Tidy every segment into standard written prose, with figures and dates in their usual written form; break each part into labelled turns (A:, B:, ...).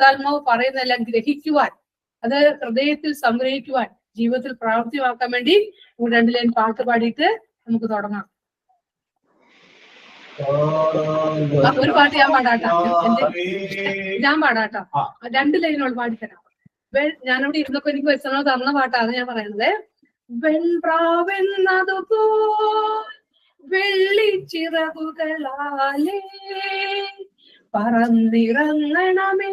A: ആത്മാവ് പറയുന്നതെല്ലാം ഗ്രഹിക്കുവാൻ, അത് ഹൃദയത്തിൽ സംഗ്രഹിക്കുവാൻ, ജീവിതത്തിൽ പ്രാവർത്തികമാക്കാൻ വേണ്ടി രണ്ട് ലൈൻ പാട്ട് പാടിയിട്ട് നമുക്ക് തുടങ്ങാം. ഒരു പാട്ട് ഞാൻ പാടാട്ടോ, ഞാൻ പാടാട്ടോ, 2 ലൈനുകൾ പാടിത്തരാം. ഞാനവിടെ ഇരുന്നപ്പോ എനിക്ക് വെച്ചോ തന്ന പാട്ടാണ് ഞാൻ പറയുന്നത്. വെൺപ്രാവെന്നതുപോ വെള്ളിച്ചിറകുകളാലേ പറന്നിറങ്ങണമേ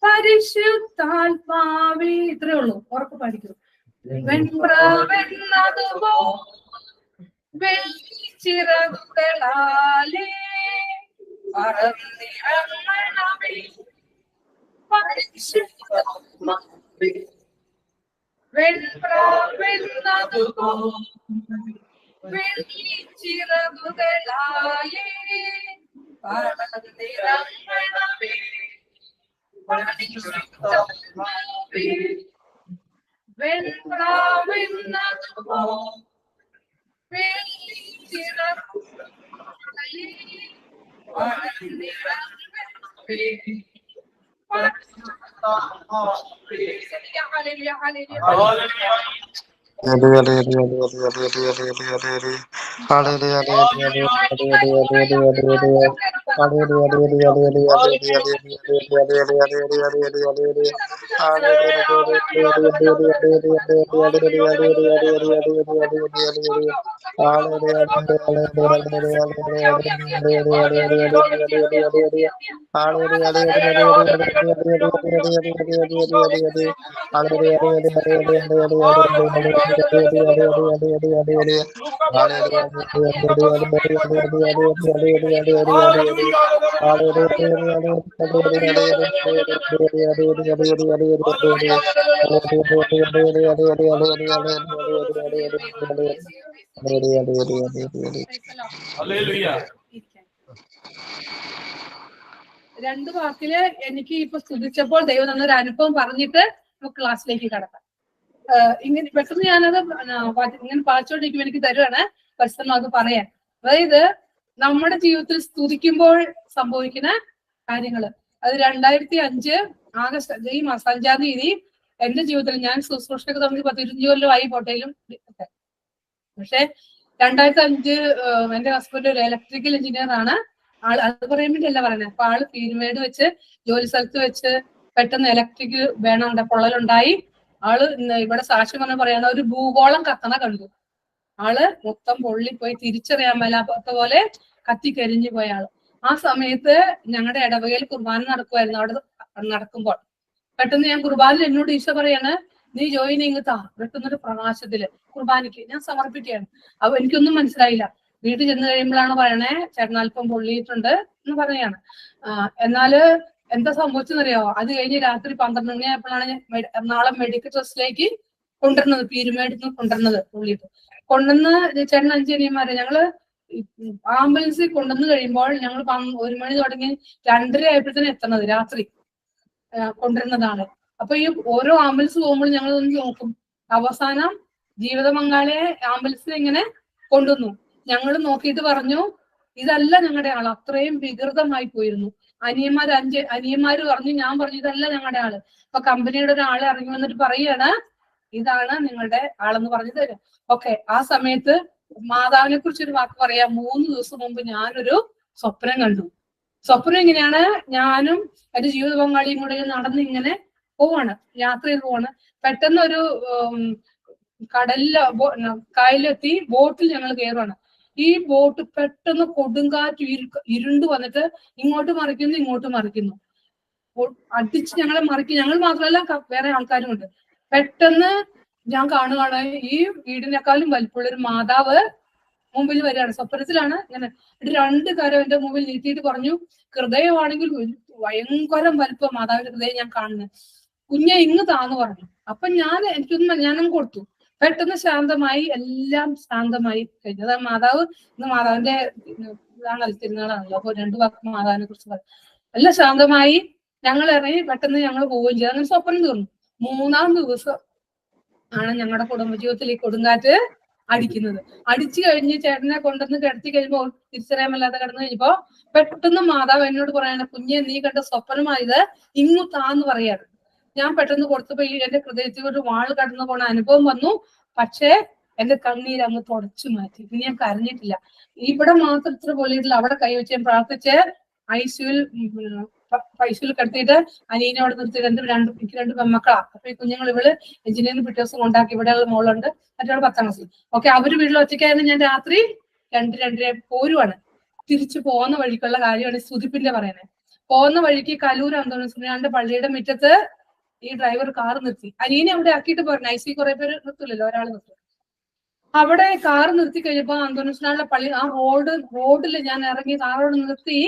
A: പരിശുദ്ധാത്മാവേ. ഇത്രേ ഉള്ളൂ, ഉറപ്പ് പാടിക്കൂ. വെൺപ്രാവെന്നതുപോ വെള്ളിച്ചിറകുകളാലേ പറന്നിറങ്ങണമേ പരിശുദ്ധാത്മാവേ. വെൺപ്രാവെന്നതുപോ വെള്ളിച്ചിറകുകളാലേ പറന്നിറങ്ങണമേ പരിശുദ്ധാത്മാവേ. വെൺപ്രാവെന്നതുപോ വെള്ളിച്ചിറകുകളാലേ പറന്നിറങ്ങണമേ. രണ്ടു വാക്കില് എനിക്ക് ഇപ്പൊ സ്തുതിച്ചപ്പോൾ ദൈവം തന്നൊരു അനുഭവം പറഞ്ഞിട്ട് നമുക്ക് ക്ലാസ്സിലേക്ക് കടക്കാം. ഇങ്ങനെ പെട്ടെന്ന് ഞാനത് ഇങ്ങനെ പാലിച്ചോണ്ടിരിക്കുമ്പോൾ എനിക്ക് തരുവാണ് പരിസ്ഥിതി അത് പറയാൻ. അതായത് നമ്മുടെ ജീവിതത്തിൽ സ്തുതിക്കുമ്പോൾ സംഭവിക്കുന്ന കാര്യങ്ങള്. അത് 2005 ആഗസ്റ്റ് ഈ മാസം 5-ാം തീയതി എന്റെ ജീവിതത്തിൽ ഞാൻ ശുശ്രൂഷയ്ക്ക് തുടങ്ങി 10-20 കൊല്ലമായി കോട്ടയിലും. പക്ഷെ 2005 എന്റെ ഹസ്ബൻഡ് ഒരു ഇലക്ട്രിക്കൽ എഞ്ചിനീയർ ആണ്. അത് പറയാൻ വേണ്ടിയല്ല പറയുന്നത്. അപ്പൊ ആള് പീരുമേട് വെച്ച് ജോലി സ്ഥലത്ത് വെച്ച് പെട്ടെന്ന് ഇലക്ട്രിക് വേണം പൊള്ളലുണ്ടായി. ആള് ഇവിടെ സാക്ഷ്യം പറഞ്ഞ പറയണ ഒരു ഭൂഗോളം കത്തണ കണ്ടു. ആള് മൊത്തം പൊള്ളിപ്പോയി, തിരിച്ചറിയാൻ മേലാത്ത പോലെ കത്തിക്കരിഞ്ഞു പോയ ആള്. ആ സമയത്ത് ഞങ്ങളുടെ ഇടവകയിൽ കുർബാന നടക്കുമായിരുന്നു. അവിടെ നടക്കുമ്പോൾ പെട്ടെന്ന് ഞാൻ കുർബാനയിൽ എന്നോട് ഈശോ പറയാണ്, നീ ജോയിൻ ഇങ്ങത്താ പെട്ടെന്നൊരു പ്രകാശത്തില് കുർബാനയ്ക്ക് ഞാൻ സമർപ്പിക്കുകയാണ്. അപ്പൊ എനിക്കൊന്നും മനസ്സിലായില്ല. വീട്ടിൽ ചെന്ന് കഴിയുമ്പോഴാണ് പറയണേ ചേട്ടനൽപ്പം പൊള്ളിയിട്ടുണ്ട് എന്ന് പറയാണ്. എന്നാല് എന്താ സംഭവിച്ചെന്നറിയാവോ? അത് കഴിഞ്ഞ് രാത്രി 12 മണിയായപ്പോഴാണ് എറണാകുളം മെഡിക്കൽ ട്രസ്റ്റിലേക്ക് കൊണ്ടുവരുന്നത്, പീരുമേടിന്ന് കൊണ്ടുവരുന്നത്. പൊള്ളിയിട്ട് കൊണ്ടുവന്ന് ചേട്ടൻ 5 അനിയന്മാരെ ഞങ്ങള് ആംബുലൻസിൽ കൊണ്ടുവന്ന് കഴിയുമ്പോൾ ഞങ്ങൾ 1 മണി തുടങ്ങി 2:30 ആയപ്പോഴത്തേനും എത്തുന്നത്, രാത്രി കൊണ്ടുവരുന്നതാണ്. അപ്പൊ ഈ ഓരോ ആംബുലൻസ് പോകുമ്പോൾ ഞങ്ങൾ ഒന്ന് നോക്കും. അവസാനം ജീവിത പങ്കാളിയെ ആംബുലൻസിൽ ഇങ്ങനെ കൊണ്ടുവന്നു. ഞങ്ങൾ നോക്കിയിട്ട് പറഞ്ഞു ഇതല്ല ഞങ്ങളുടെ ആൾ. അത്രയും വികൃതമായി പോയിരുന്നു. അനിയന്മാര് 5 അനിയന്മാര് പറഞ്ഞു, ഞാൻ പറഞ്ഞു ഇതല്ല ഞങ്ങളുടെ ആള്. അപ്പൊ കമ്പനിയുടെ ഒരാളെ ഇറങ്ങി വന്നിട്ട് പറയാണ് ഇതാണ് നിങ്ങളുടെ ആളെന്ന് പറഞ്ഞു തരും. ഓക്കെ, ആ സമയത്ത് മാതാവിനെ കുറിച്ച് ഒരു വാക്ക് പറയാം. 3 ദിവസം മുമ്പ് ഞാനൊരു സ്വപ്നം കണ്ടു. സ്വപ്നം ഇങ്ങനെയാണ്, ഞാനും എന്റെ ജീവിത പങ്കാളിയും കൂടെ നടന്ന് ഇങ്ങനെ പോവാണ്, യാത്രയിൽ പോവാണ്. പെട്ടെന്ന് ഒരു കായലെത്തി ബോട്ടിൽ ഞങ്ങൾ കയറുവാണ്. ഈ ബോട്ട് പെട്ടെന്ന് കൊടുങ്കാറ്റ് ഇരുണ്ട് വന്നിട്ട് ഇങ്ങോട്ട് മറിക്കുന്നു, ഇങ്ങോട്ട് മറിക്കുന്നു, അടിച്ച് ഞങ്ങളെ മറിക്കും. ഞങ്ങൾ മാത്രമല്ല വേറെ ആൾക്കാരും ഉണ്ട്. പെട്ടെന്ന് ഞാൻ കാണുകയാണ് ഈ വീടിനേക്കാളും വലിപ്പമുള്ള ഒരു മാതാവ് മുമ്പിൽ വരികയാണ്. സ്വപ്നത്തിലാണ് ഇങ്ങനെ 2 കരം എന്റെ മുമ്പിൽ നീട്ടിയിട്ട് പറഞ്ഞു, ഹൃദയമാണെങ്കിൽ ഭയങ്കര വലിപ്പം മാതാവിന്റെ ഹൃദയം ഞാൻ കാണുന്നത്. കുഞ്ഞെ ഇങ്ങ് താന്ന് പറഞ്ഞു. അപ്പൊ ഞാനും കൊടുത്തു. പെട്ടെന്ന് ശാന്തമായി, എല്ലാം ശാന്തമായി കഴിഞ്ഞത്. മാതാവ് ഇന്ന് മാതാവിന്റെ ഇതാണല്ലോ, തിരുനാളാണല്ലോ. അപ്പൊ 2 വാക്ക് മാതാവിനെ കുറിച്ച് പറഞ്ഞു. എല്ലാം ശാന്തമായി. ഞങ്ങൾ ഇറങ്ങി പെട്ടെന്ന് ഞങ്ങൾ പോവുകയും ചെയ്തു. അങ്ങനെ സ്വപ്നം തീർന്നു. 3-ാം ദിവസം ആണ് ഞങ്ങളുടെ കുടുംബജീവിതത്തിൽ ഈ കൊടുങ്കാറ്റ് അടിക്കുന്നത്. അടിച്ചു കഴിഞ്ഞ് ചേട്ടനെ കൊണ്ടുവന്ന് കിടത്തി കഴിയുമ്പോൾ തിരിച്ചറിയാമല്ലാതെ കിടന്നു കഴിഞ്ഞപ്പോ പെട്ടെന്ന് മാതാവ് എന്നോട് പറയാണ്, കുഞ്ഞെ നീ കണ്ട സ്വപ്നമായത് ഇങ്ങു താന്ന് പറയാണ്. ഞാൻ പെട്ടെന്ന് കൊടുത്തപ്പോ എന്റെ ഹൃദയത്തിൽ ഒരു വാൾ കടന്നു പോണ അനുഭവം വന്നു. പക്ഷേ എന്റെ കണ്ണീര് അങ്ങ് തുടച്ചു മാറ്റി. പിന്നെ ഞാൻ കരഞ്ഞിട്ടില്ല. ഇവിടെ മാത്രം ഇത്ര പൊള്ളിയിട്ടില്ല. അവിടെ കൈവച്ച് ഞാൻ പ്രാർത്ഥിച്ച് ഐസിയുൽ കിടത്തിയിട്ട് അനിയനെ അവിടെ നിർത്തിയിട്ട് എനിക്ക് രണ്ട് പെമ്മക്കളാ. അപ്പൊ ഈ കുഞ്ഞുങ്ങൾ ഇവള് എഞ്ചിനീയറിംഗ് പിറ്റേഴ്സ് കൊണ്ടാക്കി. ഇവിടെയുള്ള മോളുണ്ട്, മറ്റൊരാൾ 10ാം ക്ലാസ്സിൽ. ഓക്കെ, അവര് വീട്ടിൽ ഒറ്റയ്ക്കായിരുന്നു. ഞാൻ രാത്രി 2-2:30 പോരുവാണ്. തിരിച്ചു പോകുന്ന വഴിക്കുള്ള കാര്യമാണ് സുതിപ്പിന്റെ പറയുന്നത്. പോകുന്ന വഴിക്ക് കലൂർ അന്തോണിസ്മരിയാന്റെ പള്ളിയുടെ മുറ്റത്ത് ഈ ഡ്രൈവർ കാർ നിർത്തി. അനിയനെ അവിടെ ആക്കിയിട്ട് പോരണം. ഐസി കുറെ പേര് നിർത്തില്ലല്ലോ, ഒരാൾ നിർത്തും. അവിടെ കാർ നിർത്തി കഴിഞ്ഞപ്പോ അന്തോണിസ്മരിയാന്റെ പള്ളി ആ റോഡിൽ ഞാൻ ഇറങ്ങി കാറോട് നിർത്തി.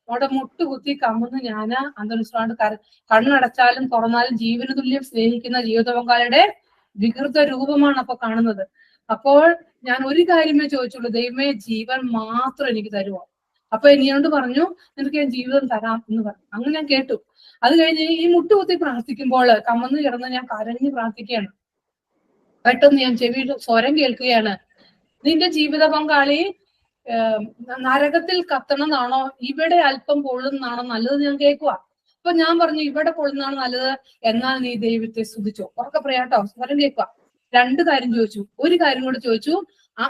A: അവിടെ മുട്ടുകുത്തി കമ്മുന്ന് ഞാന് അന്തോണിസ്മരിയാണ്ട് കണ്ണടച്ചാലും തുറന്നാലും ജീവന തുല്യം സ്നേഹിക്കുന്ന ജീവിത പങ്കാളിയുടെ വികൃത രൂപമാണ് അപ്പൊ കാണുന്നത്. അപ്പോൾ ഞാൻ ഒരു കാര്യമേ ചോദിച്ചുള്ളൂ, ദൈവമേ ജീവൻ മാത്രം എനിക്ക് തരുമോ? അപ്പൊ എന്നോട് പറഞ്ഞു, നിനക്ക് ഞാൻ ജീവിതം തരാം എന്ന് പറഞ്ഞു. അങ്ങനെ ഞാൻ കേട്ടു. അത് കഴിഞ്ഞ് ഈ മുട്ടുകുത്തി പ്രാർത്ഥിക്കുമ്പോൾ കമന്ന് കിടന്ന് ഞാൻ കരഞ്ഞ് പ്രാർത്ഥിക്കുകയാണ്. പെട്ടെന്ന് ഞാൻ ചെവിയിൽ സ്വരം കേൾക്കുകയാണ്, നിന്റെ ജീവിത പങ്കാളി നരകത്തിൽ കത്തണമെന്നാണോ ഇവിടെ അല്പം പൊള്ളുന്നതാണോ നല്ലത് ഞാൻ കേൾക്കുക. അപ്പൊ ഞാൻ പറഞ്ഞു, ഇവിടെ പൊള്ളുന്നതാണ് നല്ലത്, എന്നാൽ നീ ദൈവത്തെ സ്തുതിച്ചോ. ഉറക്കെ പറയാട്ടോ, സ്വരം കേൾക്കുക. 2 കാര്യം ചോദിച്ചു. ഒരു കാര്യം കൂടെ ചോദിച്ചു,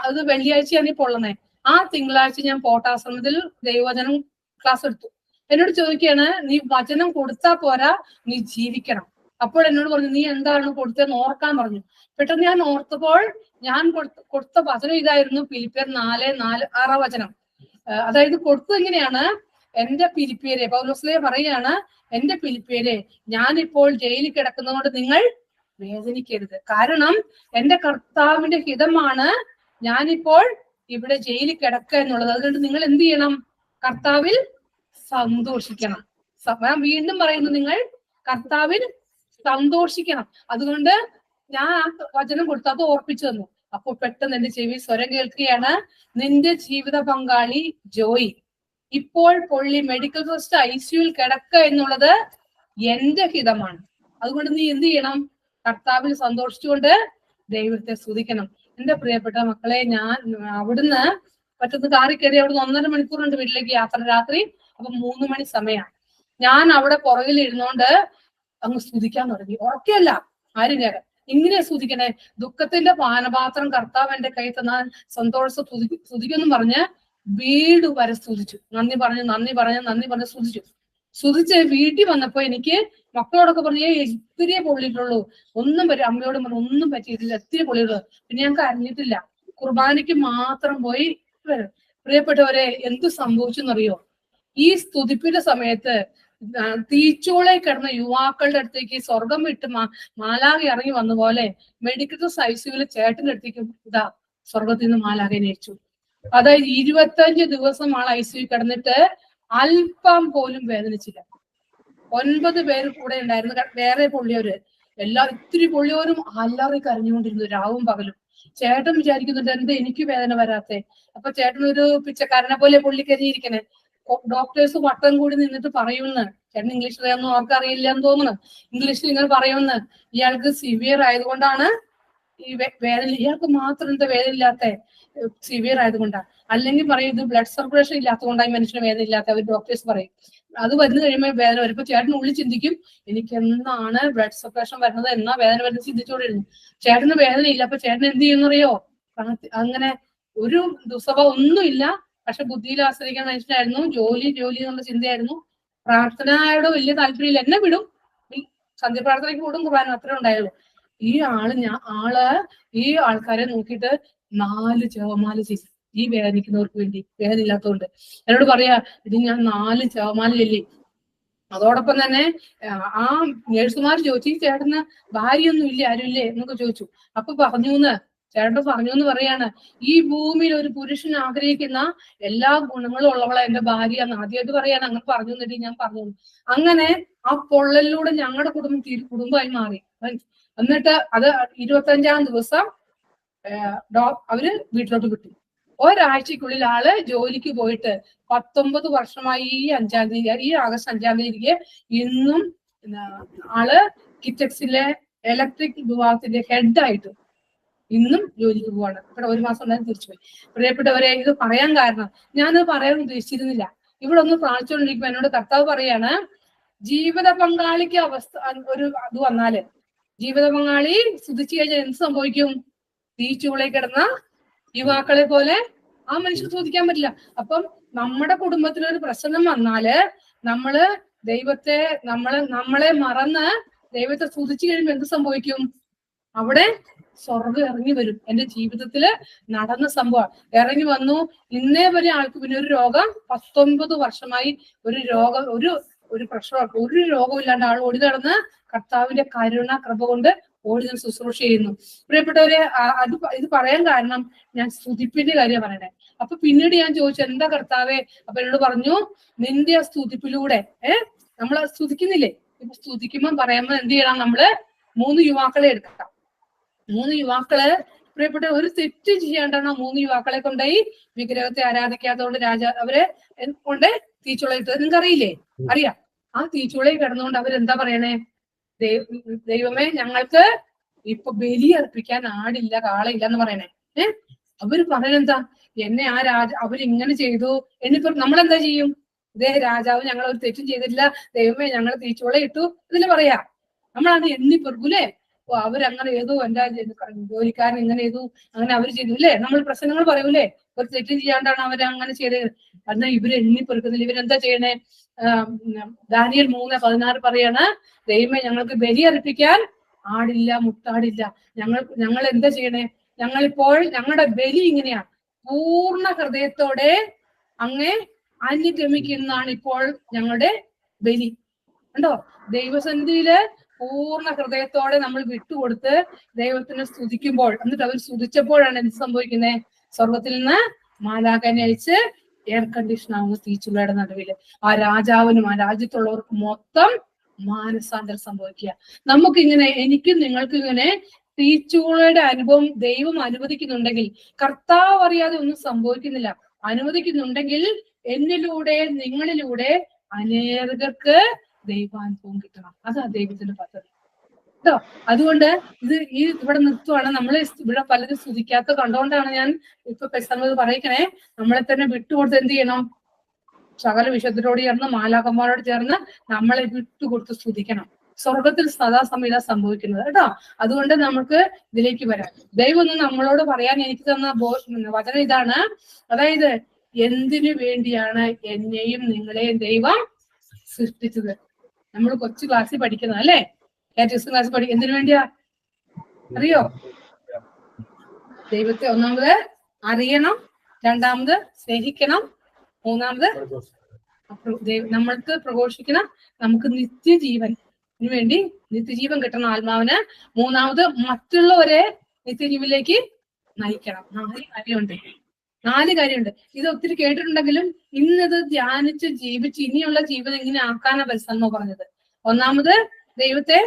A: അത് വെള്ളിയാഴ്ചയാണ് ഈ പൊള്ളണേ. ആ തിങ്കളാഴ്ച ഞാൻ പോട്ടാശ്രമത്തിൽ ദൈവവചനം ക്ലാസ് എടുത്തു. എന്നോട് ചോദിക്കുകയാണ്, നീ വചനം കൊടുത്താ പോരാ, നീ ജീവിക്കണം. അപ്പോൾ എന്നോട് പറഞ്ഞു, നീ എന്താണ് കൊടുത്തതെന്ന് ഓർക്കാൻ പറഞ്ഞു. പെട്ടെന്ന് ഞാൻ ഓർത്തപ്പോൾ ഞാൻ കൊടുത്ത വചനം ഇതായിരുന്നു, ഫിലിപ്പിയർ 4:4-6 വചനം. അതായത് കൊടുത്തത് എങ്ങനെയാണ്, എന്റെ ഫിലിപ്പിയരെ, പൗലോസ്ലേ പറയാണ്, എന്റെ ഫിലിപ്പിയരെ, ഞാനിപ്പോൾ ജയിലിൽ കിടക്കുന്നതുകൊണ്ട് നിങ്ങൾ വേദനിക്കരുത്. കാരണം എന്റെ കർത്താവിന്റെ ഹിതമാണ് ഞാനിപ്പോൾ ഇവിടെ ജയിലിൽ കിടക്കുക എന്നുള്ളത്. അതുകൊണ്ട് നിങ്ങൾ എന്ത് ചെയ്യണം? കർത്താവിൽ സന്തോഷിക്കണം. ഞാൻ വീണ്ടും പറയുന്നു, നിങ്ങൾ കർത്താവിൽ സന്തോഷിക്കണം. അതുകൊണ്ട് ഞാൻ ആ വചനം കൊടുത്തു, അത് ഓർപ്പിച്ചു തന്നു. അപ്പോൾ പെട്ടെന്ന് എന്റെ ചെവി സ്വരം കേൾക്കുകയാണ്, നിന്റെ ജീവിത പങ്കാളി ജോയി ഇപ്പോൾ പൊള്ളി മെഡിക്കൽ ഫസ്റ്റ് ഐസിയുൽ കിടക്കുക എന്നുള്ളത് എന്റെ ഹിതമാണ്. അതുകൊണ്ട് നീ എന്ത് ചെയ്യണം? കർത്താവിൽ സന്തോഷിച്ചുകൊണ്ട് ദൈവത്തെ സ്തുതിക്കണം. എന്റെ പ്രിയപ്പെട്ട മക്കളെ, ഞാൻ അവിടുന്ന് പറ്റത്ത് കാറി കയറി അവിടുന്ന് 1.5 മണിക്കൂറുണ്ട് വീട്ടിലേക്ക് യാത്ര രാത്രി. അപ്പൊ 3 മണി സമയമാണ്. ഞാൻ അവിടെ പുറകിൽ ഇരുന്നോണ്ട് അങ്ങ് സ്തുതിക്കാൻ തുടങ്ങി. ഉറക്കല്ല, ആരും കേൾക്കാം. ഇങ്ങനെ സ്തുതിക്കണേ, ദുഃഖത്തിന്റെ പാനപാത്രം കർത്താവ് എന്റെ കൈ തന്നാൽ സന്തോഷം സ്തുതിക്കെന്നും പറഞ്ഞ് വീട് വരെ സ്തുതിച്ചു. നന്ദി പറഞ്ഞ് സ്തുതിച്ച് വീട്ടിൽ വന്നപ്പോ എനിക്ക് മക്കളോടൊക്കെ പറഞ്ഞേ ഇത്തിരിയെ പൊള്ളിയിട്ടുള്ളൂ, അമ്മയോടും പറഞ്ഞു ഒന്നും പറ്റിയിട്ടില്ല, ഇത്തിരി പൊള്ളിയുള്ളൂ. പിന്നെ ഞങ്ങൾക്ക് അറിഞ്ഞിട്ടില്ല. കുർബാനയ്ക്ക് മാത്രം പോയി വരും. പ്രിയപ്പെട്ടവരെ, എന്ത് സംഭവിച്ചെന്നറിയോ? ഈ സ്തുതിപ്പിന്റെ സമയത്ത് തീച്ചോളെ കിടന്ന യുവാക്കളുടെ അടുത്തേക്ക് സ്വർഗം വിട്ട് മാലാഖ ഇറങ്ങി വന്ന പോലെ മെഡിക്കൽ ഐസിയുവിലെ ചേട്ടന്റെ അടുത്തേക്ക് ഇതാ സ്വർഗത്തിൽ നിന്ന് മാലാഖ നയിച്ചു. അതായത് 25 ദിവസം ആൾ ഐസിയു കിടന്നിട്ട് അല്പം പോലും വേദനിച്ചില്ല. 9 പേര് കൂടെ ഉണ്ടായിരുന്നു, വേറെ പൊള്ളിയവര്. ഇത്തിരി പൊള്ളിയവരും അല്ലറി കരഞ്ഞുകൊണ്ടിരുന്നു രാവും പകലും. ചേട്ടൻ വിചാരിക്കുന്നുണ്ട്, എന്താ എനിക്ക് വേദന വരാത്തെ? അപ്പൊ ചേട്ടൻ ഒരു പിച്ചക്കാരനെ പോലെ പൊള്ളിക്കരിയിരിക്കണേ. ഡോക്ടേഴ്സ് വട്ടം കൂടി നിന്നിട്ട് പറയുമെന്ന്, ചേട്ടൻ ഇംഗ്ലീഷ് അറിയാമെന്ന് അവർക്ക് അറിയില്ല എന്ന് തോന്നുന്നു, ഇംഗ്ലീഷിൽ ഇങ്ങനെ പറയുമെന്ന്, ഇയാൾക്ക് സിവിയർ ആയതുകൊണ്ടാണ് ഈ വേദന, ഇയാൾക്ക് മാത്രം എന്താ വേദന ഇല്ലാത്ത, സിവിയർ ആയതുകൊണ്ടാണ്. അല്ലെങ്കിൽ പറയും ഇത് ബ്ലഡ് സർക്കുലേഷൻ ഇല്ലാത്തതുകൊണ്ടായി മനുഷ്യന് വേദന ഇല്ലാത്ത, അവർ ഡോക്ടേഴ്സ് പറയും. അത് വന്നു കഴിയുമ്പോൾ വേദന വരും. ഇപ്പൊ ചേട്ടന് ഉള്ളിൽ ചിന്തിക്കും, എനിക്ക് എന്നാണ് ബ്ലഡ് സർക്കുലേഷൻ വരുന്നത്, എന്നാ വേദന വരുന്നത് ചിന്തിച്ചോണ്ടിരുന്നു. ചേട്ടന് വേദന ഇല്ല. അപ്പൊ ചേട്ടൻ എന്ത് ചെയ്യുന്നറിയോ? അങ്ങനെ ഒരു ദുസ്വഭാവം ഒന്നുമില്ല, പക്ഷെ ബുദ്ധിയിൽ ആശ്രയിക്കാൻ മനുഷ്യനായിരുന്നു. ജോലി എന്നുള്ള ചിന്തയായിരുന്നു. പ്രാർത്ഥനയോട് വലിയ താല്പര്യമില്ല. എന്നെ വിടും, സന്ധ്യപ്രാർത്ഥനയ്ക്ക് വിടും, കുർബാന അത്രേ ഉണ്ടായുള്ളൂ. ഈ ആൾക്കാരെ നോക്കിയിട്ട് 4 ജപമാല ചെയ്തു. ഈ വേദനിക്കുന്നവർക്ക് വേണ്ടി, വേദന ഇല്ലാത്തതുകൊണ്ട്. എന്നോട് പറയാ, ഇത് ഞാൻ 4 ജപമാല ചൊല്ലി. അതോടൊപ്പം തന്നെ ആ നേഴ്സുമാർ ചോദിച്ചു, ഈ ചേട്ടന് ഭാര്യയൊന്നും ഇല്ലേ, ആരുമില്ലേ എന്നൊക്കെ ചോദിച്ചു. അപ്പൊ ചേട്ടൻ പറഞ്ഞു എന്ന് പറയാണ്, ഈ ഭൂമിയിൽ ഒരു പുരുഷൻ ആഗ്രഹിക്കുന്ന എല്ലാ ഗുണങ്ങളും ഉള്ളവളെ എന്റെ ഭാര്യ എന്ന് ആദ്യമായിട്ട് പറയാണ്. അങ്ങനെ പറഞ്ഞു എന്നിട്ട് ഞാൻ പറഞ്ഞു. അങ്ങനെ ആ പൊള്ളലിലൂടെ ഞങ്ങളുടെ കുടുംബമായി മാറി. എന്നിട്ട് അത് 25-ാം ദിവസം അവര് വീട്ടിലോട്ട് വിട്ടു. ഒരാഴ്ചക്കുള്ളിൽ ആള് ജോലിക്ക് പോയിട്ട് 19 വർഷമായി ഈ ആഗസ്റ്റ് 5-ാം തീയതിക്ക് ഇന്നും ആള് കിറ്റക്സിലെ ഇലക്ട്രിക് വിഭാഗത്തിന്റെ ഹെഡായിട്ട് ഇന്നും ജോലിക്ക് പോവാണ്. ഇവിടെ 1 മാസം ഉണ്ടായിരുന്നു, തിരിച്ചുപോയി. പ്രിയപ്പെട്ടവരെ, ഇത് പറയാൻ കാരണം ഞാനത് പറയാൻ ഉദ്ദേശിച്ചിരുന്നില്ല. ഇവിടെ ഒന്ന് പ്രാർത്ഥിച്ചുകൊണ്ടിരിക്കുമ്പോ എന്നോട് കർത്താവ് പറയാണ്, ജീവിത പങ്കാളിക്ക് ഒരു ഇത് വന്നാല്, ജീവിത പങ്കാളി സ്തുതിച്ചു കഴിഞ്ഞാൽ എന്ത് സംഭവിക്കും? തീച്ചൂളെ കിടന്ന യുവാക്കളെ പോലെ ആ മനുഷ്യർ സ്തുതിക്കാൻ പറ്റില്ല. അപ്പം നമ്മുടെ കുടുംബത്തിലൊരു പ്രശ്നം വന്നാല് നമ്മള് ദൈവത്തെ നമ്മളെ മറന്ന് ദൈവത്തെ സ്തുതിച്ചു കഴിയുമ്പോൾ എന്ത് സംഭവിക്കും? അവിടെ സ്വർഗം ഇറങ്ങി വരും. എന്റെ ജീവിതത്തില് നടന്ന സംഭവം ഇറങ്ങി വന്നു. ഇന്നേ വരെ ആൾക്ക് പിന്നെ ഒരു രോഗം 19 വർഷമായി ഒരു പ്രശ്നം, ഒരു രോഗമില്ലാണ്ട് ആൾ ഓടി നടന്ന് കർത്താവിന്റെ കരുണ കൃപ കൊണ്ട് ഓടി നിന്ന് ശുശ്രൂഷ ചെയ്യുന്നു. പ്രിയപ്പെട്ടവരെ, ഇത് പറയാൻ കാരണം ഞാൻ സ്തുതിപ്പിന്റെ കാര്യം പറയണേ. അപ്പൊ പിന്നീട് ഞാൻ ചോദിച്ചു, എന്താ കർത്താവേ? അപ്പൊ എന്നോട് പറഞ്ഞു, നിന്റെ സ്തുതിപ്പിലൂടെ നമ്മള് സ്തുതിക്കുന്നില്ലേ, ഇപ്പൊ സ്തുതിക്കുമ്പോൾ പറയുമ്പോൾ എന്ത് ചെയ്യണം? നമ്മള് 3 യുവാക്കളെ എടുക്കാം. 3 യുവാക്കള്, പ്രിയപ്പെട്ട, ഒരു തെറ്റ് ചെയ്യാണ്ടാണ് 3 യുവാക്കളെ കൊണ്ടുപോയി വിഗ്രഹത്തെ ആരാധിക്കാത്തതുകൊണ്ട് അവരെ കൊണ്ട് തീച്ചുളയിട്ട്, നിങ്ങൾക്ക് അറിയില്ലേ? അറിയാം. ആ തീച്ചുളയിൽ കിടന്നുകൊണ്ട് അവരെന്താ പറയണേ? ദൈവമേ, ഞങ്ങൾക്ക് ഇപ്പൊ ബലി അർപ്പിക്കാൻ ആടില്ല, കാളയില്ല എന്ന് പറയണേ. അവര് പറയണെന്താ? എന്നെ അവരിങ്ങനെ ചെയ്തു. എന്നിപ്പോ നമ്മളെന്താ ചെയ്യും? ഇതേ രാജാവ് ഞങ്ങൾ ഒരു തെറ്റും ചെയ്തിട്ടില്ല, ദൈവമേ ഞങ്ങൾ തീച്ചുള ഇട്ടു, ഇതില് പറയാ. നമ്മളത് എണ്ണിപ്പെറുക്കൂലേ? ഓ, അവരങ്ങനെ ചെയ്തു, എന്റെ ജോലിക്കാരൻ ഇങ്ങനെ ചെയ്തു, അങ്ങനെ അവര് ചെയ്തു, ഇല്ലേ? നമ്മൾ പ്രശ്നങ്ങൾ പറയൂലേ? ഒരു തെറ്റും ചെയ്യാണ്ടാണ് അവരങ്ങനെ ചെയ്തത്. എന്നാൽ ഇവര് എണ്ണിപ്പെറുക്കുന്നില്ല. ഇവരെന്താ ചെയ്യണേ? ദാനിയേൽ 3:16 പറയാണ്, ദൈവമേ ഞങ്ങൾക്ക് ബലി അർപ്പിക്കാൻ ആടില്ല, മുട്ടാടില്ല. ഞങ്ങൾ എന്താ ചെയ്യണേ? ഞങ്ങളിപ്പോൾ ഞങ്ങളുടെ ബലി ഇങ്ങനെയാണ്, പൂർണ്ണ ഹൃദയത്തോടെ അങ്ങേ അനുഗമിക്കുന്നതാണ് ഇപ്പോൾ ഞങ്ങളുടെ ബലി. കണ്ടോ? ദൈവസന്നിധിയില് പൂർണ്ണ ഹൃദയത്തോടെ നമ്മൾ വിട്ടുകൊടുത്ത് ദൈവത്തിനെ സ്തുതിക്കുമ്പോൾ, എന്നിട്ട് അവർ സ്തുതിച്ചപ്പോഴാണ് എന്ത് സംഭവിക്കുന്നത്? സ്വർഗത്തിൽ നിന്ന് മാലാഖനെ അയച്ച് എയർ കണ്ടീഷൻ ആവുന്ന തീച്ചുളയുടെ നടുവില് ആ രാജാവിനും ആ രാജ്യത്തുള്ളവർക്കും മൊത്തം മാനസാന്തരം സംഭവിക്കുക. നമുക്കിങ്ങനെ, എനിക്കും നിങ്ങൾക്കും ഇങ്ങനെ തീച്ചുളയുടെ അനുഭവം ദൈവം അനുവദിക്കുന്നുണ്ടെങ്കിൽ, കർത്താവ് അറിയാതെ ഒന്നും സംഭവിക്കുന്നില്ല. അനുവദിക്കുന്നുണ്ടെങ്കിൽ എന്നിലൂടെ, നിങ്ങളിലൂടെ അനേകർക്ക് ദൈവാനുഭവം കിട്ടണം. അതാ ദൈവത്തിന്റെ പദ്ധതി കേട്ടോ. അതുകൊണ്ട് ഇവിടെ നിർത്തുവാണ്. നമ്മള് ഇവിടെ പലരും സ്തുതിക്കാത്ത കണ്ടുകൊണ്ടാണ് ഞാൻ ഇപ്പൊ പെട്ടെന്ന് പറയിക്കണേ. നമ്മളെ തന്നെ വിട്ടുകൊടുത്ത് എന്ത് ചെയ്യണം? സകല വിശുദ്ധരോട് ചേർന്ന് മാലാഖന്മാരോട് ചേർന്ന് നമ്മളെ വിട്ടുകൊടുത്ത് സ്തുതിക്കണം. സ്വർഗത്തിൽ സദാസമയം ഇതാ സംഭവിക്കുന്നത് കേട്ടോ. അതുകൊണ്ട് നമുക്ക് ഇതിലേക്ക് വരാം. ദൈവം ഒന്ന് നമ്മളോട് പറയാൻ എനിക്ക് തന്ന വചനം ഇതാണ്. അതായത്, എന്തിനു വേണ്ടിയാണ് എന്നെയും നിങ്ങളെയും ദൈവം സൃഷ്ടിച്ചത്? നമ്മൾ കൊച്ചു ക്ലാസ്സിൽ പഠിക്കുന്നത് അല്ലേ? കാറ്റഗറിസം ക്ലാസ്സിൽ പഠിക്കും. എന്തിനു വേണ്ടിയാ അറിയോ? ദൈവത്തെ ഒന്നാമത് അറിയണം, രണ്ടാമത് സ്നേഹിക്കണം, മൂന്നാമത് നമ്മൾക്ക് പ്രഘോഷിക്കണം, നമുക്ക് നിത്യജീവന് വേണ്ടി നിത്യജീവൻ കിട്ടണം ആത്മാവിന്, മൂന്നാമത് മറ്റുള്ളവരെ നിത്യജീവനിലേക്ക് നയിക്കണം. 4 കാര്യമുണ്ട്. 4 കാര്യമുണ്ട്. ഇത് ഒത്തിരി കേട്ടിട്ടുണ്ടെങ്കിലും ഇന്നത് ധ്യാനിച്ച് ജീവിച്ച് ഇനിയുള്ള ജീവിതം ഇങ്ങനെ ആക്കാനാ പരിശ്രമം പറഞ്ഞത്. ഒന്നാമത് ദൈവത്തെ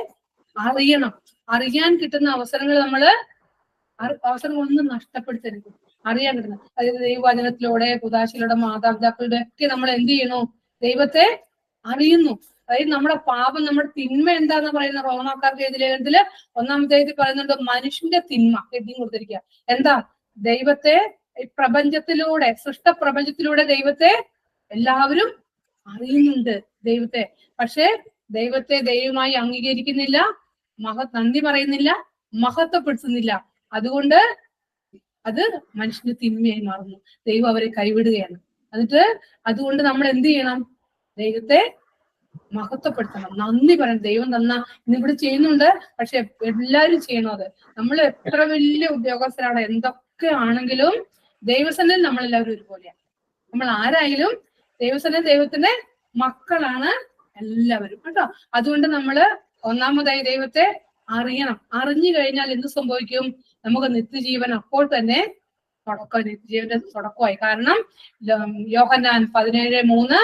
A: അറിയണം. അറിയാൻ കിട്ടുന്ന അവസരങ്ങളൊന്നും നഷ്ടപ്പെടുത്തരുത്. അറിയാൻ കിട്ടുന്നത്, അതായത് ദൈവവചനത്തിലൂടെ, കുദാശയിലൂടെ, മാതാപിതാക്കളുടെ ഒക്കെ നമ്മൾ എന്ത് ചെയ്യണു? ദൈവത്തെ അറിയുന്നു. അതായത് നമ്മുടെ പാപം, നമ്മുടെ തിന്മ എന്താന്ന് പറയുന്ന റോമാക്കാർക്ക് എഴുതിയ ലേഖനത്തില് 1-ാമത്തെ പറയുന്നുണ്ട്, മനുഷ്യന്റെ തിന്മ എഴുതി കൊടുത്തിരിക്കുക. എന്താ? ദൈവത്തെ പ്രപഞ്ചത്തിലൂടെ, സൃഷ്ടപ്രപഞ്ചത്തിലൂടെ ദൈവത്തെ എല്ലാവരും അറിയുന്നുണ്ട് ദൈവത്തെ. പക്ഷെ ദൈവത്തെ ദൈവമായി അംഗീകരിക്കുന്നില്ല, നന്ദി പറയുന്നില്ല, മഹത്വപ്പെടുത്തുന്നില്ല. അതുകൊണ്ട് അത് മനുഷ്യന്റെ തിന്മയായി മാറുന്നു. ദൈവം അവരെ കൈവിടുകയാണ്. അതുകൊണ്ട് നമ്മൾ എന്ത് ചെയ്യണം? ദൈവത്തെ മഹത്വപ്പെടുത്തണം, നന്ദി പറയണം. ദൈവം തന്ന ഇന്നിവിടെ ചെയ്യുന്നുണ്ട്, പക്ഷെ എല്ലാവരും ചെയ്യണം അത്. നമ്മൾ എത്ര വലിയ ഉദ്യോഗസ്ഥരാണ്, എന്തൊക്കെ ആണെങ്കിലും ദൈവസന്നിധിയിൽ നമ്മളെല്ലാവരും ഒരുപോലെയാണ്. നമ്മൾ ആരായാലും ദൈവസന്നിധിയിൽ ദൈവത്തിന്റെ മക്കളാണ് എല്ലാവരും കേട്ടോ. അതുകൊണ്ട് നമ്മള് ഒന്നാമതായി ദൈവത്തെ അറിയണം. അറിഞ്ഞു കഴിഞ്ഞാൽ എന്ത് സംഭവിക്കും? നമുക്ക് നിത്യജീവൻ അപ്പോൾ തന്നെ നിത്യജീവന്റെ തുടക്കമായി. കാരണം യോഹന്നാൻ 17:3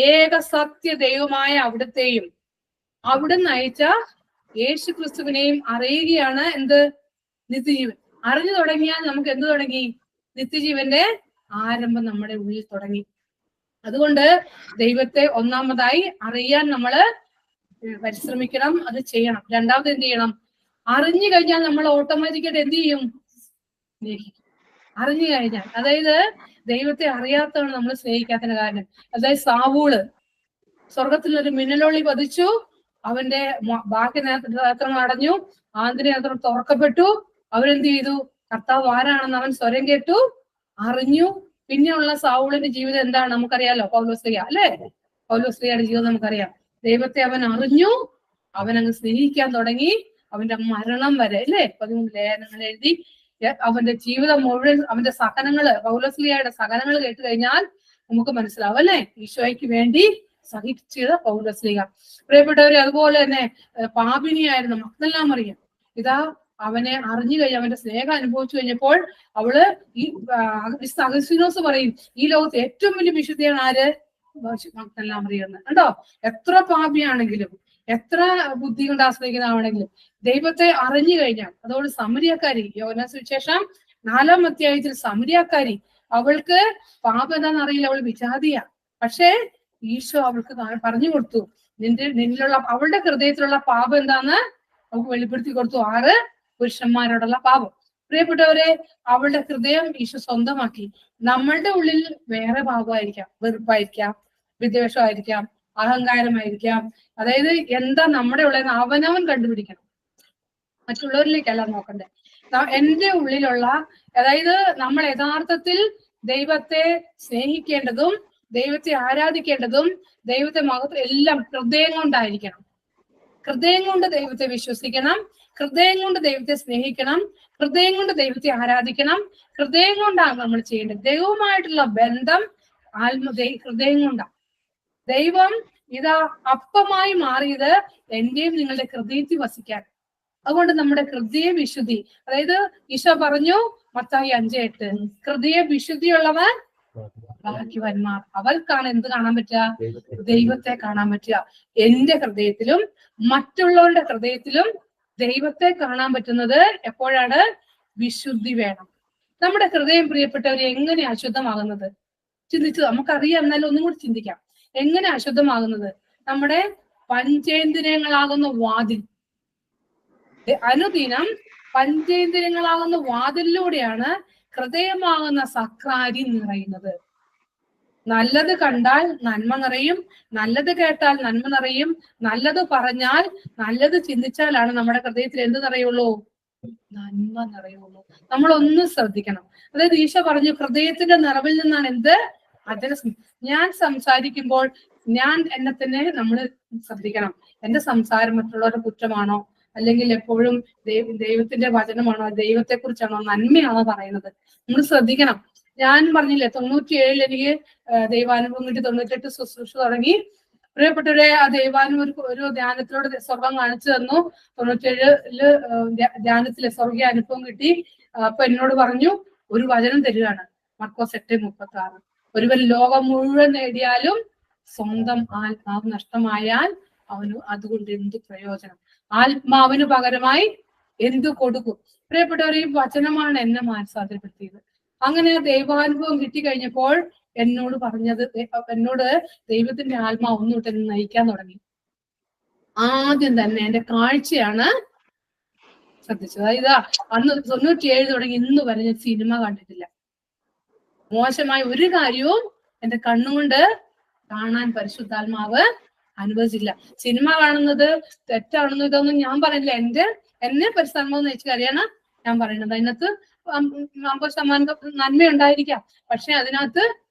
A: ഏക സത്യ ദൈവമായ അവിടുത്തെയും അവിടുന്ന് അയച്ച യേശു ക്രിസ്തുവിനെയും അറിയുകയാണ് എന്ത്? നിത്യജീവൻ. അറിഞ്ഞു തുടങ്ങിയാൽ നമുക്ക് എന്ത് തുടങ്ങി? നിത്യജീവന്റെ ആരംഭം നമ്മുടെ ഉള്ളിൽ തുടങ്ങി. അതുകൊണ്ട് ദൈവത്തെ ഒന്നാമതായി അറിയാൻ നമ്മള് പരിശ്രമിക്കണം, അത് ചെയ്യണം. രണ്ടാമത് എന്ത് ചെയ്യണം? അറിഞ്ഞു കഴിഞ്ഞാൽ നമ്മൾ ഓട്ടോമാറ്റിക്കായിട്ട് എന്ത് ചെയ്യും? സ്നേഹിക്കും. അറിഞ്ഞു കഴിഞ്ഞാൽ, അതായത് ദൈവത്തെ അറിയാത്തതാണ് നമ്മൾ സ്നേഹിക്കാത്തതിന് കാരണം. അതായത് സാവൂള് സ്വർഗത്തിലൊരു മിന്നലൊളി പതിച്ചു, അവന്റെ ബാക്കി നേത്രങ്ങൾ അടഞ്ഞു, ആന്തരിക തുറക്കപ്പെട്ടു. അവരെന്ത് ചെയ്തു? കർത്താവ് ആരാണെന്ന് അവൻ സ്വരം കേട്ടു, അറിഞ്ഞു. പിന്നെയുള്ള സാവൂളിന്റെ ജീവിതം എന്താണ് നമുക്കറിയാലോ. പൗലോസ്ലിയ അല്ലെ, പൗലോസ്ലിയുടെ ജീവിതം നമുക്കറിയാം. ദൈവത്തെ അവൻ അറിഞ്ഞു, അവൻ അങ്ങ് സ്നേഹിക്കാൻ തുടങ്ങി, അവന്റെ മരണം വരെ അല്ലെ 13 ലേഖനങ്ങൾ എഴുതി. അവന്റെ ജീവിതം മുഴുവൻ, അവന്റെ സഹനങ്ങള്, പൗലോസ്ലിയയുടെ സഹനങ്ങൾ കേട്ട് കഴിഞ്ഞാൽ നമുക്ക് മനസ്സിലാവും അല്ലെ, ഈശോയ്ക്ക് വേണ്ടി സഹിച്ചത് പൗലോസ്ലിയ. പ്രിയപ്പെട്ടവരെ, അതുപോലെ തന്നെ പാപിനിയായിരുന്നു മഗ്ദലേന മറിയം. ഇതാ അവനെ അറിഞ്ഞു കഴിഞ്ഞ, അവന്റെ സ്നേഹം അനുഭവിച്ചു കഴിഞ്ഞപ്പോൾ അവള് ഈ അഗസ്തീനോസ് പറയും, ഈ ലോകത്ത് ഏറ്റവും വലിയ വിശുദ്ധിയാണ് ആര്? മഗ്ദലേന മറിയം. കണ്ടോ, എത്ര പാപിയാണെങ്കിലും, എത്ര ബുദ്ധി കൊണ്ട് ആശ്രയിക്കുന്നതാണെങ്കിലും ദൈവത്തെ അറിഞ്ഞു കഴിഞ്ഞാൽ. അതുകൊണ്ട് സമരിയക്കാരി, യോഹന്നാൻ സുവിശേഷം 4-ാം അധ്യായത്തിൽ സമരിയക്കാരി, അവൾക്ക് പാപം എന്താണെന്ന് അറിയില്ല, അവൾ വിജാതിയാ. പക്ഷേ ഈശോ അവൾക്ക് പറഞ്ഞു കൊടുത്തു, നിന്നിലുള്ള അവളുടെ ഹൃദയത്തിലുള്ള പാപം എന്താന്ന് അവൾക്ക് വെളിപ്പെടുത്തി കൊടുത്തു. 6 പുരുഷന്മാരോടുള്ള പാപം. പ്രിയപ്പെട്ടവരെ, അവളുടെ ഹൃദയം ഈശോ സ്വന്തമാക്കി. നമ്മളുടെ ഉള്ളിൽ വേറെ പാപമായിരിക്കാം, വെറുപ്പായിരിക്കാം, വിദ്വേഷമായിരിക്കാം, അഹങ്കാരമായിരിക്കാം. അതായത് എന്താ നമ്മുടെ ഉള്ളതെന്ന് അവനവൻ കണ്ടുപിടിക്കണം, മറ്റുള്ളവരിലേക്കല്ല നോക്കണ്ടേ. എന്റെ ഉള്ളിലുള്ള, അതായത് നമ്മൾ യഥാർത്ഥത്തിൽ ദൈവത്തെ സ്നേഹിക്കേണ്ടതും ദൈവത്തെ ആരാധിക്കേണ്ടതും ദൈവത്തെ മഹത്വം എല്ലാം ഹൃദയം കൊണ്ടായിരിക്കണം. ഹൃദയം കൊണ്ട് ദൈവത്തെ വിശ്വസിക്കണം, ഹൃദയം കൊണ്ട് ദൈവത്തെ സ്നേഹിക്കണം, ഹൃദയം കൊണ്ട് ദൈവത്തെ ആരാധിക്കണം. ഹൃദയം കൊണ്ടാണ് നമ്മൾ ചെയ്യേണ്ടത്. ദൈവവുമായിട്ടുള്ള ബന്ധം ഹൃദയം കൊണ്ടാണ്. ദൈവം ഇതാ അപ്പമായി മാറിയത് എന്റെയും നിങ്ങളുടെ ഹൃദയത്തിൽ വസിക്കാൻ. അതുകൊണ്ട് നമ്മുടെ ഹൃദയ വിശുദ്ധി, അതായത് ഈശോ പറഞ്ഞു മത്തായി 5:8, ഹൃദയ വിശുദ്ധിയുള്ളവർ ഭാഗ്യവാന്മാർ, അവർക്കാണ് എന്ത് കാണാൻ പറ്റുക? ദൈവത്തെ കാണാൻ പറ്റുക. എന്റെ ഹൃദയത്തിലും മറ്റുള്ളവരുടെ ഹൃദയത്തിലും ദൈവത്തെ കാണാൻ പറ്റുന്നത് എപ്പോഴാണ്? വിശുദ്ധി വേണം. നമ്മുടെ ഹൃദയം, പ്രിയപ്പെട്ടവരെ, എങ്ങനെ അശുദ്ധമാകുന്നത്? ചിന്തിച്ചു, നമുക്കറിയാം, എന്നാലും ഒന്നും കൂടി ചിന്തിക്കാം. എങ്ങനെ അശുദ്ധമാകുന്നത്? നമ്മുടെ പഞ്ചേന്ദ്രിയങ്ങളാകുന്ന വാതിൽ, അനുദിനം പഞ്ചേന്ദ്രിയങ്ങളാകുന്ന വാതിലിലൂടെയാണ് ഹൃദയമാകുന്ന സക്രാരി നിറയുന്നത്. നല്ലത് കണ്ടാൽ നന്മ നിറയും, നല്ലത് കേട്ടാൽ നന്മ നിറയും, നല്ലത് പറഞ്ഞാൽ, നല്ലത് ചിന്തിച്ചാലാണ് നമ്മുടെ ഹൃദയത്തിൽ എന്ത് നിറയുള്ളൂ? നന്മ നിറയുള്ളൂ. നമ്മളൊന്ന് ശ്രദ്ധിക്കണം. അതായത് ഈശോ പറഞ്ഞു, ഹൃദയത്തിന്റെ നിറവിൽ നിന്നാണ് എന്ത്? അധരസ്മ. ഞാൻ സംസാരിക്കുമ്പോൾ ഞാൻ എന്നെ തന്നെ നമ്മൾ ശ്രദ്ധിക്കണം. എന്റെ സംസാരം മറ്റുള്ളവരുടെ കുറ്റമാണോ, അല്ലെങ്കിൽ എപ്പോഴും ദൈവത്തിന്റെ വചനമാണോ, ദൈവത്തെ കുറിച്ചാണോ, നന്മയാണോ പറയുന്നത്? നമ്മൾ ശ്രദ്ധിക്കണം. ഞാൻ പറഞ്ഞില്ലേ, 97 എനിക്ക് ദൈവാനുഭവം കിട്ടി, 98 ശുശ്രൂഷ തുടങ്ങി. പ്രിയപ്പെട്ടവരെ, ആ ദൈവാനുഭവം ഒരു ധ്യാനത്തിലൂടെ സ്വർഗം കാണിച്ചു തന്നു. 97 ധ്യാനത്തിലെ സ്വർഗീയ അനുഭവം കിട്ടി. അപ്പൊ എന്നോട് പറഞ്ഞു, ഒരു വചനം തരികയാണ്, മർക്കോസ് 8:36. ഒരുവൻ ലോകം മുഴുവൻ നേടിയാലും സ്വന്തം ആത്മാവ് നഷ്ടമായാൽ അവന് അതുകൊണ്ട് എന്ത് പ്രയോജനം? ആത്മാവിന് പകരമായി എന്തു കൊടുക്കും? പ്രിയപ്പെട്ടവർ, ഈ വചനമാണ് എന്നെ മാനസാന്തരപ്പെടുത്തിയത്. അങ്ങനെ ദൈവാനുഭവം കിട്ടിക്കഴിഞ്ഞപ്പോൾ എന്നോട് പറഞ്ഞത്, എന്നോട് ദൈവത്തിന്റെ ആത്മാവ് ഒന്നുകൊണ്ട് എന്നെ നയിക്കാൻ തുടങ്ങി. ആദ്യം തന്നെ എന്റെ കാഴ്ചയാണ് ശ്രദ്ധിച്ചത്. അതായത് അന്ന് 97 തുടങ്ങി ഇന്ന് വരെ ഞാൻ സിനിമ കണ്ടിട്ടില്ല. മോശമായ ഒരു കാര്യവും എന്റെ കണ്ണുകൊണ്ട് കാണാൻ പരിശുദ്ധാത്മാവ് അനുവദിച്ചില്ല. സിനിമ കാണുന്നത് തെറ്റാണെന്ന് ഇതൊന്നും ഞാൻ പറയുന്നില്ല. എന്നെ പരിശുദ്ധാത്മാവ് നയിച്ച കാര്യമാണ് ഞാൻ പറയുന്നത്. അതിനകത്ത് 50% നന്മയുണ്ടായിരിക്കാം, പക്ഷെ അതിനകത്ത്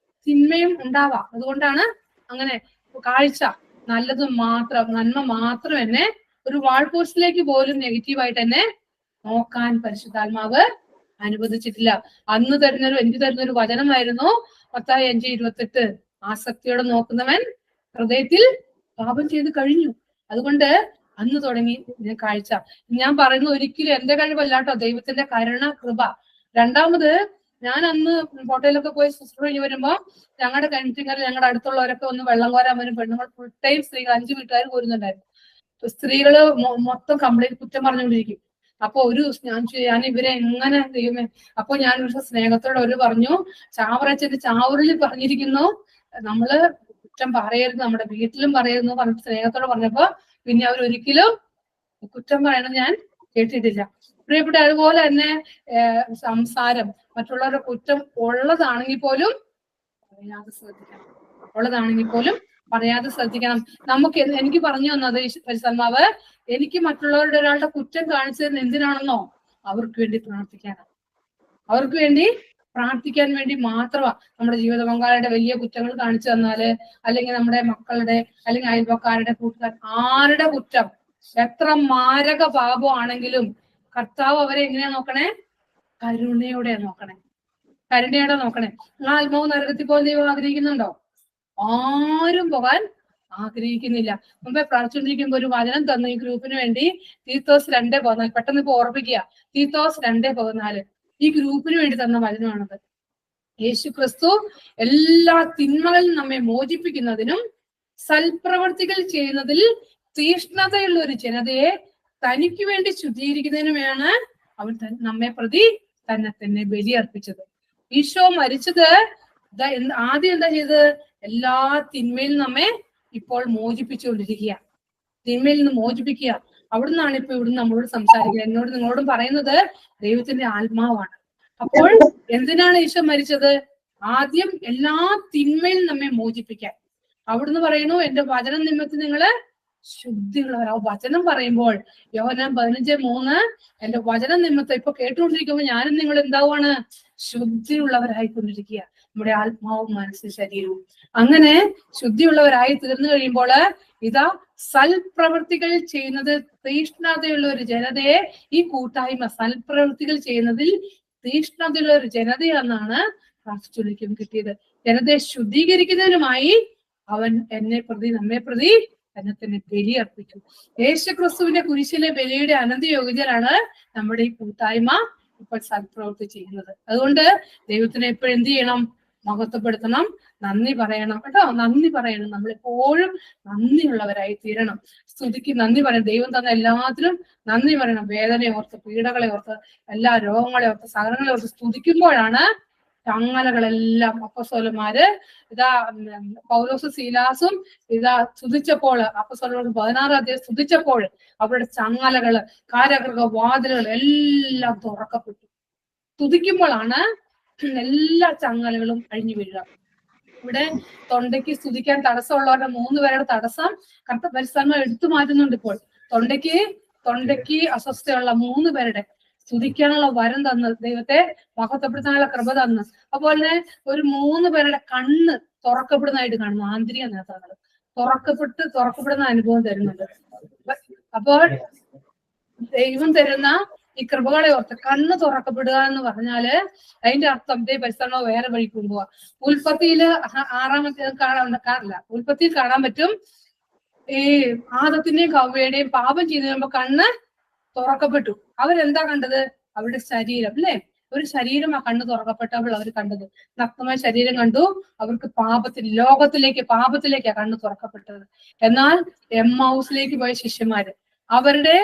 A: തിന്മയും ഉണ്ടാവാം. അതുകൊണ്ടാണ് അങ്ങനെ കാഴ്ച നല്ലത് മാത്രം, നന്മ മാത്രം എന്നെ ഒരു വാൾ പോസ്റ്റിലേക്ക് പോലും നെഗറ്റീവായിട്ട് എന്നെ നോക്കാൻ പരിശുദ്ധാത്മാവ് അനുവദിച്ചിട്ടില്ല. അന്ന് എനിക്ക് തരുന്നൊരു വചനമായിരുന്നു മത്തായി 5:28. ആസക്തിയോടെ നോക്കുന്നവൻ ഹൃദയത്തിൽ പാപം ചെയ്ത് കഴിഞ്ഞു. അതുകൊണ്ട് അന്ന് തുടങ്ങി ഞാൻ കാഴ്ച. ഞാൻ പറയുന്നത് ഒരിക്കലും എന്റെ കഴിവല്ലാട്ടോ, ദൈവത്തിന്റെ കരുണ, കൃപ. രണ്ടാമത്, ഞാൻ അന്ന് ഹോട്ടലിലൊക്കെ പോയി ശുശ്രൂഷ കഴിഞ്ഞ് വരുമ്പോ ഞങ്ങളുടെ കിണറ്റിങ്ങറിൽ ഞങ്ങളുടെ അടുത്തുള്ളവരൊക്കെ ഒന്ന് വെള്ളം കോരാൻ വരും. പെണ്ണുങ്ങൾ ഫുൾ ടൈം സ്ത്രീകൾ 5 വീട്ടുകാർ കോരുന്നുണ്ടായിരുന്നു. സ്ത്രീകള് മൊത്തം കംപ്ലീറ്റ് കുറ്റം പറഞ്ഞുകൊണ്ടിരിക്കും. അപ്പൊ ഞാൻ ഇവരെ എങ്ങനെ ദൈവമേ. അപ്പൊ ഞാൻ ഒരു സ്നേഹത്തോടെ ഒരു പറഞ്ഞു, ചാവറച്ചന്റെ ചാവറിൽ പറഞ്ഞിരിക്കുന്നു നമ്മള് കുറ്റം പറയരുത്, നമ്മുടെ വീട്ടിലും പറയരുതെന്ന് പറഞ്ഞിട്ട് സ്നേഹത്തോടെ പറഞ്ഞപ്പോ പിന്നെ അവരൊരിക്കലും കുറ്റം പറയണം ഞാൻ കേട്ടിട്ടില്ല. പ്രിയപ്പെട്ട അതുപോലെ തന്നെ സംസാരം മറ്റുള്ളവരുടെ കുറ്റം ഉള്ളതാണെങ്കിൽ പോലും പറയാതെ ശ്രദ്ധിക്കണം. പറയാതെ ശ്രദ്ധിക്കണം. എനിക്ക് പറഞ്ഞു തന്നത് പരിസന്മാവ്, എനിക്ക് മറ്റുള്ളവരുടെ ഒരാളുടെ കുറ്റം കാണിച്ചു തരുന്ന എന്തിനാണെന്നോ? അവർക്ക് വേണ്ടി പ്രാർത്ഥിക്കാൻ വേണ്ടി മാത്രമാ. നമ്മുടെ ജീവിത പങ്കാളിയുടെ വലിയ കുറ്റങ്ങൾ കാണിച്ചു തന്നാല്, അല്ലെങ്കിൽ നമ്മുടെ മക്കളുടെ, അല്ലെങ്കിൽ അയൽവക്കാരുടെ, കൂട്ടുകാർ, ആരുടെ കുറ്റം എത്ര മാരക പാപമാണെങ്കിലും കർത്താവ് അവരെ എങ്ങനെയാ നോക്കണേ? കരുണയോടെ നോക്കണേ. ആത്മാവ് നരകത്തിൽ പോകാൻ ദൈവം ആഗ്രഹിക്കുന്നുണ്ടോ? ആരും പോകാൻ ആഗ്രഹിക്കുന്നില്ല. മുമ്പേ പ്രാർത്ഥിച്ചുകൊണ്ടിരിക്കുമ്പോ ഒരു വചനം തന്നു ഈ ഗ്രൂപ്പിന് വേണ്ടി. തീത്തോസ് 2:14. പെട്ടെന്ന് ഇപ്പൊ ഓർമ്മിക്കുക. തീത്തോസ് 2:14 ഈ ഗ്രൂപ്പിന് വേണ്ടി തന്ന വചനമാണത്. യേശു ക്രിസ്തു എല്ലാ തിന്മകളിൽ നമ്മെ മോചിപ്പിക്കുന്നതിനും സൽപ്രവർത്തികൾ ചെയ്യുന്നതിൽ തീഷ്ണതയുള്ള ഒരു ജനതയെ തനിക്ക് വേണ്ടി ശുദ്ധീകരിക്കുന്നതിനുമാണ് അവൻ നമ്മെ പ്രതി തന്നെ ബലിയർപ്പിച്ചത്. ഈശോ മരിച്ചത് ആദ്യം എന്താ ചെയ്തത്? എല്ലാ തിന്മയിൽ നമ്മെ ഇപ്പോൾ മോചിപ്പിച്ചുകൊണ്ടിരിക്കുക. തിന്മയിൽ നിന്ന് മോചിപ്പിക്കുക. അവിടുന്നാണ് ഇപ്പൊ ഇവിടുന്ന് നമ്മളോട് സംസാരിക്കുക. നിങ്ങളോടും പറയുന്നത് ദൈവത്തിന്റെ ആത്മാവാണ്. അപ്പോൾ എന്തിനാണ് ഈശോ മരിച്ചത്? ആദ്യം എല്ലാ തിന്മയിൽ നമ്മെ മോചിപ്പിക്കാൻ. അവിടുന്ന് പറയുന്നു, എന്റെ വചനം നിമിത്തം നിങ്ങള് ശുദ്ധിയുള്ളവരാ. വചനം പറയുമ്പോൾ യോഹന്നാൻ 15:3 എന്റെ വചനം നിമിത്തം ഇപ്പൊ കേട്ടുകൊണ്ടിരിക്കുമ്പോൾ ഞാനും നിങ്ങൾ എന്താവാണ്? ശുദ്ധിയുള്ളവരായിക്കൊണ്ടിരിക്കുക. നമ്മുടെ ആത്മാവും മനസ്സും ശരീരവും അങ്ങനെ ശുദ്ധിയുള്ളവരായി തീർന്നു കഴിയുമ്പോൾ ഇതാ സൽപ്രവൃത്തികൾ ചെയ്യുന്നത് തീഷ്ണതയുള്ള ഒരു ജനതയെ, ഈ കൂട്ടായ്മ സൽപ്രവൃത്തികൾ ചെയ്യുന്നതിൽ തീഷ്ണതയുള്ള ഒരു ജനതയെന്നാണ് പ്രാർത്ഥിച്ചുള്ളിക്കും കിട്ടിയത്. ജനതയെ ശുദ്ധീകരിക്കുന്നതിനുമായി അവൻ നമ്മെ പ്രതി തന്നെ ബലി അർപ്പിക്കും. യേശുക്രിസ്തുവിന്റെ കുരിശിലെ ബലിയുടെ അനന്തയോഗ്യതയാണ് നമ്മുടെ ഈ കൂട്ടായ്മ ഇപ്പോൾ സൽപ്രവൃത്തി ചെയ്യുന്നത്. അതുകൊണ്ട് ദൈവത്തിനെ എപ്പോഴും എന്ത് ചെയ്യണം? മഹത്വപ്പെടുത്തണം, നന്ദി പറയണം കേട്ടോ. നന്ദി പറയണം. നമ്മളെപ്പോഴും നന്ദിയുള്ളവരായി തീരണം. സ്തുതിക്ക് നന്ദി പറയണം. ദൈവം തന്ന എല്ലാത്തിനും നന്ദി പറയണം. വേദനയെ ഓർത്ത്, പീഡകളെ ഓർത്ത്, എല്ലാ രോഗങ്ങളെ ഓർത്ത്, സഹനങ്ങളെ ഓർത്ത് സ്തുതിക്കുമ്പോഴാണ് ചങ്ങലകളെല്ലാം അപ്പസ്തോലന്മാര് പൗലോസ് സീലാസും സ്തുതിച്ചപ്പോൾ, അപ്പസ്തോലന്മാർ 16 അധ്യായം സ്തുതിച്ചപ്പോൾ അവരുടെ ചങ്ങലകള്, കാരാഗൃഹ വാതിലുകൾ എല്ലാം തുറക്കപ്പെട്ടു. സ്തുതിക്കുമ്പോഴാണ് എല്ലാ ചങ്ങലകളും അഴിഞ്ഞു വീഴുക. ഇവിടെ തൊണ്ടയ്ക്ക് സ്തുതിക്കാൻ തടസ്സമുള്ളവരുടെ 3 പേരുടെ തടസ്സം പരിസ്ഥാനം എടുത്തു മാറ്റുന്നുണ്ട്. ഇപ്പോൾ തൊണ്ടയ്ക്ക് അസ്വസ്ഥയുള്ള 3 പേരുടെ സ്തുതിക്കാനുള്ള വരം തന്ന്, ദൈവത്തെ മഹത്വപ്പെടുത്താനുള്ള കൃപ തന്ന്, അതുപോലെ ഒരു 3 പേരുടെ കണ്ണ് തുറക്കപ്പെടുന്നതായിട്ട് കാണുന്നു. ആന്തരിക നേത്രങ്ങൾ തുറക്കപ്പെടുന്ന അനുഭവം തരുന്നുണ്ട്. അപ്പോൾ ദൈവം തരുന്ന ഈ കൃപകളെ ഓർത്ത് കണ്ണ് തുറക്കപ്പെടുക എന്ന് പറഞ്ഞാല് അതിന്റെ അർത്ഥം പരിസരണോ വേറെ വഴി കൊണ്ടുപോവാ. ഉൽപ്പത്തിയില് 6-ാമത്തെ കാണില്ല. ഉൽപ്പത്തിയിൽ കാണാൻ പറ്റും, ഈ ആദത്തിന്റെയും ഹവ്വയുടെയും പാപം ചെയ്ത് കഴിയുമ്പോ കണ്ണ് തുറക്കപ്പെട്ടു. അവരെന്താ കണ്ടത്? അവരുടെ ശരീരം, അല്ലെ? ഒരു ശരീരം ആ കണ്ണ് തുറക്കപ്പെട്ടപ്പോൾ അവർ കണ്ടത് നഗ്നമായ ശരീരം കണ്ടു. അവർക്ക് പാപത്തിലേക്കാ കണ്ണ് തുറക്കപ്പെട്ടത്. എന്നാൽ എമ്മൗസിലേക്ക് പോയ ശിഷ്യന്മാര്, അവരുടെ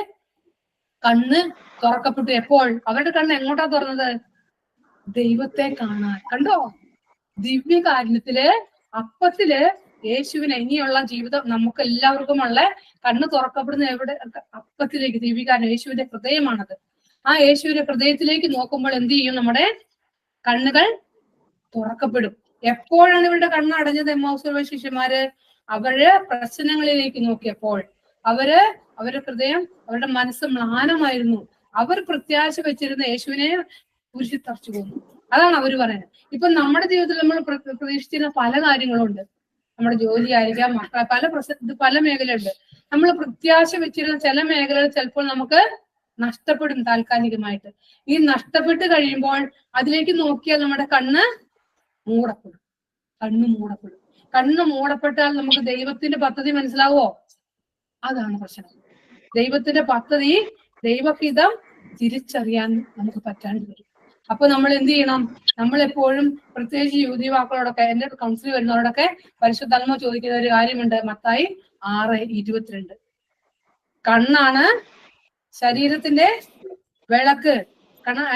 A: കണ്ണ് തുറക്കപ്പെട്ടു. എപ്പോൾ? അവരുടെ കണ്ണ് എങ്ങോട്ടാ തുറന്നത്? ദൈവത്തെ കാണാൻ. കണ്ടോ? ദിവ്യകാരുണ്യത്തില്, അപ്പത്തില് യേശുവിനെ ഇനിയുള്ള ജീവിതം നമുക്ക് എല്ലാവർക്കുമുള്ള കണ്ണ് തുറക്കപ്പെടുന്ന എവിടെ? അപ്പത്തിലേക്ക്. ദിവ്യകാരുണ്യം യേശുവിന്റെ ഹൃദയമാണത്. ആ യേശുവിന്റെ ഹൃദയത്തിലേക്ക് നോക്കുമ്പോൾ എന്ത് ചെയ്യും? നമ്മുടെ കണ്ണുകൾ തുറക്കപ്പെടും. എപ്പോഴാണ് ഇവരുടെ കണ്ണ് അടഞ്ഞത്? എമ്മൗസിലെ ശിഷ്യന്മാര് അവര് പ്രശ്നങ്ങളിലേക്ക് നോക്കിയപ്പോൾ, അവരുടെ ഹൃദയം, അവരുടെ മനസ്സ് മ്ലാനമായിരുന്നു. അവർ പ്രത്യാശ വെച്ചിരുന്ന യേശുവിനെ കുരിശിൽ തറച്ചു കൊന്നു. അതാണ് അവര് പറയുന്നത്. ഇപ്പൊ നമ്മുടെ ജീവിതത്തിൽ നമ്മൾ പ്രതീക്ഷിച്ചിരുന്ന പല കാര്യങ്ങളുണ്ട്. നമ്മുടെ ജോലി ആയിരിക്കാം, മക്കളെ, പല മേഖലയുണ്ട്. നമ്മൾ പ്രത്യാശ വെച്ചിരുന്ന ചില മേഖലകൾ ചിലപ്പോൾ നമുക്ക് നഷ്ടപ്പെടും താൽക്കാലികമായിട്ട്. ഈ നഷ്ടപ്പെട്ട് കഴിയുമ്പോൾ അതിലേക്ക് നോക്കിയാൽ നമ്മുടെ കണ്ണ് മൂടപ്പെടും. കണ്ണ് മൂടപ്പെട്ടാൽ നമുക്ക് ദൈവത്തിന്റെ പദ്ധതി മനസ്സിലാവോ? അതാണ് പ്രശ്നം. ദൈവത്തിന്റെ പദ്ധതി, ദൈവഹിതം തിരിച്ചറിയാൻ നമുക്ക് പറ്റാണ്ട് വരും. അപ്പൊ നമ്മൾ എന്ത് ചെയ്യണം? നമ്മളെപ്പോഴും, പ്രത്യേകിച്ച് യുവതിവാക്കളോടൊക്കെ, എന്റെ കൗൺസിലിൽ വരുന്നവരോടൊക്കെ പരിശുദ്ധാത്മാവ് ചോദിക്കുന്ന ഒരു കാര്യമുണ്ട്. മത്തായി 6:22. കണ്ണാണ് ശരീരത്തിന്റെ വിളക്ക്. കാരണം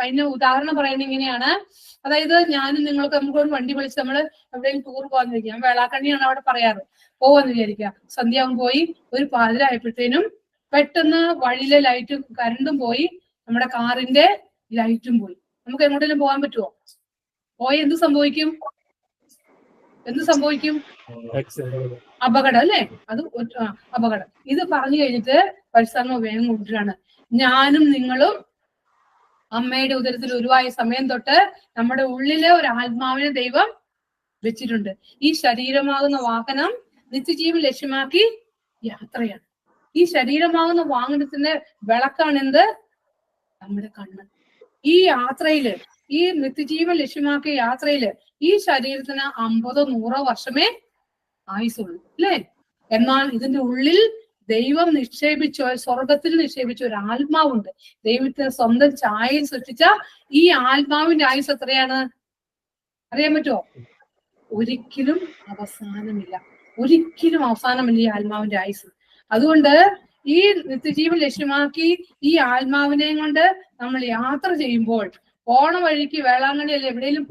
A: അതിന്റെ ഉദാഹരണം പറയുന്നത് ഇങ്ങനെയാണ്. അതായത് നമുക്കൊരു വണ്ടി വിളിച്ച് നമ്മൾ എവിടെയെങ്കിലും ടൂർ പോകാന്നിരിക്കാം, വേളാക്കണ്ണിയാണ് അവിടെ പറയാറ്, പോവാന്ന് വിചാരിക്കുക. സന്ധ്യാവും പോയി ഒരു പാതിരായപ്പോഴത്തേനും പെട്ടെന്ന് വഴിയിലെ ലൈറ്റ് കരണ്ടും പോയി, നമ്മുടെ കാറിന്റെ ലൈറ്റും പോയി. നമുക്ക് എങ്ങോട്ടെങ്കിലും പോകാൻ പറ്റുമോ? പോയി എന്ത് സംഭവിക്കും? അപകടം അല്ലേ? അത് അപകടം. ഇത് പറഞ്ഞു കഴിഞ്ഞിട്ട് പരിസരം വേഗം കൊണ്ടുവരാണ്. ഞാനും നിങ്ങളും അമ്മയുടെ ഉദരത്തിൽ ഉരുവായ സമയം തൊട്ട് നമ്മുടെ ഉള്ളിലെ ഒരു ആത്മാവിനെ ദൈവം വെച്ചിട്ടുണ്ട്. ഈ ശരീരമാകുന്ന വാഹനം നിത്യജീവൻ ലക്ഷ്യമാക്കി യാത്രയാണ്. ഈ ശരീരമാകുന്ന വാഹനത്തിന്റെ വിളക്കാണ് എന്ത്? നമ്മുടെ കണ്ണ്. ഈ യാത്രയില്, ഈ നിത്യജീവൻ ലക്ഷ്യമാക്കിയ യാത്രയില് ഈ ശരീരത്തിന് 50-100 വർഷമേ ആയുസുള്ളൂ അല്ലേ? എന്നാൽ ഇതിന്റെ ഉള്ളിൽ ദൈവം നിക്ഷേപിച്ച, സ്വർഗത്തിൽ നിക്ഷേപിച്ച ഒരു ആത്മാവുണ്ട്. ദൈവത്തിന് സ്വന്തം ഛായയിൽ സൃഷ്ടിച്ച ഈ ആത്മാവിന്റെ ആയുസ് എത്രയാണ് അറിയാൻ പറ്റുമോ? ഒരിക്കലും അവസാനമില്ല. ഒരിക്കലും അവസാനമില്ല ഈ ആത്മാവിന്റെ ആയുസ്. അതുകൊണ്ട് ഈ നിത്യജീവൻ ലക്ഷ്യമാക്കി ഈ ആത്മാവിനെ കൊണ്ട് നമ്മൾ യാത്ര ചെയ്യുമ്പോൾ, പോണ വഴിക്ക് വേളാങ്കണ്ണിയല്ല എവിടെയെങ്കിലും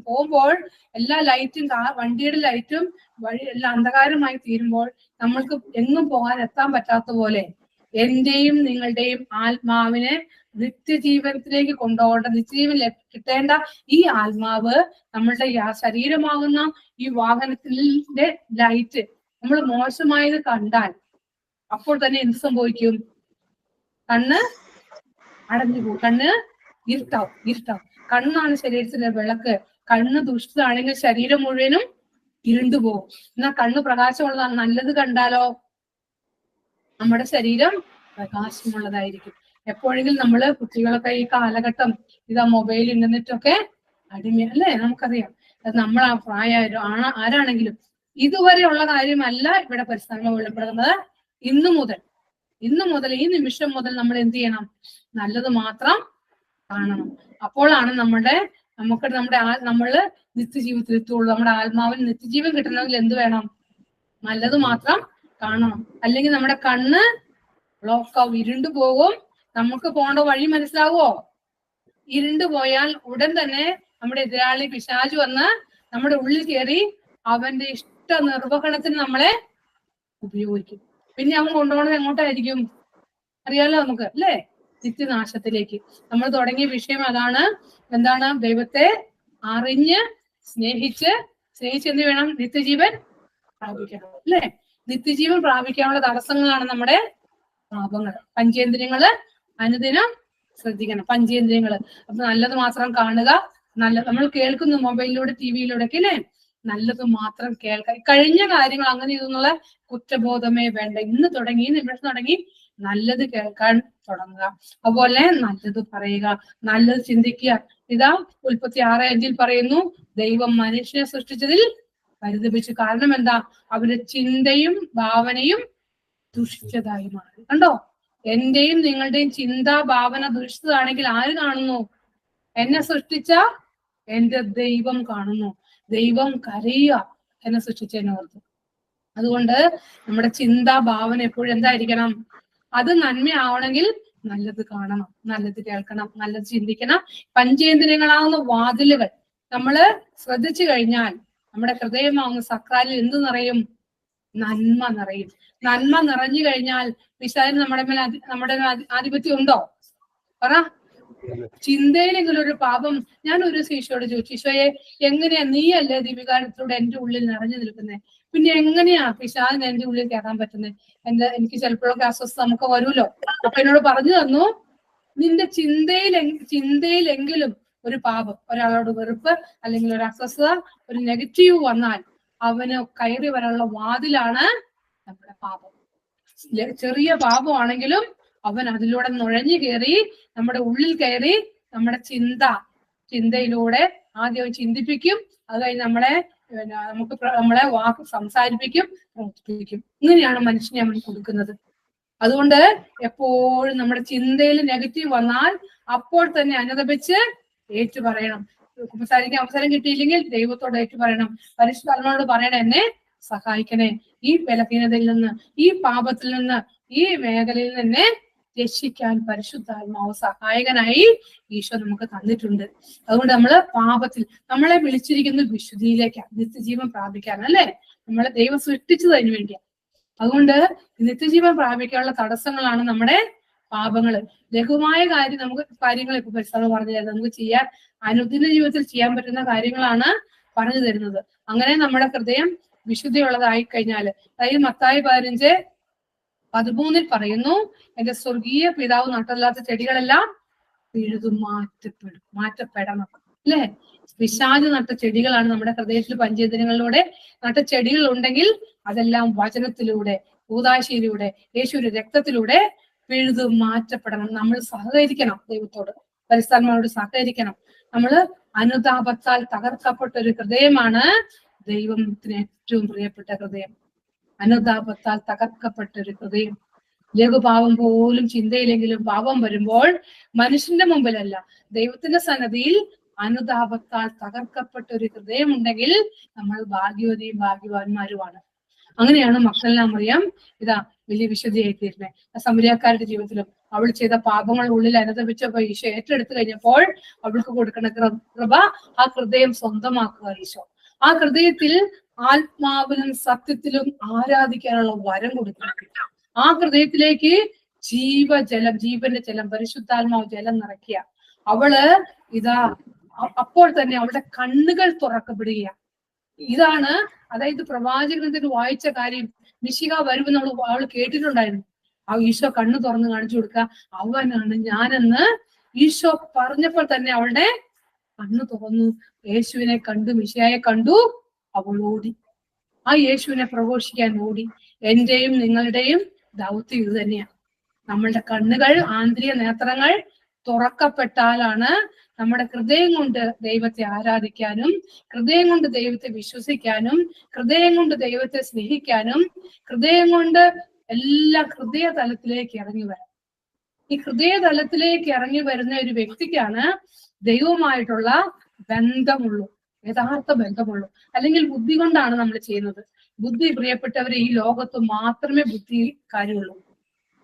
A: പോകുമ്പോൾ എല്ലാ ലൈറ്റും, വണ്ടിയുടെ ലൈറ്റും വഴി എല്ലാം അന്ധകാരമായി തീരുമ്പോൾ നമ്മൾക്ക് എങ്ങും പോകാൻ എത്താൻ പറ്റാത്ത പോലെ എന്റെയും നിങ്ങളുടെയും ആത്മാവിനെ നിത്യജീവനത്തിലേക്ക് കൊണ്ടുപോകേണ്ട, നിത്യജീവൻ കിട്ടേണ്ട ഈ ആത്മാവ് നമ്മളുടെ ശരീരമാകുന്ന ഈ വാഹനത്തിന്റെ ലൈറ്റ് നമ്മൾ മോശമായത് കണ്ടാൽ അപ്പോൾ തന്നെ എന്ത് സംഭവിക്കും? കണ്ണ് അടഞ്ഞു പോകും, കണ്ണ് ഇരുട്ടാവും. കണ്ണാണ് ശരീരത്തിന്റെ വിളക്ക്. കണ്ണ് ദുഷിച്ചതാണെങ്കിൽ ശരീരം മുഴുവനും ഇരുണ്ടുപോകും. എന്നാൽ കണ്ണ് പ്രകാശമുള്ളതാണ്. നല്ലത് കണ്ടാലോ നമ്മുടെ ശരീരം പ്രകാശമുള്ളതായിരിക്കും. എപ്പോഴെങ്കിലും നമ്മള് കുട്ടികളൊക്കെ ഈ കാലഘട്ടം ഇതാ മൊബൈൽ, ഇന്റർനെറ്റ് ഒക്കെ അടിമയല്ലേ? നമുക്കറിയാം. അത് നമ്മൾ ആ പ്രായമായാലും ആരാണെങ്കിലും ഇതുവരെയുള്ള കാര്യമല്ല ഇവിടെ പരിസ്ഥാനം വെളിപ്പെടുന്നത്. ഇന്നു മുതൽ ഈ നിമിഷം മുതൽ നമ്മൾ എന്ത് ചെയ്യണം? നല്ലത് മാത്രം കാണണം. അപ്പോഴാണ് നമ്മള് നിത്യജീവിതത്തിൽ എത്തുള്ളൂ. നമ്മുടെ ആത്മാവിന് നിത്യജീവൻ കിട്ടണമെങ്കിൽ എന്ത് വേണം? നല്ലത് മാത്രം കാണണം. അല്ലെങ്കിൽ നമ്മുടെ കണ്ണ് ബ്ലോക്കാവും, ഇരുണ്ടു പോകും. നമുക്ക് പോകേണ്ട വഴി മനസ്സിലാവോ? ഇരുണ്ടു പോയാൽ ഉടൻ തന്നെ നമ്മുടെ എതിരാളി പിശാച് വന്ന് നമ്മുടെ ഉള്ളിൽ കയറി അവന്റെ ഇഷ്ട നിർവഹണത്തിന് നമ്മളെ ഉപയോഗിക്കും. പിന്നെ അവൻ കൊണ്ടുപോകുന്നത് എങ്ങോട്ടായിരിക്കും അറിയാലോ നമുക്ക് അല്ലേ? നിത്യനാശത്തിലേക്ക്. നമ്മൾ തുടങ്ങിയ വിഷയം അതാണ്. എന്താണ്? ദൈവത്തെ അറിഞ്ഞ് സ്നേഹിച്ച് എന്ത് വേണം? നിത്യജീവൻ പ്രാപിക്കണം അല്ലേ? നിത്യജീവൻ പ്രാപിക്കാനുള്ള തടസ്സങ്ങളാണ് നമ്മുടെ പാപങ്ങൾ. പഞ്ചേന്ദ്രിയങ്ങള് അനുദിനം ശ്രദ്ധിക്കണം. പഞ്ചേന്ദ്രിയങ്ങള് അപ്പൊ നല്ലത് മാത്രം കാണുക, നമ്മൾ കേൾക്കുന്നു മൊബൈലിലൂടെ, ടിവിയിലൂടെ ഒക്കെ അല്ലേ? നല്ലത് മാത്രം കേൾക്കുക. കഴിഞ്ഞ കാര്യങ്ങൾ അങ്ങനെ ഇതെന്നുള്ള കുറ്റബോധമേ വേണ്ട. ഇന്ന് തുടങ്ങി, ഈ നിമിഷം തുടങ്ങി നല്ലത് കേൾക്കാൻ തുടങ്ങുക. അതുപോലെ നല്ലത് പറയുക, നല്ലത് ചിന്തിക്കുക. ഇതാ 36:5 പറയുന്നു, ദൈവം മനുഷ്യനെ സൃഷ്ടിച്ചതിൽ പരിതപിച്ചു. കാരണം എന്താ? അവരുടെ ചിന്തയും ഭാവനയും ദുഷിച്ചതായി മാറി. കണ്ടോ? എന്റെയും നിങ്ങളുടെയും ചിന്താ ഭാവന ദുഷിച്ചതാണെങ്കിൽ ആര് കാണുന്നു? എന്നെ സൃഷ്ടിച്ച എന്റെ ദൈവം കാണുന്നു. ദൈവം കരയുക എന്നെ സൃഷ്ടിച്ചതിനോർത്ത്. അതുകൊണ്ട് നമ്മുടെ ചിന്താ ഭാവന എപ്പോഴും എന്തായിരിക്കണം? അത് നന്മയാവണമെങ്കിൽ നല്ലത് കാണണം, നല്ലത് കേൾക്കണം, നല്ലത് ചിന്തിക്കണം. പഞ്ചേന്ദ്രിയങ്ങളാവുന്ന വാതിലുകൾ നമ്മള് ശ്രദ്ധിച്ചു കഴിഞ്ഞാൽ നമ്മുടെ ഹൃദയമാവുന്ന സക്രാലിൽ എന്ത് നിറയും? നന്മ നിറയും. നന്മ നിറഞ്ഞു കഴിഞ്ഞാൽ പിശാചിന് നമ്മുടെ ആധിപത്യം ഉണ്ടോ? പറ. ചിന്തയിലെങ്കിലും ഒരു പാപം. ഞാൻ ഒരു ശിശുവോട് ചോദിച്ചു, ഈശോയെ എങ്ങനെയാ, നീയല്ലേ ദിവികാരത്തിലൂടെ എന്റെ ഉള്ളിൽ നിറഞ്ഞു നിൽക്കുന്നത്, പിന്നെ എങ്ങനെയാ പിശാചിന് എന്റെ ഉള്ളിൽ കയറാൻ പറ്റുന്നത്? എനിക്ക് ചിലപ്പോഴൊക്കെ അസ്വസ്ഥത നമുക്ക് വരുമല്ലോ. അപ്പൊ എന്നോട് പറഞ്ഞു തന്നു, നിന്റെ ചിന്തയിലെങ്കിലും ഒരു പാപം, ഒരാളോട് വെറുപ്പ് അല്ലെങ്കിൽ ഒരു അസ്വസ്ഥത, ഒരു നെഗറ്റീവ് വന്നാൽ അവന് കയറി വരാനുള്ള വാതിലാണ് നമ്മുടെ പാപം. ചെറിയ പാപമാണെങ്കിലും അവൻ അതിലൂടെ നുഴഞ്ഞു കയറി നമ്മുടെ ഉള്ളിൽ കയറി നമ്മുടെ ചിന്തയിലൂടെ ആദ്യം ചിന്തിപ്പിക്കും. അത് കഴിഞ്ഞ് നമ്മളെ വാക്ക് സംസാരിപ്പിക്കും, പ്രവർത്തിപ്പിക്കും. ഇങ്ങനെയാണ് മനുഷ്യനെ അവൻ കൊടുക്കുന്നത്. അതുകൊണ്ട് എപ്പോഴും നമ്മുടെ ചിന്തയിൽ നെഗറ്റീവ് വന്നാൽ അപ്പോൾ തന്നെ അനുതപിച്ച് ഏറ്റു പറയണം. സംസാരിക്കാൻ അവസരം കിട്ടിയില്ലെങ്കിൽ ദൈവത്തോട് ഏറ്റു പറയണം. പരിശുദ്ധാത്മാവോട് പറയണം, എന്നെ സഹായിക്കണേ, ഈ ബലഹീനതയിൽ നിന്ന്, ഈ പാപത്തിൽ നിന്ന്, ഈ മേഖലയിൽ നിന്ന് രക്ഷിക്കാൻ പരിശുദ്ധാത്മാവ് സഹായകനായി ഈശോ നമുക്ക് തന്നിട്ടുണ്ട്. അതുകൊണ്ട് നമ്മള് പാപത്തിൽ, നമ്മളെ വിളിച്ചിരിക്കുന്നത് വിശുദ്ധിയിലേക്കാണ്, നിത്യജീവൻ പ്രാപിക്കാൻ അല്ലേ? നമ്മളെ ദൈവം സൃഷ്ടിച്ചത് അതിനു വേണ്ടിയാണ്. അതുകൊണ്ട് നിത്യജീവൻ പ്രാപിക്കാനുള്ള തടസ്സങ്ങളാണ് നമ്മുടെ പാപങ്ങള്, ലഘുവായ കാര്യങ്ങൾ ഇപ്പൊ പരിസ്ഥിതി പറഞ്ഞു തരുന്നത്. നമുക്ക് ചെയ്യാൻ അനുദിന ജീവിതത്തിൽ ചെയ്യാൻ പറ്റുന്ന കാര്യങ്ങളാണ് പറഞ്ഞു തരുന്നത്. അങ്ങനെ നമ്മുടെ ഹൃദയം വിശുദ്ധിയുള്ളതായി കഴിഞ്ഞാല്, അതായത് മത്തായി 15:13 പറയുന്നു, എന്റെ സ്വർഗീയ പിതാവ് നട്ടല്ലാത്ത ചെടികളെല്ലാം പിഴുതു മാറ്റപ്പെടണം. അല്ലെ? പിശാച് നട്ട ചെടികളാണ് നമ്മുടെ ഹൃദയത്തിൽ പഞ്ചേന്ദ്രിയങ്ങളിലൂടെ നട്ട ചെടികൾ ഉണ്ടെങ്കിൽ അതെല്ലാം വചനത്തിലൂടെ, കൂദാശയിലൂടെ, യേശുവിന്റെ രക്തത്തിലൂടെ പിഴുതു മാറ്റപ്പെടണം. നമ്മൾ സഹകരിക്കണം, ദൈവത്തോട് പരിസ്ഥിതിയോട് സഹകരിക്കണം. നമ്മള് അനുതാപത്താൽ തകർക്കപ്പെട്ട ഒരു ഹൃദയമാണ് ദൈവത്തിന് ഏറ്റവും പ്രിയപ്പെട്ട ഹൃദയം. അനുതാപത്താൽ തകർക്കപ്പെട്ട ഒരു ഹൃദയം. ലഘുപാപം പോലും ചിന്തയിലെങ്കിലും പാപം വരുമ്പോൾ മനുഷ്യന്റെ മുമ്പിലല്ല, ദൈവത്തിന്റെ സന്നദ്ധിയിൽ അനുതാപത്താൽ തകർക്കപ്പെട്ട ഒരു ഹൃദയം ഉണ്ടെങ്കിൽ നമ്മൾ ഭാഗ്യവതിയും ഭാഗ്യവാന്മാരുമാണ്. അങ്ങനെയാണ് മഗ്ദലന മറിയം ഇതാ വലിയ വിശുദ്ധിയായി തീരുന്നത്. സമരിയാക്കാരുടെ ജീവിതത്തിലും അവൾ ചെയ്ത പാപങ്ങൾ ഉള്ളിൽ അനുദപിച്ചപ്പോ ഈശോ ഏറ്റെടുത്തു കഴിഞ്ഞപ്പോൾ അവൾക്ക് കൊടുക്കുന്ന കൃപ ആ ഹൃദയം സ്വന്തമാക്കുക ഈശോ. ആ ഹൃദയത്തിൽ ആത്മാവിലും സത്യത്തിലും ആരാധിക്കാനുള്ള വരം കൊടുക്കുക. ആ ഹൃദയത്തിലേക്ക് ജീവജലം, ജീവന്റെ ജലം, പരിശുദ്ധാത്മാവ് ജലം നിറയ്ക്കുക. അവള് ഇതാ അപ്പോൾ തന്നെ അവളുടെ കണ്ണുകൾ തുറക്കപ്പെടുക. ഇതാണ്, അതായത് പ്രവാചകത്തിൽ വായിച്ച കാര്യം, മിശിഹ വരുമെന്ന് അവൾ കേട്ടിട്ടുണ്ടായിരുന്നു. ആ ഈശോ കണ്ണു തുറന്ന് കാണിച്ചു കൊടുക്കുക, അവനാണ് ഞാനെന്ന് ഈശോ പറഞ്ഞപ്പോൾ തന്നെ അവളുടെ കണ്ണു തുറന്നു. യേശുവിനെ കണ്ടു, മിശിഹായെ കണ്ടു, അവൾ ഓടി. ആ യേശുവിനെ പ്രഘോഷിക്കാൻ ഓടി. എന്റെയും നിങ്ങളുടെയും ദൗത്യം ഇത് തന്നെയാണ്. നമ്മളുടെ കണ്ണുകൾ, ആന്തരിക നേത്രങ്ങൾ തുറക്കപ്പെട്ടാലാണ് നമ്മുടെ ഹൃദയം കൊണ്ട് ദൈവത്തെ ആരാധിക്കാനും, ഹൃദയം കൊണ്ട് ദൈവത്തെ വിശ്വസിക്കാനും, ഹൃദയം കൊണ്ട് ദൈവത്തെ സ്നേഹിക്കാനും, ഹൃദയം കൊണ്ട് എല്ലാ ഹൃദയ തലത്തിലേക്ക് ഇറങ്ങി വരാം. ഈ ഹൃദയ തലത്തിലേക്ക് ഇറങ്ങി വരുന്ന ഒരു വ്യക്തിക്കാണ് ദൈവവുമായിട്ടുള്ള ബന്ധമുള്ളൂ, യഥാർത്ഥ ബന്ധമുള്ളൂ. അല്ലെങ്കിൽ ബുദ്ധി കൊണ്ടാണ് നമ്മൾ ചെയ്യുന്നത്. ബുദ്ധി, പ്രിയപ്പെട്ടവരെ, ഈ ലോകത്ത് മാത്രമേ ബുദ്ധി കാര്യമുള്ളൂ.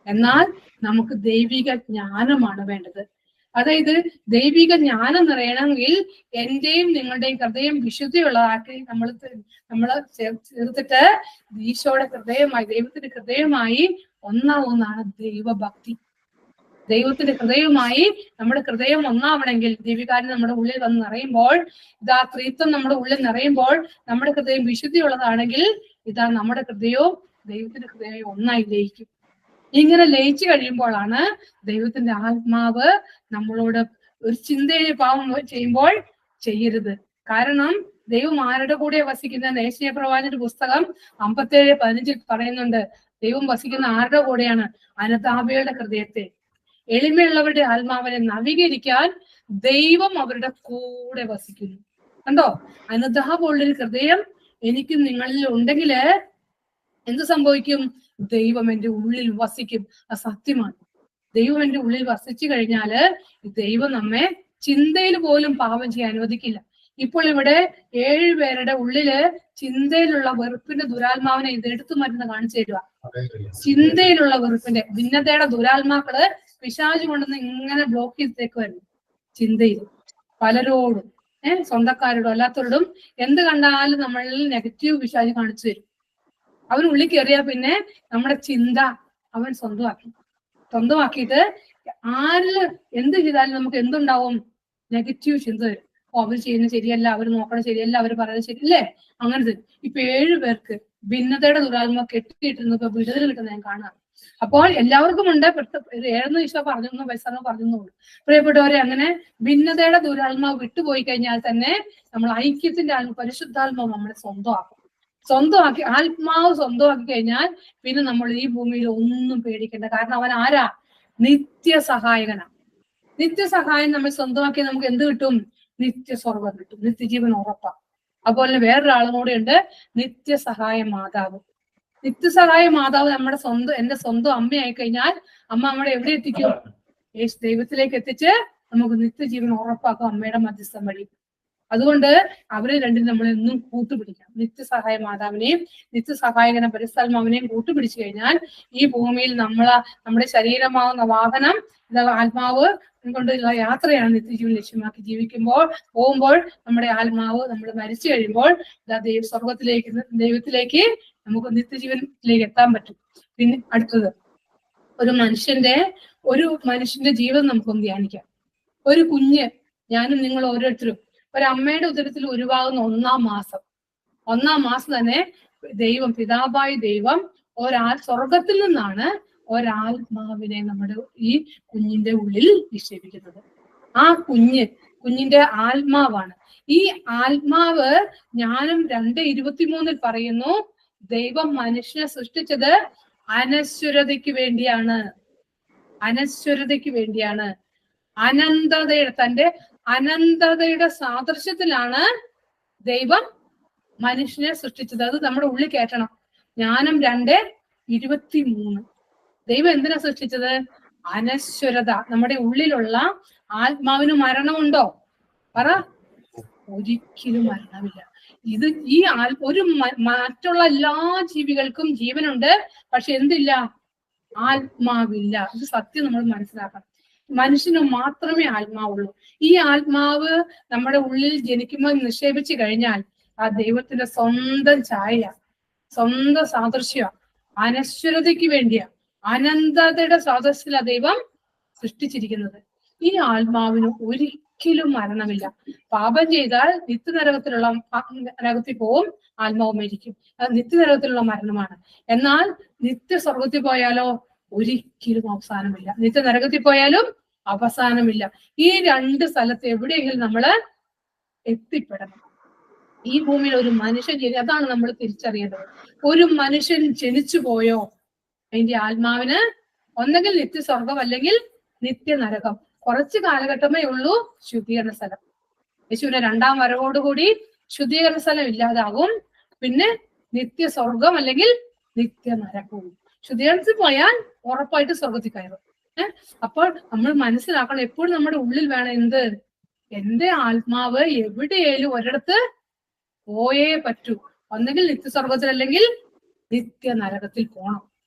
A: എന്നാൽ നമുക്ക് ദൈവിക ജ്ഞാനമാണ് വേണ്ടത്. അതായത് ദൈവിക ജ്ഞാനം നിറയണമെങ്കിൽ എന്റെയും നിങ്ങളുടെയും ഹൃദയം വിശുദ്ധിയുള്ളതാക്കി നമ്മള് ചേർത്തിട്ട് ഈശോയുടെ ഹൃദയമായി, ദൈവത്തിന്റെ ഹൃദയമായി ഒന്നാവുന്നതാണ് ദൈവഭക്തി. ദൈവത്തിന്റെ ഹൃദയവുമായി നമ്മുടെ ഹൃദയം ഒന്നാവണമെങ്കിൽ, ദൈവികാരൻ നമ്മുടെ ഉള്ളിൽ വന്ന് നിറയുമ്പോൾ, ഇതാ ത്രിത്വം നമ്മുടെ ഉള്ളിൽ നിറയുമ്പോൾ, നമ്മുടെ ഹൃദയം വിശുദ്ധിയുള്ളതാണെങ്കിൽ ഇതാ നമ്മുടെ ഹൃദയവും ദൈവത്തിന്റെ ഹൃദയവും ഒന്നായി ലയിക്കും. ഇങ്ങനെ ലയിച്ചു കഴിയുമ്പോഴാണ് ദൈവത്തിന്റെ ആത്മാവ് നമ്മളോട് ഒരു ചിന്തയിൽ പാവം ചെയ്യുമ്പോൾ ചെയ്യരുത്. കാരണം ദൈവം ആരുടെ കൂടെ വസിക്കുന്ന യേശയ്യാ പ്രവാചകന്റെ പുസ്തകം 57:15 പറയുന്നുണ്ട്. ദൈവം വസിക്കുന്ന ആരുടെ കൂടെയാണ്? അനുതാപികളുടെ ഹൃദയത്തെ, എളിമയുള്ളവരുടെ ആത്മാവിനെ നവീകരിക്കാൻ ദൈവം അവരുടെ കൂടെ വസിക്കുന്നു. കണ്ടോ? അനുതാപമുള്ളൊരു ഹൃദയം എനിക്കും നിങ്ങളിൽ ഉണ്ടെങ്കിൽ എന്ത് സംഭവിക്കും? ദൈവം എൻ്റെ ഉള്ളിൽ വസിക്കും. അത് സത്യമാണ്. ദൈവം എൻ്റെ ഉള്ളിൽ വസിച്ചു കഴിഞ്ഞാല് ദൈവം നമ്മെ ചിന്തയിൽ പോലും പാപം ചെയ്യാൻ അനുവദിക്കില്ല. ഇപ്പോൾ ഇവിടെ 7 പേരുടെ ഉള്ളില് ചിന്തയിലുള്ള വെറുപ്പിന്റെ ദുരാത്മാവിനെ ഇതെടുത്തു മരുന്ന് കാണിച്ചു തരിക. ചിന്തയിലുള്ള വെറുപ്പിന്റെ ഭിന്നതയുടെ ദുരാത്മാക്കള് പിശാച് കൊണ്ടുവന്ന് ഇങ്ങനെ ബ്ലോക്ക് ചെയ്തേക്കുമായിരുന്നു. ചിന്തയിൽ പലരോടും, സ്വന്തക്കാരോടും അല്ലാത്തവരോടും എന്ത് കണ്ടാലും നമ്മളിൽ നെഗറ്റീവ് പിശാച് കാണിച്ചു തരും. അവൻ ഉള്ളിൽ കയറിയാ പിന്നെ നമ്മുടെ ചിന്ത അവൻ സ്വന്തമാക്കിയിട്ട് ആരില് എന്ത് ചെയ്താലും നമുക്ക് എന്തുണ്ടാവും? നെഗറ്റീവ് ചിന്ത വരും. അവർ ചെയ്യുന്നത് ശരിയല്ല, അവർ നോക്കണത് ശരിയല്ല, അവർ പറയുന്നത് ശരിയല്ലേ, അങ്ങനത്തെ. ഇപ്പൊ 7 പേർക്ക് ഭിന്നതയുടെ ദുരാത്മ കെട്ടിയിട്ടിരുന്നു. ഇപ്പൊ വിടുതൽ കിട്ടുന്ന ഞാൻ കാണാം. അപ്പോൾ എല്ലാവർക്കും ഉണ്ട്. 7 ഈശോ പറഞ്ഞു, പൈസ പറഞ്ഞുള്ളൂ. പ്രിയപ്പെട്ടവരെ, അങ്ങനെ ഭിന്നതയുടെ ദുരാത്മാവ് വിട്ടുപോയി കഴിഞ്ഞാൽ തന്നെ നമ്മൾ ഐക്യത്തിന്റെ പരിശുദ്ധാത്മാവ് നമ്മളെ സ്വന്തമാക്കി ആത്മാവ് സ്വന്തമാക്കി കഴിഞ്ഞാൽ പിന്നെ നമ്മൾ ഈ ഭൂമിയിൽ ഒന്നും പേടിക്കേണ്ട. കാരണം അവൻ ആരാ? നിത്യസഹായകനാ. നിത്യസഹായം നമ്മൾ സ്വന്തമാക്കി നമുക്ക് എന്ത് കിട്ടും? നിത്യസ്വർഗം കിട്ടും, നിത്യജീവൻ ഉറപ്പാ. അതുപോലെ വേറൊരാളും കൂടെ ഉണ്ട്, നിത്യസഹായ മാതാവ്. നിത്യസഹായ മാതാവ് നമ്മുടെ എന്റെ സ്വന്തം അമ്മയായി കഴിഞ്ഞാൽ അമ്മ നമ്മളെ എവിടെ എത്തിക്കും? ദൈവത്തിലേക്ക് എത്തിച്ച് നമുക്ക് നിത്യജീവൻ ഉറപ്പാക്കും അമ്മയുടെ മധ്യസ്ഥം വഴി. അതുകൊണ്ട് അവരെ രണ്ടും നമ്മൾ എന്നും കൂട്ടുപിടിക്കണം. നിത്യസഹായ മാതാവിനെയും നിത്യസഹായകന പരിസ്ഥലമാവിനെയും കൂട്ടുപിടിച്ചു കഴിഞ്ഞാൽ ഈ ഭൂമിയിൽ നമ്മുടെ ശരീരമാകുന്ന വാഹനം, ആത്മാവ് കൊണ്ടുള്ള യാത്രയാണ് നിത്യജീവൻ ലക്ഷ്യമാക്കി പോകുമ്പോൾ നമ്മുടെ ആത്മാവ് നമ്മൾ മരിച്ചു കഴിയുമ്പോൾ ദൈവത്തിലേക്ക് നമുക്ക് നിത്യജീവനിലേക്ക് എത്താൻ പറ്റും. പിന്നെ അടുത്തത് ഒരു മനുഷ്യന്റെ ജീവിതം നമുക്കൊന്ന് ധ്യാനിക്കാം. ഒരു കുഞ്ഞ്, ഞാനും നിങ്ങൾ ഓരോരുത്തരും ഒരമ്മയുടെ ഉദരത്തിൽ ഉരുവാകുന്ന ഒന്നാം മാസം തന്നെ പിതാവായ ദൈവം സ്വർഗത്തിൽ നിന്നാണ് ഒരാത്മാവിനെ നമ്മുടെ ഈ കുഞ്ഞിന്റെ ഉള്ളിൽ നിക്ഷേപിക്കുന്നത്. ആ കുഞ്ഞിന്റെ ആത്മാവാണ്. ഈ ആത്മാവ് ജ്ഞാനം 2:23 പറയുന്നു, ദൈവം മനുഷ്യനെ സൃഷ്ടിച്ചത് അനശ്വരതയ്ക്ക് വേണ്ടിയാണ്. തന്റെ അനന്തതയുടെ സാദൃശ്യത്തിലാണ് ദൈവം മനുഷ്യനെ സൃഷ്ടിച്ചത്. അത് നമ്മുടെ ഉള്ളിൽ കയറ്റണം. ജ്ഞാനം 2:23. ദൈവം എന്തിനാ സൃഷ്ടിച്ചത്? അനശ്വരത. നമ്മുടെ ഉള്ളിലുള്ള ആത്മാവിന് മരണമുണ്ടോ? പറ. ഒരിക്കലും മരണമില്ല. മറ്റുള്ള എല്ലാ ജീവികൾക്കും ജീവനുണ്ട്, പക്ഷെ എന്തില്ല? ആത്മാവില്ല. ഇത് സത്യം നമ്മൾ മനസ്സിലാക്കണം. മനുഷ്യന് മാത്രമേ ആത്മാവുള്ളൂ. ഈ ആത്മാവ് നമ്മുടെ ഉള്ളിൽ ജനിക്കുമ്പോൾ നിക്ഷേപിച്ചു കഴിഞ്ഞാൽ ആ ദൈവത്തിന്റെ സ്വന്തം ഛായ, സ്വന്തം സാദൃശ്യ, അനശ്വരതയ്ക്ക് വേണ്ടിയാ, അനന്തതയുടെ സാദൃശ്യത്തിലാ ദൈവം സൃഷ്ടിച്ചിരിക്കുന്നത്. ഈ ആത്മാവിന് ഒരിക്കലും മരണമില്ല. പാപം ചെയ്താൽ നരകത്തിൽ പോവും, ആത്മാവ് മരിക്കും. അത് നിത്യനരകത്തിലുള്ള മരണമാണ്. എന്നാൽ നിത്യസ്വർഗത്തിൽ പോയാലോ ഒരിക്കലും അവസാനമില്ല. നിത്യനരകത്തിൽ പോയാലും അവസാനമില്ല. ഈ രണ്ട് സ്ഥലത്ത് എവിടെയെങ്കിലും നമ്മൾ എത്തിപ്പെടണം. ഈ ഭൂമിയിൽ ഒരു മനുഷ്യൻ അതാണ് നമ്മൾ തിരിച്ചറിയേണ്ടത്. ഒരു മനുഷ്യൻ ജനിച്ചു പോയോ, അതിന്റെ ആത്മാവിന് ഒന്നെങ്കിൽ നിത്യസ്വർഗം അല്ലെങ്കിൽ നിത്യനരകം. കുറച്ച് കാലഘട്ടമേ ഉള്ളൂ ശുദ്ധീകരണ സ്ഥലം. യേശുവിന്റെ 2ാം വരവോടുകൂടി ശുദ്ധീകരണ സ്ഥലം ഇല്ലാതാകും. പിന്നെ നിത്യസ്വർഗം അല്ലെങ്കിൽ നിത്യനരകവും. ശുദ്ധീകരണത്തിൽ പോയാൽ ഉറപ്പായിട്ട് സ്വർഗത്തിൽ കയറും. അപ്പോൾ നമ്മൾ മനസ്സിലാക്കണം, എപ്പോഴും നമ്മുടെ ഉള്ളിൽ വേണം എന്ത്? എന്റെ ആത്മാവ് എവിടെയായാലും ഒരിടത്ത് പോയേ പറ്റൂ. ഒന്നെങ്കിൽ നിത്യസ്വർഗത്തിൽ അല്ലെങ്കിൽ നിത്യനരകത്തിൽ പോകണം.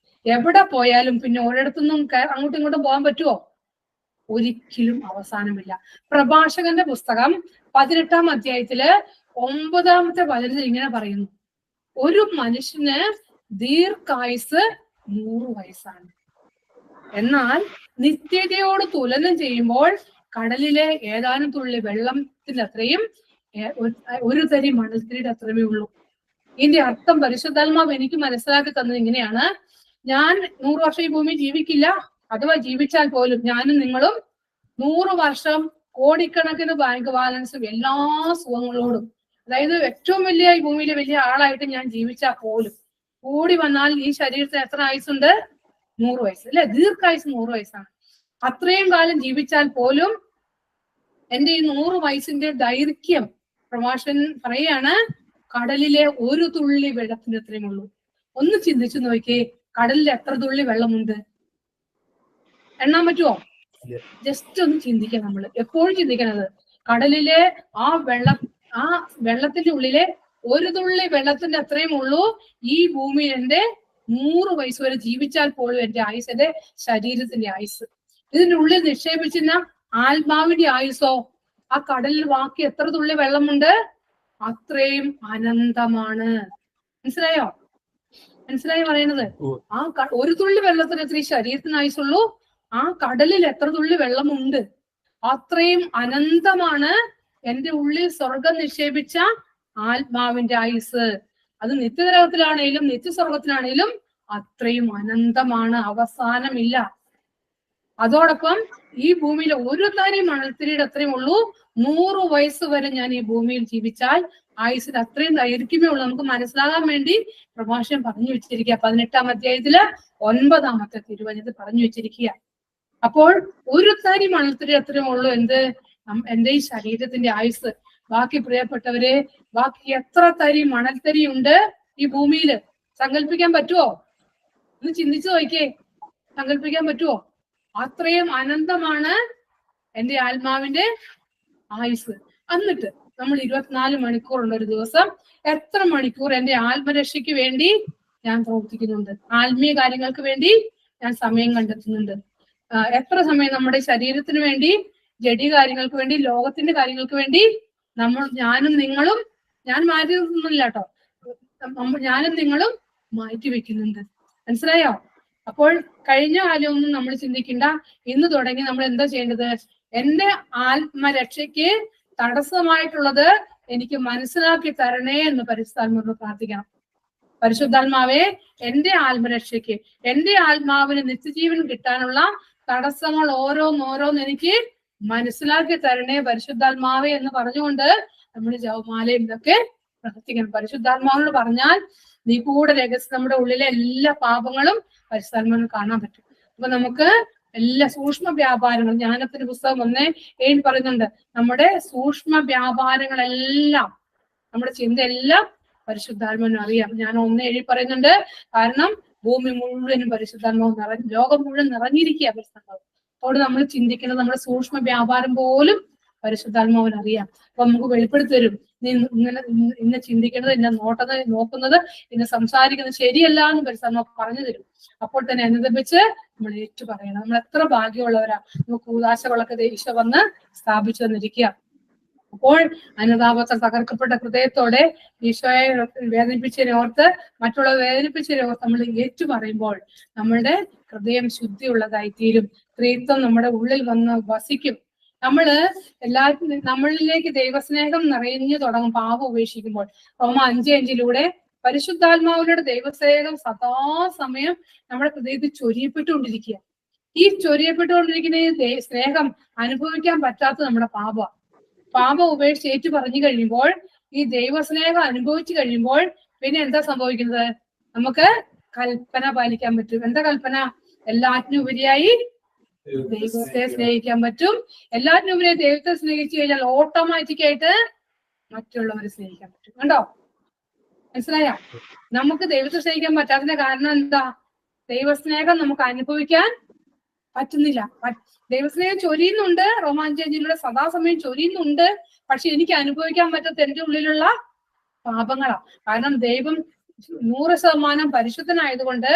A: എവിടെ പോയാലും പിന്നെ ഒരിടത്തുനിന്നും അങ്ങോട്ടും ഇങ്ങോട്ടും പോകാൻ പറ്റുമോ? ഒരിക്കലും അവസാനമില്ല. പ്രഭാഷകന്റെ പുസ്തകം 18-ാം അധ്യായത്തില് 9-ാമത്തെ വചനത്തിൽ ഇങ്ങനെ പറയുന്നു, ഒരു മനുഷ്യന് ദീർഘായുസ് 100 വയസ്സാണ്. എന്നാൽ നിത്യതയോട് തുലനം ചെയ്യുമ്പോൾ കടലിലെ ഏതാനും തുള്ളി വെള്ളത്തിന്റെ അത്രയും ഒരു തരി മണൽത്തിരിയുടെ അത്രമേ ഉള്ളൂ. ഇതിന്റെ അർത്ഥം പരിശുദ്ധാത്മാവ് എനിക്ക് മനസ്സിലാക്കി തന്നത് ഇങ്ങനെയാണ്: ഞാൻ 100 വർഷം ഈ ഭൂമി ജീവിക്കില്ല. അഥവാ ജീവിച്ചാൽ പോലും ഞാനും നിങ്ങളും 100 വർഷം കോടിക്കണക്കിന് ബാങ്ക് ബാലൻസും എല്ലാ സുഖങ്ങളോടും, അതായത് ഏറ്റവും വലിയ ഈ ഭൂമിയിലെ വലിയ ആളായിട്ട് ഞാൻ ജീവിച്ചാൽ പോലും കൂടി വന്നാൽ ഈ ശരീരത്തിന് എത്ര ആയുസുണ്ട്? 100 വയസ്സ് അല്ലെ? ദീർഘായുസ് 100 വയസ്സാണ്. അത്രയും കാലം ജീവിച്ചാൽ പോലും എന്റെ ഈ 100 വയസ്സിന്റെ ദൈർഘ്യം പ്രഭാഷകൻ പറയാണ് കടലിലെ ഒരു തുള്ളി വെള്ളത്തിന്റെ അത്രയും ഉള്ളൂ. ഒന്ന് ചിന്തിച്ചു നോക്കിയേ, കടലിൽ എത്ര തുള്ളി വെള്ളമുണ്ട്? എണ്ണാൻ പറ്റുമോ? ജസ്റ്റ് ഒന്ന് ചിന്തിക്കാം. നമ്മൾ എപ്പോഴും ചിന്തിക്കണത് കടലിലെ ആ വെള്ളത്തിന്റെ ഉള്ളിലെ ഒരു തുള്ളി വെള്ളത്തിന്റെ അത്രയും ഉള്ളൂ ഈ ഭൂമിയിൽ എന്റെ 100 വയസ്സ് വരെ ജീവിച്ചാൽ പോലും എന്റെ ആയുസ്, എന്റെ ശരീരത്തിന്റെ ആയുസ്. ഇതിന്റെ ഉള്ളിൽ നിക്ഷേപിച്ചിരുന്ന ആത്മാവിന്റെ ആയുസോ ആ കടലിൽ ബാക്കി എത്ര തുള്ളി വെള്ളമുണ്ട്? അത്രയും അനന്തമാണ്. മനസ്സിലായോ പറയുന്നത്? ആ ഒരു തുള്ളി വെള്ളത്തിന് എത്ര ശരീരത്തിന് ആയുസുള്ളൂ, ആ കടലിൽ എത്ര തുള്ളി വെള്ളമുണ്ട്? അത്രയും അനന്തമാണ് എന്റെ ഉള്ളിൽ സ്വർഗം നിക്ഷേപിച്ച ആത്മാവിന്റെ ആയുസ്. അത് നിത്യനരകത്തിലാണേലും നിത്യസ്വർഗത്തിലാണേലും അത്രയും അനന്തമാണ്, അവസാനമില്ല. അതോടൊപ്പം ഈ ഭൂമിയിലെ ഒരു തരി മണൽത്തിരിയുടെ അത്രയും ഉള്ളൂ. 100 വയസ്സ് വരെ ഞാൻ ഈ ഭൂമിയിൽ ജീവിച്ചാൽ ആയുസിന് അത്രയും ദൈർഘ്യമേ ഉള്ളൂ. നമുക്ക് മനസ്സിലാകാൻ വേണ്ടി പ്രഭാഷകൻ പറഞ്ഞു വെച്ചിരിക്കുക. 18-ാം അധ്യായത്തില് 9-ാമത്തെ തിരുവചനത്തിൽ പറഞ്ഞു വെച്ചിരിക്കുക. അപ്പോൾ ഒരു തരി മണൽത്തിരി അത്രയും ഉള്ളൂ എന്റെ ഈ ശരീരത്തിന്റെ ആയുസ്. ബാക്കി പ്രിയപ്പെട്ടവരെ, ബാക്കി എത്ര തരി മണൽത്തരി ഉണ്ട് ഈ ഭൂമിയിൽ? സങ്കല്പിക്കാൻ പറ്റുമോ? ഒന്ന് ചിന്തിച്ചു നോക്കിയേ, സങ്കല്പിക്കാൻ പറ്റുമോ? അത്രയും അനന്തമാണ് എന്റെ ആത്മാവിന്റെ ആയുസ്. എന്നിട്ട് നമ്മൾ 24 മണിക്കൂറുള്ള ഒരു ദിവസം എത്ര മണിക്കൂർ എന്റെ ആത്മരക്ഷയ്ക്ക് വേണ്ടി ഞാൻ പ്രവർത്തിക്കുന്നുണ്ട്? ആത്മീയ കാര്യങ്ങൾക്ക് വേണ്ടി ഞാൻ സമയം കണ്ടെത്തുന്നുണ്ട്. എത്ര സമയം നമ്മുടെ ശരീരത്തിന് വേണ്ടി, ജഡീയ കാര്യങ്ങൾക്ക് വേണ്ടി, ലോകത്തിന്റെ കാര്യങ്ങൾക്ക് വേണ്ടി ഞാനും നിങ്ങളും, ഞാൻ മാറ്റി നിർത്തുന്നില്ല കേട്ടോ, ഞാനും നിങ്ങളും മാറ്റി വെക്കുന്നുണ്ട്. മനസ്സിലായോ? അപ്പോൾ കഴിഞ്ഞ കാലമൊന്നും നമ്മൾ ചിന്തിക്കണ്ട. ഇന്ന് തുടങ്ങി നമ്മൾ എന്താ ചെയ്യേണ്ടത്? എന്റെ ആത്മരക്ഷയ്ക്ക് തടസ്സമായിട്ടുള്ളത് എനിക്ക് മനസ്സിലാക്കി തരണേ എന്ന് പരിശുദ്ധാത്മാവിനോട് പ്രാർത്ഥിക്കണം. പരിശുദ്ധാത്മാവേ, എന്റെ ആത്മരക്ഷയ്ക്ക്, എന്റെ ആത്മാവിന് നിത്യജീവൻ കിട്ടാനുള്ള തടസ്സങ്ങൾ ഓരോന്നോരോന്ന് എനിക്ക് മനസ്സിലാക്കി തരണേ പരിശുദ്ധാത്മാവേ എന്ന് പറഞ്ഞുകൊണ്ട് നമ്മൾ ജപമാലയും ഇതൊക്കെ പ്രാർത്ഥിക്കണം. പരിശുദ്ധാത്മാവിനോട് പറഞ്ഞാൽ നീ കൂടെ രഹസ്യം നമ്മുടെ ഉള്ളിലെ എല്ലാ പാപങ്ങളും പരിശുദ്ധാത്മാവിന് കാണാൻ പറ്റും. അപ്പൊ നമുക്ക് എല്ലാ സൂക്ഷ്മ വ്യാപാരങ്ങൾ, ജ്ഞാനത്തിന്റെ പുസ്തകം 1:7 പറയുന്നുണ്ട്, നമ്മുടെ സൂക്ഷ്മ വ്യാപാരങ്ങളെല്ലാം, നമ്മുടെ ചിന്തയെല്ലാം പരിശുദ്ധാത്മാവിന് അറിയാം. ഞാൻ 1:7 പറയുന്നുണ്ട്, കാരണം ഭൂമി മുഴുവനും പരിശുദ്ധാത്മാവ് ലോകം മുഴുവൻ നിറഞ്ഞിരിക്കുക പരിശുദ്ധാത്മാവ്. അതുകൊണ്ട് നമ്മൾ ചിന്തിക്കുന്നത് നമ്മുടെ സൂക്ഷ്മ വ്യാപാരം പോലും പരിശുദ്ധാത്മാവിന് അറിയാം. അപ്പൊ നമുക്ക് വെളിപ്പെടുത്തി തരും, നീ ഇന്ന് ചിന്തിക്കുന്നത്, ഇന്ന നോക്കുന്നത്, ഇന്ന് സംസാരിക്കുന്നത് ശരിയല്ല എന്ന് പരിശുദ്ധാത്മാവ് പറഞ്ഞു തരും. അപ്പോൾ തന്നെ അനുദപിച്ച് നമ്മൾ ഏറ്റു പറയണം. നമ്മൾ എത്ര ഭാഗ്യമുള്ളവരാ, നമുക്ക് ഉദാശകളൊക്കെ ഈശോ വന്ന് സ്ഥാപിച്ചു തന്നിരിക്കുക. അപ്പോൾ അനുതാപത്തെ തകർക്കപ്പെട്ട ഹൃദയത്തോടെ ഈശോയെ വേദനിപ്പിച്ചതിനെ ഓർത്ത്, മറ്റുള്ളവരെ വേദനിപ്പിച്ചതിനെ ഓർത്ത് നമ്മൾ ഏറ്റു പറയുമ്പോൾ നമ്മളുടെ ഹൃദയം ശുദ്ധിയുള്ളതായി തീരും. സ്ത്രീത്വം നമ്മുടെ ഉള്ളിൽ വന്ന് വസിക്കും. നമ്മളിലേക്ക് ദൈവസ്നേഹം നിറഞ്ഞു തുടങ്ങും പാപം ഉപേക്ഷിക്കുമ്പോൾ. റോമ 5:5 പരിശുദ്ധാത്മാവിലൂടെ ദൈവസ്നേഹം സദാസമയം നമ്മുടെ ഹൃദയത്തിൽ ചൊരിയപ്പെട്ടുകൊണ്ടിരിക്കുക. ഈ ചൊരിയപ്പെട്ടുകൊണ്ടിരിക്കുന്ന ഈ സ്നേഹം അനുഭവിക്കാൻ പറ്റാത്ത നമ്മുടെ പാപം ഉപേക്ഷിച്ച് ഏറ്റു പറഞ്ഞു കഴിയുമ്പോൾ, ഈ ദൈവസ്നേഹം അനുഭവിച്ചു കഴിയുമ്പോൾ പിന്നെ എന്താ സംഭവിക്കുന്നത്? നമുക്ക് കൽപ്പന പാലിക്കാൻ പറ്റും. എന്താ കൽപ്പന? എല്ലാറ്റിനുപരിയായി ദൈവത്തെ സ്നേഹിക്കാൻ പറ്റും. എല്ലാറ്റിനുപരിയായി ദൈവത്തെ സ്നേഹിച്ചു കഴിഞ്ഞാൽ ഓട്ടോമാറ്റിക് ആയിട്ട് മറ്റുള്ളവരെ സ്നേഹിക്കാൻ പറ്റും. കണ്ടോ? മനസ്സിലായ? നമുക്ക് ദൈവത്തെ സ്നേഹിക്കാൻ പറ്റാത്തതിന്റെ കാരണം എന്താ? ദൈവസ്നേഹം നമുക്ക് അനുഭവിക്കാൻ പറ്റുന്നില്ല. ദൈവസ്നേഹം ചൊരിയുന്നുണ്ട്, റോമ 5:5 സദാസമയം ചൊരിയുന്നുണ്ട്. പക്ഷെ എനിക്ക് അനുഭവിക്കാൻ പറ്റാത്ത എന്റെ ഉള്ളിലുള്ള പാപങ്ങളാ. കാരണം ദൈവം 100% പരിശുദ്ധനായതുകൊണ്ട്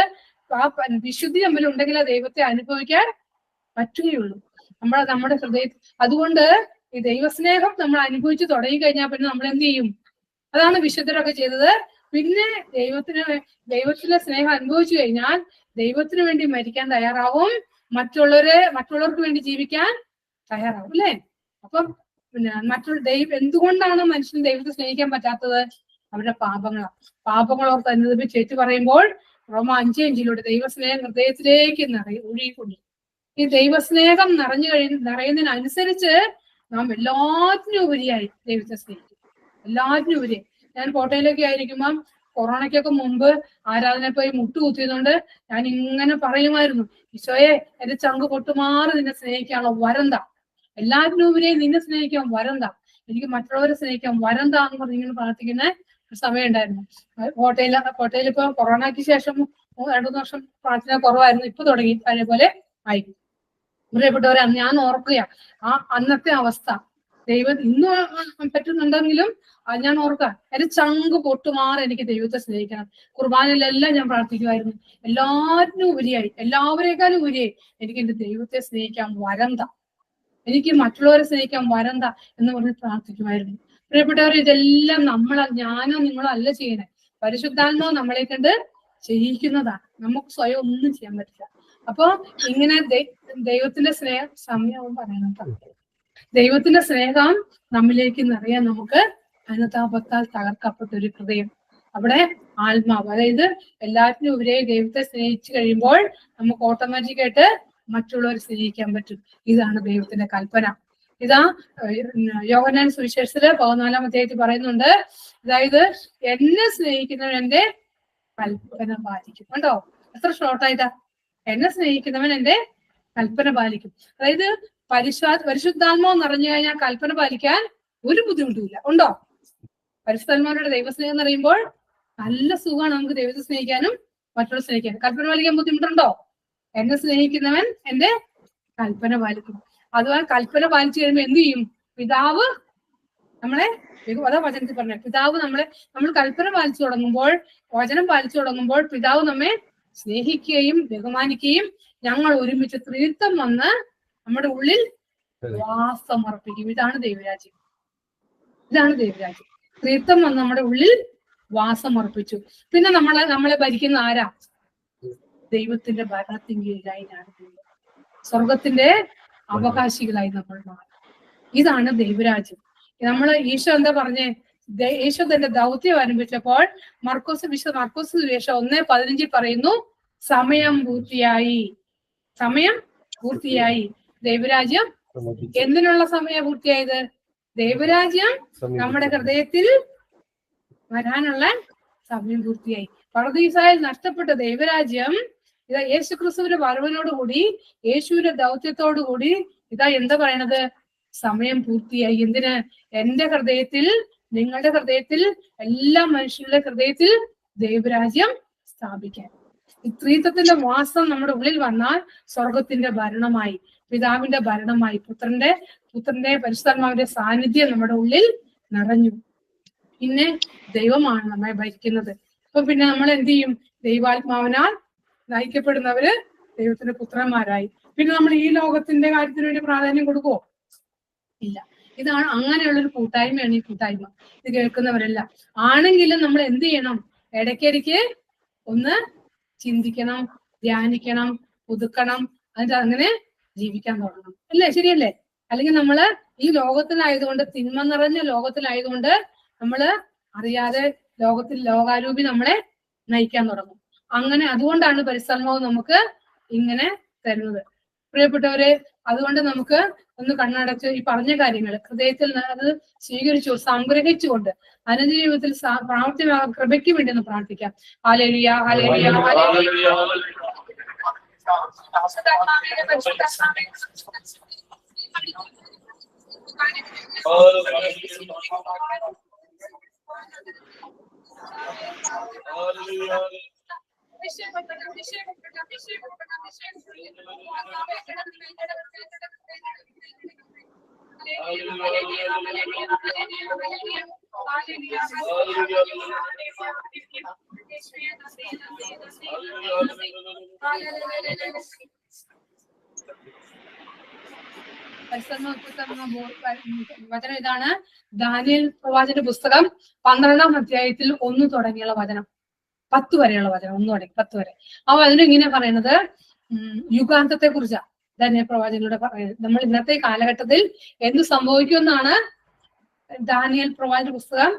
A: ആ വിശുദ്ധി തമ്മിലുണ്ടെങ്കിൽ ആ ദൈവത്തെ അനുഭവിക്കാൻ പറ്റുകയുള്ളൂ. നമ്മുടെ ഹൃദയത്തിൽ. അതുകൊണ്ട് ഈ ദൈവസ്നേഹം നമ്മൾ അനുഭവിച്ചു തുടങ്ങി കഴിഞ്ഞാൽ പിന്നെ നമ്മൾ എന്ത് ചെയ്യും? അതാണ് വിശുദ്ധരൊക്കെ ചെയ്തത്. പിന്നെ ദൈവത്തിന്റെ സ്നേഹം അനുഭവിച്ചു കഴിഞ്ഞാൽ ദൈവത്തിന് വേണ്ടി മരിക്കാൻ തയ്യാറാവും, മറ്റുള്ളവർക്ക് വേണ്ടി ജീവിക്കാൻ തയ്യാറാവും. അല്ലേ? അപ്പം എന്തുകൊണ്ടാണ് മനുഷ്യന് ദൈവത്തെ സ്നേഹിക്കാൻ പറ്റാത്തത്? അവരുടെ പാപങ്ങളോർത്ത് അനുദപിച്ച് ഏറ്റു പറയുമ്പോൾ റോമ 5:5 ദൈവസ്നേഹം ഹൃദയത്തിലേക്ക് ഒഴുകിക്കൊണ്ടിരിക്കും. ഈ ദൈവസ്നേഹം നിറയുന്നതിനനുസരിച്ച് നാം എല്ലാറ്റിനും ഉപരിയായി ദൈവത്തെ സ്നേഹിക്കും. എല്ലാറ്റിനും ഉപരിയായി. ഞാൻ കോട്ടയിലൊക്കെ ആയിരിക്കുമ്പം കൊറോണയ്ക്കൊക്കെ മുമ്പ് ആരാധന പോയി മുട്ടുകുത്തിയതുകൊണ്ട് ഞാൻ ഇങ്ങനെ പറയുമായിരുന്നു, ഈശോയെ എന്റെ ചങ്ക് പൊട്ടുമാറി നിന്നെ സ്നേഹിക്കാനുള്ള വരന്ത, എല്ലാറ്റിനും ഉപരിയായി നിന്നെ സ്നേഹിക്കാൻ വരന്ത, എനിക്ക് മറ്റുള്ളവരെ സ്നേഹിക്കാൻ വരന്ത എന്ന് പറഞ്ഞ് ഇങ്ങനെ പ്രാർത്ഥിക്കുന്ന ഒരു സമയം ഉണ്ടായിരുന്നു. കോട്ടയിൽ ഇപ്പൊ കൊറോണയ്ക്ക് ശേഷം 2-3 വർഷം പ്രാർത്ഥന കുറവായിരുന്നു. ഇപ്പൊ തുടങ്ങി പഴയ പോലെ ആയി. പ്രിയപ്പെട്ടവരെ, ഞാൻ ഓർക്കുക ആ അന്നത്തെ അവസ്ഥ. ദൈവം ഇന്നും പറ്റുന്നുണ്ടെങ്കിലും ഞാൻ ഓർക്കാം, എന്റെ ചങ്ക് പൊട്ടുമാറി എനിക്ക് ദൈവത്തെ സ്നേഹിക്കണം. കുർബാനയിലെല്ലാം ഞാൻ പ്രാർത്ഥിക്കുമായിരുന്നു, എല്ലാറ്റിനും ഉപരിയായി, എല്ലാവരേക്കാളും ഉപരിയായി എനിക്ക് എന്റെ ദൈവത്തെ സ്നേഹിക്കാൻ വരന്ത, എനിക്ക് മറ്റുള്ളവരെ സ്നേഹിക്കാൻ വരന്ത എന്ന് പറഞ്ഞ് പ്രാർത്ഥിക്കുമായിരുന്നു. പ്രിയപ്പെട്ടവർ, ഇതെല്ലാം ഞാനോ നിങ്ങളോ അല്ല ചെയ്യണേ, പരിശുദ്ധാത്മാവ് നമ്മളെ കണ്ട് ചെയ്യിക്കുന്നതാണ്. നമുക്ക് സ്വയം ഒന്നും ചെയ്യാൻ പറ്റില്ല. അപ്പൊ ഇങ്ങനെ ദൈവത്തിന്റെ സമയവും പറയുന്നത്, ദൈവത്തിന്റെ സ്നേഹം നമ്മിലേക്ക് നിറയാൻ നമുക്ക് അനുതാപത്താൽ തകർക്കപ്പെട്ട ഒരു ഹൃദയം, അവിടെ ആത്മാവ്, അതായത് എല്ലാറ്റിനും ഉപരിയായി ദൈവത്തെ സ്നേഹിച്ചു കഴിയുമ്പോൾ നമുക്ക് ഓട്ടോമാറ്റിക്കായിട്ട് മറ്റുള്ളവരെ സ്നേഹിക്കാൻ പറ്റും. ഇതാണ് ദൈവത്തിന്റെ കൽപ്പന. ഇതാ യോഹന്നാൻ സുവിശേഷത്തില് 14-ാം അധ്യായത്തിൽ പറയുന്നുണ്ട്, അതായത് എന്നെ സ്നേഹിക്കുന്നവൻ എന്റെ കൽപ്പന പാലിക്കും. കണ്ടോ? എത്ര ഷോർട്ടായിട്ടാ? എന്നെ സ്നേഹിക്കുന്നവൻ എന്റെ കൽപ്പന പാലിക്കും. അതായത് പരിശുദ്ധാത്മാവ് നിറഞ്ഞു കഴിഞ്ഞാൽ കൽപ്പന പാലിക്കാൻ ഒരു ബുദ്ധിമുട്ടുമില്ല. ഉണ്ടോ? പരിശുദ്ധാത്മാവിന്റെ ദൈവസ്നേഹം എന്ന് പറയുമ്പോൾ നല്ല സുഖമാണ് നമുക്ക് ദൈവത്തെ സ്നേഹിക്കാനും മറ്റുള്ളവരെ സ്നേഹിക്കാനും. കൽപ്പന പാലിക്കാൻ ബുദ്ധിമുട്ടുണ്ടോ? എന്നെ സ്നേഹിക്കുന്നവൻ എന്റെ കൽപ്പന പാലിക്കും. അഥവാ കൽപ്പന പാലിച്ചു കഴിയുമ്പോൾ എന്ത് ചെയ്യും? പിതാവ് നമ്മളെ, അതാ വചനത്തിൽ പറഞ്ഞ, പിതാവ് നമ്മൾ കൽപ്പന പാലിച്ചു തുടങ്ങുമ്പോൾ, വചനം പാലിച്ചു തുടങ്ങുമ്പോൾ പിതാവ് നമ്മെ സ്നേഹിക്കുകയും ബഹുമാനിക്കുകയും ഞങ്ങൾ ഒരുമിച്ച് ത്രിത്വം വന്ന് നമ്മുടെ ഉള്ളിൽ വാസമർപ്പിക്കും. ഇതാണ് ദൈവരാജ്യം. ത്രിത്വം വന്ന് നമ്മുടെ ഉള്ളിൽ വാസമർപ്പിച്ചു. പിന്നെ നമ്മളെ ഭരിക്കുന്ന ആരാ? ദൈവത്തിന്റെ ഭരണത്തിന് കീഴിലായി ഞാനും സ്വർഗത്തിന്റെ അവകാശികളായി നമ്മൾ മാറും. ഇതാണ് ദൈവരാജ്യം. ഈശോ എന്താ പറഞ്ഞേ? ഈശോ തന്റെ ദൗത്യം ആരംഭിച്ചപ്പോൾ മർക്കോസ് 1:15 പറയുന്നു, സമയം പൂർത്തിയായി. സമയം പൂർത്തിയായി. ദൈവരാജ്യം എന്തിനുള്ള സമയം പൂർത്തിയായത്? ദൈവരാജ്യം നമ്മുടെ ഹൃദയത്തിൽ വരാനുള്ള സമയം പൂർത്തിയായി. പറുദീസായിൽ നഷ്ടപ്പെട്ട ദൈവരാജ്യം ഇതാ യേശുക്രിസ്തുവിന്റെ വരവിനോടുകൂടി, യേശുവിന്റെ ദൗത്യത്തോടുകൂടി ഇതാ എന്താ പറയണത്? സമയം പൂർത്തിയായി. എന്തിന്? എന്റെ ഹൃദയത്തിൽ, നിങ്ങളുടെ ഹൃദയത്തിൽ, എല്ലാ മനുഷ്യരുടെ ഹൃദയത്തിൽ ദൈവരാജ്യം സ്ഥാപിക്കാൻ. ഈ ത്രിത്വത്തിന്റെ വാസം നമ്മുടെ ഉള്ളിൽ വന്നാൽ സ്വർഗത്തിന്റെ ഭരണമായി, പിതാവിന്റെ ഭരണമായി, പുത്രന്റെ പരിശുദ്ധാത്മാവിന്റെ സാന്നിധ്യം നമ്മുടെ ഉള്ളിൽ നിറഞ്ഞു. പിന്നെ ദൈവമാണ് നമ്മെ ഭരിക്കുന്നത്. അപ്പൊ പിന്നെ നമ്മൾ എന്ത് ചെയ്യും? ദൈവാത്മാവിനാൽ നയിക്കപ്പെടുന്നവര് ദൈവത്തിന്റെ പുത്രന്മാരായി. പിന്നെ നമ്മൾ ഈ ലോകത്തിന്റെ കാര്യത്തിന് വേണ്ടി പ്രാധാന്യം കൊടുക്കുവോ? ഇല്ല. ഇതാണ് അങ്ങനെയുള്ളൊരു കൂട്ടായ്മയാണ് ഈ കൂട്ടായ്മ. ഇത് കേൾക്കുന്നവരെല്ലാം ആണെങ്കിലും നമ്മൾ എന്ത് ചെയ്യണം? ഇടയ്ക്കിടയ്ക്ക് ഒന്ന് ചിന്തിക്കണം, ധ്യാനിക്കണം, പുതുക്കണം, എന്നിട്ട് അങ്ങനെ ജീവിക്കാൻ തുടങ്ങണം. അല്ലേ? ശരിയല്ലേ? അല്ലെങ്കിൽ നമ്മള് ഈ ലോകത്തിലായതുകൊണ്ട്, തിന്മ നിറഞ്ഞ ലോകത്തിലായതുകൊണ്ട് നമ്മള് അറിയാതെ ലോകാരൂപി നമ്മളെ നയിക്കാൻ തുടങ്ങും. അങ്ങനെ അതുകൊണ്ടാണ് പരിശ്രമവും നമുക്ക് ഇങ്ങനെ തരുന്നത്. പ്രിയപ്പെട്ടവരെ, അതുകൊണ്ട് നമുക്ക് ഒന്ന് കണ്ണടച്ച് ഈ പറഞ്ഞ കാര്യങ്ങൾ ഹൃദയത്തിൽ അത് സ്വീകരിച്ചു സംഗ്രഹിച്ചുകൊണ്ട് അനുജീവിതത്തിൽ പ്രാർത്ഥന കൃപയ്ക്ക് വേണ്ടി ഒന്ന് പ്രാർത്ഥിക്കാം. Hallelujah, hallelujah, hallelujah. വചനം ഇതാണ്. ദാനിയേൽ പ്രവാചകന്റെ പുസ്തകം 12-ാം അധ്യായത്തിൽ 1 തുടങ്ങിയുള്ള വചനം, 10 വരെയുള്ള വചനം, 1 തുടങ്ങി 10 വരെ. ആ വചനം ഇങ്ങനെ പറയുന്നത് യുഗാന്തത്തെ കുറിച്ചാണ്. ദാനിയേൽ പ്രവാചകനോട് പറയുന്നത് നമ്മൾ ഇന്നത്തെ കാലഘട്ടത്തിൽ എന്ത് സംഭവിക്കുമെന്നാണ് ദാനിയേൽ പ്രവാചക പുസ്തകം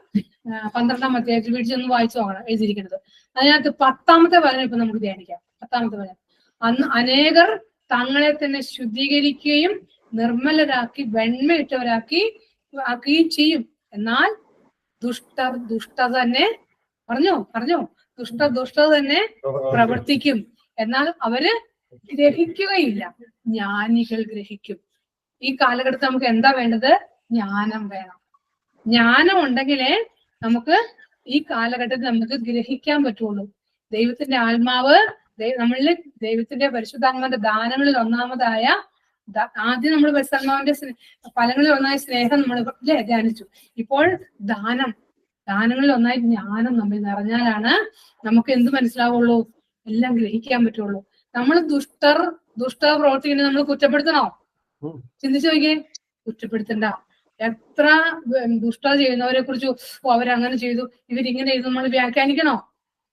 A: 12-ാം അധ്യായത്തിൽ വീഴ്ചയൊന്ന് വായിച്ചു നോക്കണം എഴുതിയിരിക്കുന്നത്. അതിനകത്ത് 10-ാമത്തെ വചനം ഇപ്പൊ നമുക്ക് ധ്യാനിക്കാം. 10-ാമത്തെ വചനം. അന്ന് അനേകർ തങ്ങളെ തന്നെ ശുദ്ധീകരിക്കുകയും നിർമ്മലരാക്കി വെണ്മയിട്ടവരാക്കുകയും ചെയ്യും. എന്നാൽ ദുഷ്ടത തന്നെ ദുഷ്ടത തന്നെ പ്രവർത്തിക്കും. എന്നാൽ അവര് ഗ്രഹിക്കുകയില്ല. ജ്ഞാനികൾ ഗ്രഹിക്കും. ഈ കാലഘട്ടത്തിൽ നമുക്ക് എന്താ വേണ്ടത്? ജ്ഞാനം വേണം. ജ്ഞാനം ഉണ്ടെങ്കിലേ നമുക്ക് ഈ കാലഘട്ടത്തിൽ നമുക്ക് ഗ്രഹിക്കാൻ പറ്റുള്ളൂ. ദൈവത്തിന്റെ ആത്മാവ് നമ്മളിൽ ദൈവത്തിന്റെ പരിശുദ്ധാത്മാവിന്റെ ദാനങ്ങളിൽ ഒന്നാമതായ ആദ്യം നമ്മൾ പരിശുദ്ധാത്മാവിന്റെ ഫലങ്ങളിൽ ഒന്നായ സ്നേഹം നമ്മൾ ധ്യാനിച്ചു. ഇപ്പോൾ ദാനങ്ങളിൽ ഒന്നായി ജ്ഞാനം നമ്മൾ നിറഞ്ഞാലാണ് നമുക്ക് എന്ത് മനസ്സിലാവുള്ളൂ? എല്ലാം ഗ്രഹിക്കാൻ പറ്റുള്ളൂ. നമ്മൾ ദുഷ്ടർ പ്രവർത്തിക്കുന്നത് നമ്മൾ കുറ്റപ്പെടുത്തണോ? ചിന്തിച്ചു നോക്കിയേ. കുറ്റപ്പെടുത്തണ്ട. എത്ര ദുഷ്ടത ചെയ്യുന്നവരെ കുറിച്ച് അവരങ്ങനെ ചെയ്തു, ഇവരിങ്ങനെ ചെയ്തു നമ്മൾ വ്യാഖ്യാനിക്കണോ?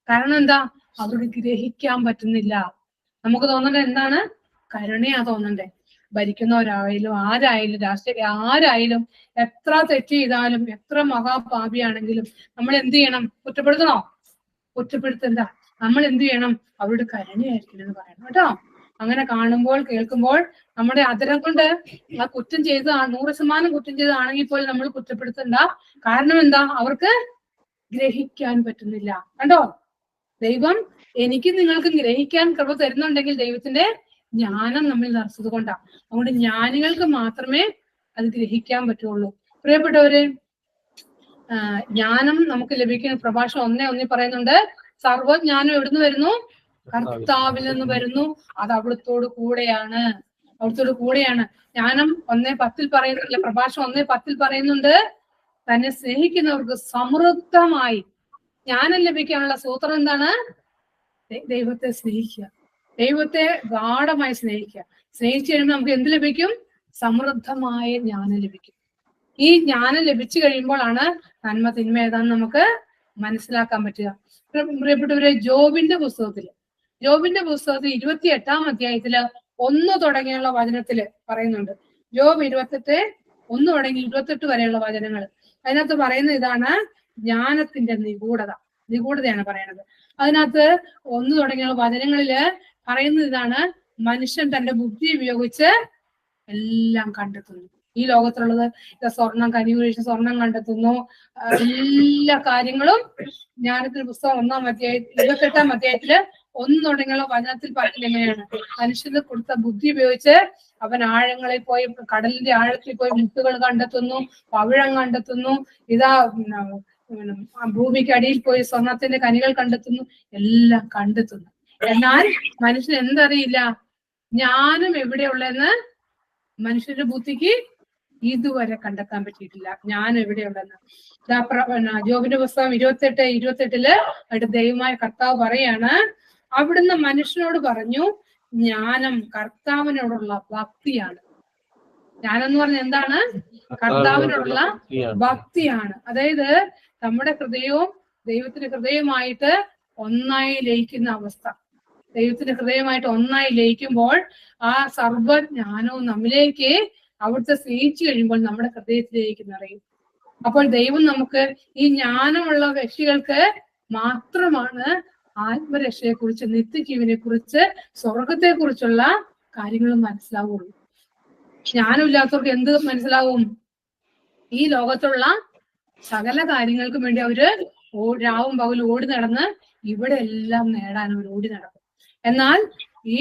A: കാരണം എന്താ? അവർക്ക് ഗ്രഹിക്കാൻ പറ്റുന്നില്ല. നമുക്ക് തോന്നേണ്ടത് എന്താണ്? കരുണയാ തോന്നണ്ടേ. ഭരിക്കുന്നവരായാലും ആരായാലും ആരായാലും എത്ര തെറ്റ് ചെയ്താലും എത്ര മഹാപാപിയാണെങ്കിലും നമ്മൾ എന്ത് ചെയ്യണം? കുറ്റപ്പെടുത്തണോ? കുറ്റപ്പെടുത്തണ്ട. നമ്മൾ എന്ത് ചെയ്യണം? അവരുടെ കരുണയായിരിക്കണം എന്ന് പറയണം കേട്ടോ. അങ്ങനെ കാണുമ്പോൾ കേൾക്കുമ്പോൾ നമ്മുടെ അതരം കൊണ്ട് ആ കുറ്റം ചെയ്തതാണ് 100% കുറ്റം ചെയ്തതാണെങ്കിൽ പോലും നമ്മൾ കുറ്റപ്പെടുത്തണ്ട. കാരണം എന്താ? അവർക്ക് ഗ്രഹിക്കാൻ പറ്റുന്നില്ല. കണ്ടോ? ദൈവം എനിക്ക് നിങ്ങൾക്ക് ഗ്രഹിക്കാൻ കൃപ തരുന്നുണ്ടെങ്കിൽ ദൈവത്തിന്റെ ജ്ഞാനം നമ്മിൽ നിറച്ചത് കൊണ്ടാണ്. അതുകൊണ്ട് ജ്ഞാനികൾക്ക് മാത്രമേ അത് ഗ്രഹിക്കാൻ പറ്റുള്ളൂ. പ്രിയപ്പെട്ടവര്, ജ്ഞാനം നമുക്ക് ലഭിക്കുന്ന പ്രഭാഷണം 1:1 പറയുന്നുണ്ട്. സർവ്വജ്ഞാനം എവിടുന്ന് വരുന്നു? കർത്താവിൽ നിന്ന് വരുന്നു. അത് അവിടുത്തോട് കൂടെയാണ്. ജ്ഞാനം 1:10 പറയുന്നില്ല. പ്രഭാഷണം 1:10 പറയുന്നുണ്ട്, തന്നെ സ്നേഹിക്കുന്നവർക്ക് സമൃദ്ധമായി ജ്ഞാനം ലഭിക്കാനുള്ള സൂത്രം എന്താണ്? ദൈവത്തെ സ്നേഹിക്കുക. ദൈവത്തെ ഗാഢമായി സ്നേഹിക്കുക. സ്നേഹിച്ചു കഴിയുമ്പോൾ നമുക്ക് എന്ത് ലഭിക്കും? സമൃദ്ധമായ ജ്ഞാനം ലഭിക്കും. ഈ ജ്ഞാനം ലഭിച്ചു കഴിയുമ്പോഴാണ് നന്മ തിന്മ ഏതാന്ന് നമുക്ക് മനസ്സിലാക്കാൻ പറ്റുക. പ്രിയപ്പെട്ടവരെ, ജോബിന്റെ പുസ്തകത്തില് ജോബിന്റെ പുസ്തകത്തിൽ 28-ാം അധ്യായത്തില് 1 തുടങ്ങിയുള്ള വചനത്തില് പറയുന്നുണ്ട്. ജോബ് 28:1 തുടങ്ങി 28 വരെയുള്ള വചനങ്ങൾ. അതിനകത്ത് പറയുന്ന ഇതാണ് ജ്ഞാനത്തിന്റെ നിഗൂഢതയാണ് പറയുന്നത്. അതിനകത്ത് 1 തുടങ്ങിയുള്ള വചനങ്ങളില് പറയുന്നത് ഇതാണ്: മനുഷ്യൻ തന്റെ ബുദ്ധി ഉപയോഗിച്ച് എല്ലാം കണ്ടെത്തുന്നു. ഈ ലോകത്തിലുള്ളത് സ്വർണം, കനികുഴിച്ച സ്വർണം കണ്ടെത്തുന്നു. എല്ലാ കാര്യങ്ങളും ജ്ഞാനത്തിന്റെ പുസ്തകം 1-ാം അധ്യായം 28-ാം അധ്യായത്തില് 1 തുടങ്ങിയുള്ള വചനത്തിൽ പറയുന്നത് എങ്ങനെയാണ്? മനുഷ്യന് കൊടുത്ത ബുദ്ധി ഉപയോഗിച്ച് അവൻ ആഴങ്ങളിൽ പോയി, കടലിന്റെ ആഴത്തിൽ പോയി മുത്തുകൾ കണ്ടെത്തുന്നു, പവിഴം കണ്ടെത്തുന്നു, ഇതാ ഭൂമിക്ക് അടിയിൽ പോയി സ്വർണത്തിന്റെ കനികൾ കണ്ടെത്തുന്നു, എല്ലാം കണ്ടെത്തുന്നു. എന്നാൽ മനുഷ്യൻ എന്തറിയില്ല? ജ്ഞാനം എവിടെയുള്ളതെന്ന് മനുഷ്യന്റെ ബുദ്ധിക്ക് ഇതുവരെ കണ്ടെത്താൻ പറ്റിയിട്ടില്ല. ജ്ഞാനം എവിടെയുള്ളതെന്ന്. ജോബിന്റെ പുസ്തകം 28:28 ആയിട്ട് ദൈവമായ കർത്താവ് പറയാണ്, അവിടുന്ന് മനുഷ്യനോട് പറഞ്ഞു, ജ്ഞാനം കർത്താവിനോടുള്ള ഭക്തിയാണ്. ജ്ഞാനം എന്ന് പറഞ്ഞ എന്താണ്? കർത്താവിനോടുള്ള ഭക്തിയാണ്. അതായത് നമ്മുടെ ഹൃദയവും ദൈവത്തിന്റെ ഹൃദയമായിട്ട് ഒന്നായി ലയിക്കുന്ന അവസ്ഥ. ദൈവത്തിന്റെ ഹൃദയമായിട്ട് ഒന്നായി ലയിക്കുമ്പോൾ ആ സർവ്വജ്ഞാനവും നമ്മിലേക്ക് അവിടുത്തെ സ്നേഹിച്ചു കഴിയുമ്പോൾ നമ്മുടെ ഹൃദയത്തിലേക്ക് നിറയും. അപ്പോൾ ദൈവം നമുക്ക് ഈ ജ്ഞാനമുള്ള വ്യക്തികൾക്ക് മാത്രമാണ് ആത്മരക്ഷയെ കുറിച്ച്, നിത്യജീവനെ കുറിച്ച്, സ്വർഗത്തെ കുറിച്ചുള്ള കാര്യങ്ങൾ മനസ്സിലാവുള്ളൂ. ജ്ഞാനമില്ലാത്തവർക്ക് എന്ത് മനസ്സിലാവും? ഈ ലോകത്തുള്ള സകല കാര്യങ്ങൾക്കും വേണ്ടി അവര് രാവും പകലും ഓടി നടന്ന് ഇവിടെ എല്ലാം നേടാൻ അവർ ഓടി നടക്കും. എന്നാൽ ഈ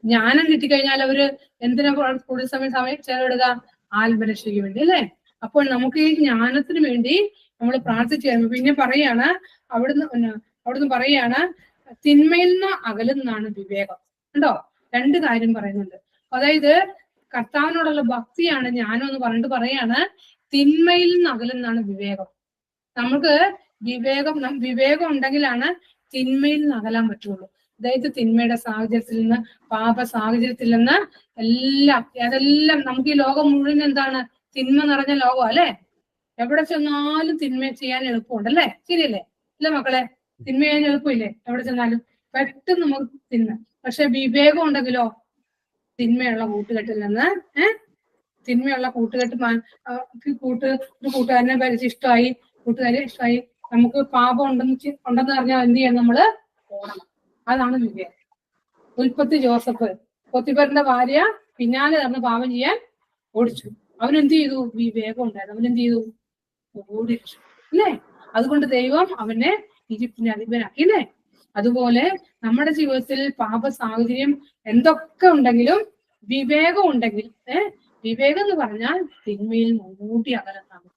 A: ജ്ഞാനം കിട്ടിക്കഴിഞ്ഞാൽ അവര് എന്തിനാ കൂടുതൽ സമയം ചെലവിടുക? ആത്മരക്ഷയ്ക്ക് വേണ്ടി, അല്ലേ? അപ്പോൾ നമുക്ക് ഈ ജ്ഞാനത്തിന് വേണ്ടി നമ്മൾ പ്രാർത്ഥിച്ചു. പിന്നെ പറയാണ്, അവിടുന്ന് പറയാണ്, തിന്മയിൽ നിന്ന് അകലുന്നതാണ് വിവേകം. ഉണ്ടോ? 2 കാര്യം പറയുന്നുണ്ട്. അതായത് കർത്താവിനോടുള്ള ഭക്തിയാണ് ജ്ഞാനം എന്ന് പറഞ്ഞിട്ട് പറയാണ്, തിന്മയിൽ നിന്ന് അകലുന്നതാണ് വിവേകം. നമുക്ക് വിവേകം ഉണ്ടെങ്കിലാണ് തിന്മയിൽ നിന്ന് അകലാൻ പറ്റുള്ളൂ. അതായത് തിന്മയുടെ സാഹചര്യത്തിൽ നിന്ന്, പാപ സാഹചര്യത്തിൽ നിന്ന് അതെല്ലാം നമുക്ക് ഈ ലോകം മുഴുവൻ എന്താണ്? തിന്മ നിറഞ്ഞ ലോകം, അല്ലെ? എവിടെ ചെന്നാലും തിന്മ ചെയ്യാൻ എളുപ്പമുണ്ട്, അല്ലേ? ശരിയല്ലേ? ഇല്ല മക്കളെ? തിന്മ ചെയ്യാൻ എളുപ്പമില്ലേ? എവിടെ ചെന്നാലും പെട്ടെന്ന് നമുക്ക് തിന്മ. പക്ഷെ വിവേകം ഉണ്ടെങ്കിലോ തിന്മയുള്ള കൂട്ടുകെട്ടിൽ നിന്ന് തിന്മയുള്ള കൂട്ടുകെട്ട് ഒരു കൂട്ടുകാരനെ പരിചയം ഇഷ്ടമായി, കൂട്ടുകാരെ ഇഷ്ടമായി, നമുക്ക് പാപം ഉണ്ടെന്ന് പറഞ്ഞാൽ എന്ത് ചെയ്യാൻ? നമ്മള് പോകണം. അതാണ് വിവേകം. ഉൽപ്പത്തി ജോസഫ്, പൊത്തിഫറിന്റെ ഭാര്യ പിന്നാലെ നടന്ന് പാപം ചെയ്യാൻ ഓടിച്ചു. അവനെന്ത് ചെയ്തു? വിവേകം ഉണ്ടായിരുന്നു. അവനെന്ത് ചെയ്തു? ഓടി, അല്ലേ? അതുകൊണ്ട് ദൈവം അവനെ ഈജിപ്തിന്റെ അധിപനാക്കി, അല്ലേ? അതുപോലെ നമ്മുടെ ജീവിതത്തിൽ പാപ സാഹചര്യം എന്തൊക്കെ ഉണ്ടെങ്കിലും വിവേകം ഉണ്ടെങ്കിൽ, വിവേകം എന്ന് പറഞ്ഞാൽ തിന്മയിൽ ഓടി അകലുന്നതാണ്.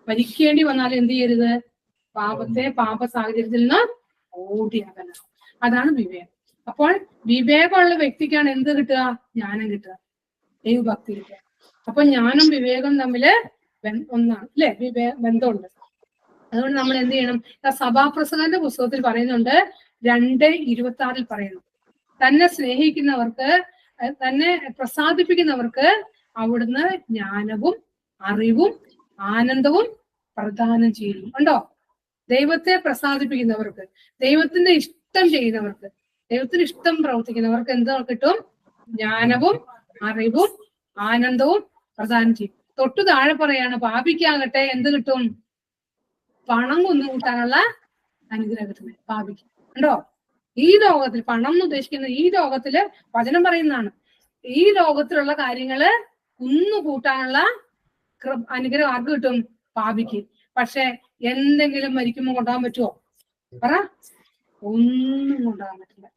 A: മരിക്കേണ്ടി വന്നാൽ എന്ത് ചെയ്യരുത്? പാപ സാഹചര്യത്തിൽ നിന്ന് ഓടി അകലണം. അതാണ് വിവേകം. അപ്പോൾ വിവേകമുള്ള വ്യക്തിക്കാണ് എന്ത് കിട്ടുക? ജ്ഞാനം കിട്ടുക, ദൈവഭക്തി കിട്ടുക. അപ്പൊ ജ്ഞാനം വിവേകം തമ്മില് ഒന്നാണ്, അല്ലെ? ബന്ധമുണ്ട്. അതുകൊണ്ട് നമ്മൾ എന്ത് ചെയ്യണം? സഭാപ്രസംഗന്റെ പുസ്തകത്തിൽ പറയുന്നുണ്ട്, 2:26 പറയുന്നു, തന്നെ സ്നേഹിക്കുന്നവർക്ക്, തന്നെ പ്രസാദിപ്പിക്കുന്നവർക്ക് അവിടുന്ന് ജ്ഞാനവും അറിവും ആനന്ദവും പ്രദാനം ചെയ്യും. ഉണ്ടോ? ദൈവത്തെ പ്രസാദിപ്പിക്കുന്നവർക്ക്, ദൈവത്തിന്റെ ഇഷ്ടം ചെയ്യുന്നവർക്ക്, ദൈവത്തിന് ഇഷ്ടം പ്രവർത്തിക്കുന്നവർക്ക് എന്ത് കിട്ടും? ജ്ഞാനവും അറിവും ആനന്ദവും പ്രദാനം ചെയ്യും. തൊട്ടു താഴെ പറയാണ്, പാപിക്കാകട്ടെ എന്ത് കിട്ടും? പണം കുന്നുകൂട്ടാനുള്ള അനുഗ്രഹത്തിന് പാപിക്കും. ഉണ്ടോ? ഈ ലോകത്തിൽ പണം എന്ന് ഉദ്ദേശിക്കുന്നത് ഈ ലോകത്തില് വചനം പറയുന്നതാണ്. ഈ ലോകത്തിലുള്ള കാര്യങ്ങള് കുന്നുകൂട്ടാനുള്ള അനുഗ്രഹം ആർക്ക് കിട്ടും? പാപിക്ക്. പക്ഷെ എന്തെങ്കിലും മരിക്കുമ്പോൾ കൊണ്ടുപോകാൻ പറ്റുമോ? പറ. ഒന്നും കൊണ്ടുപോകാൻ പറ്റില്ല.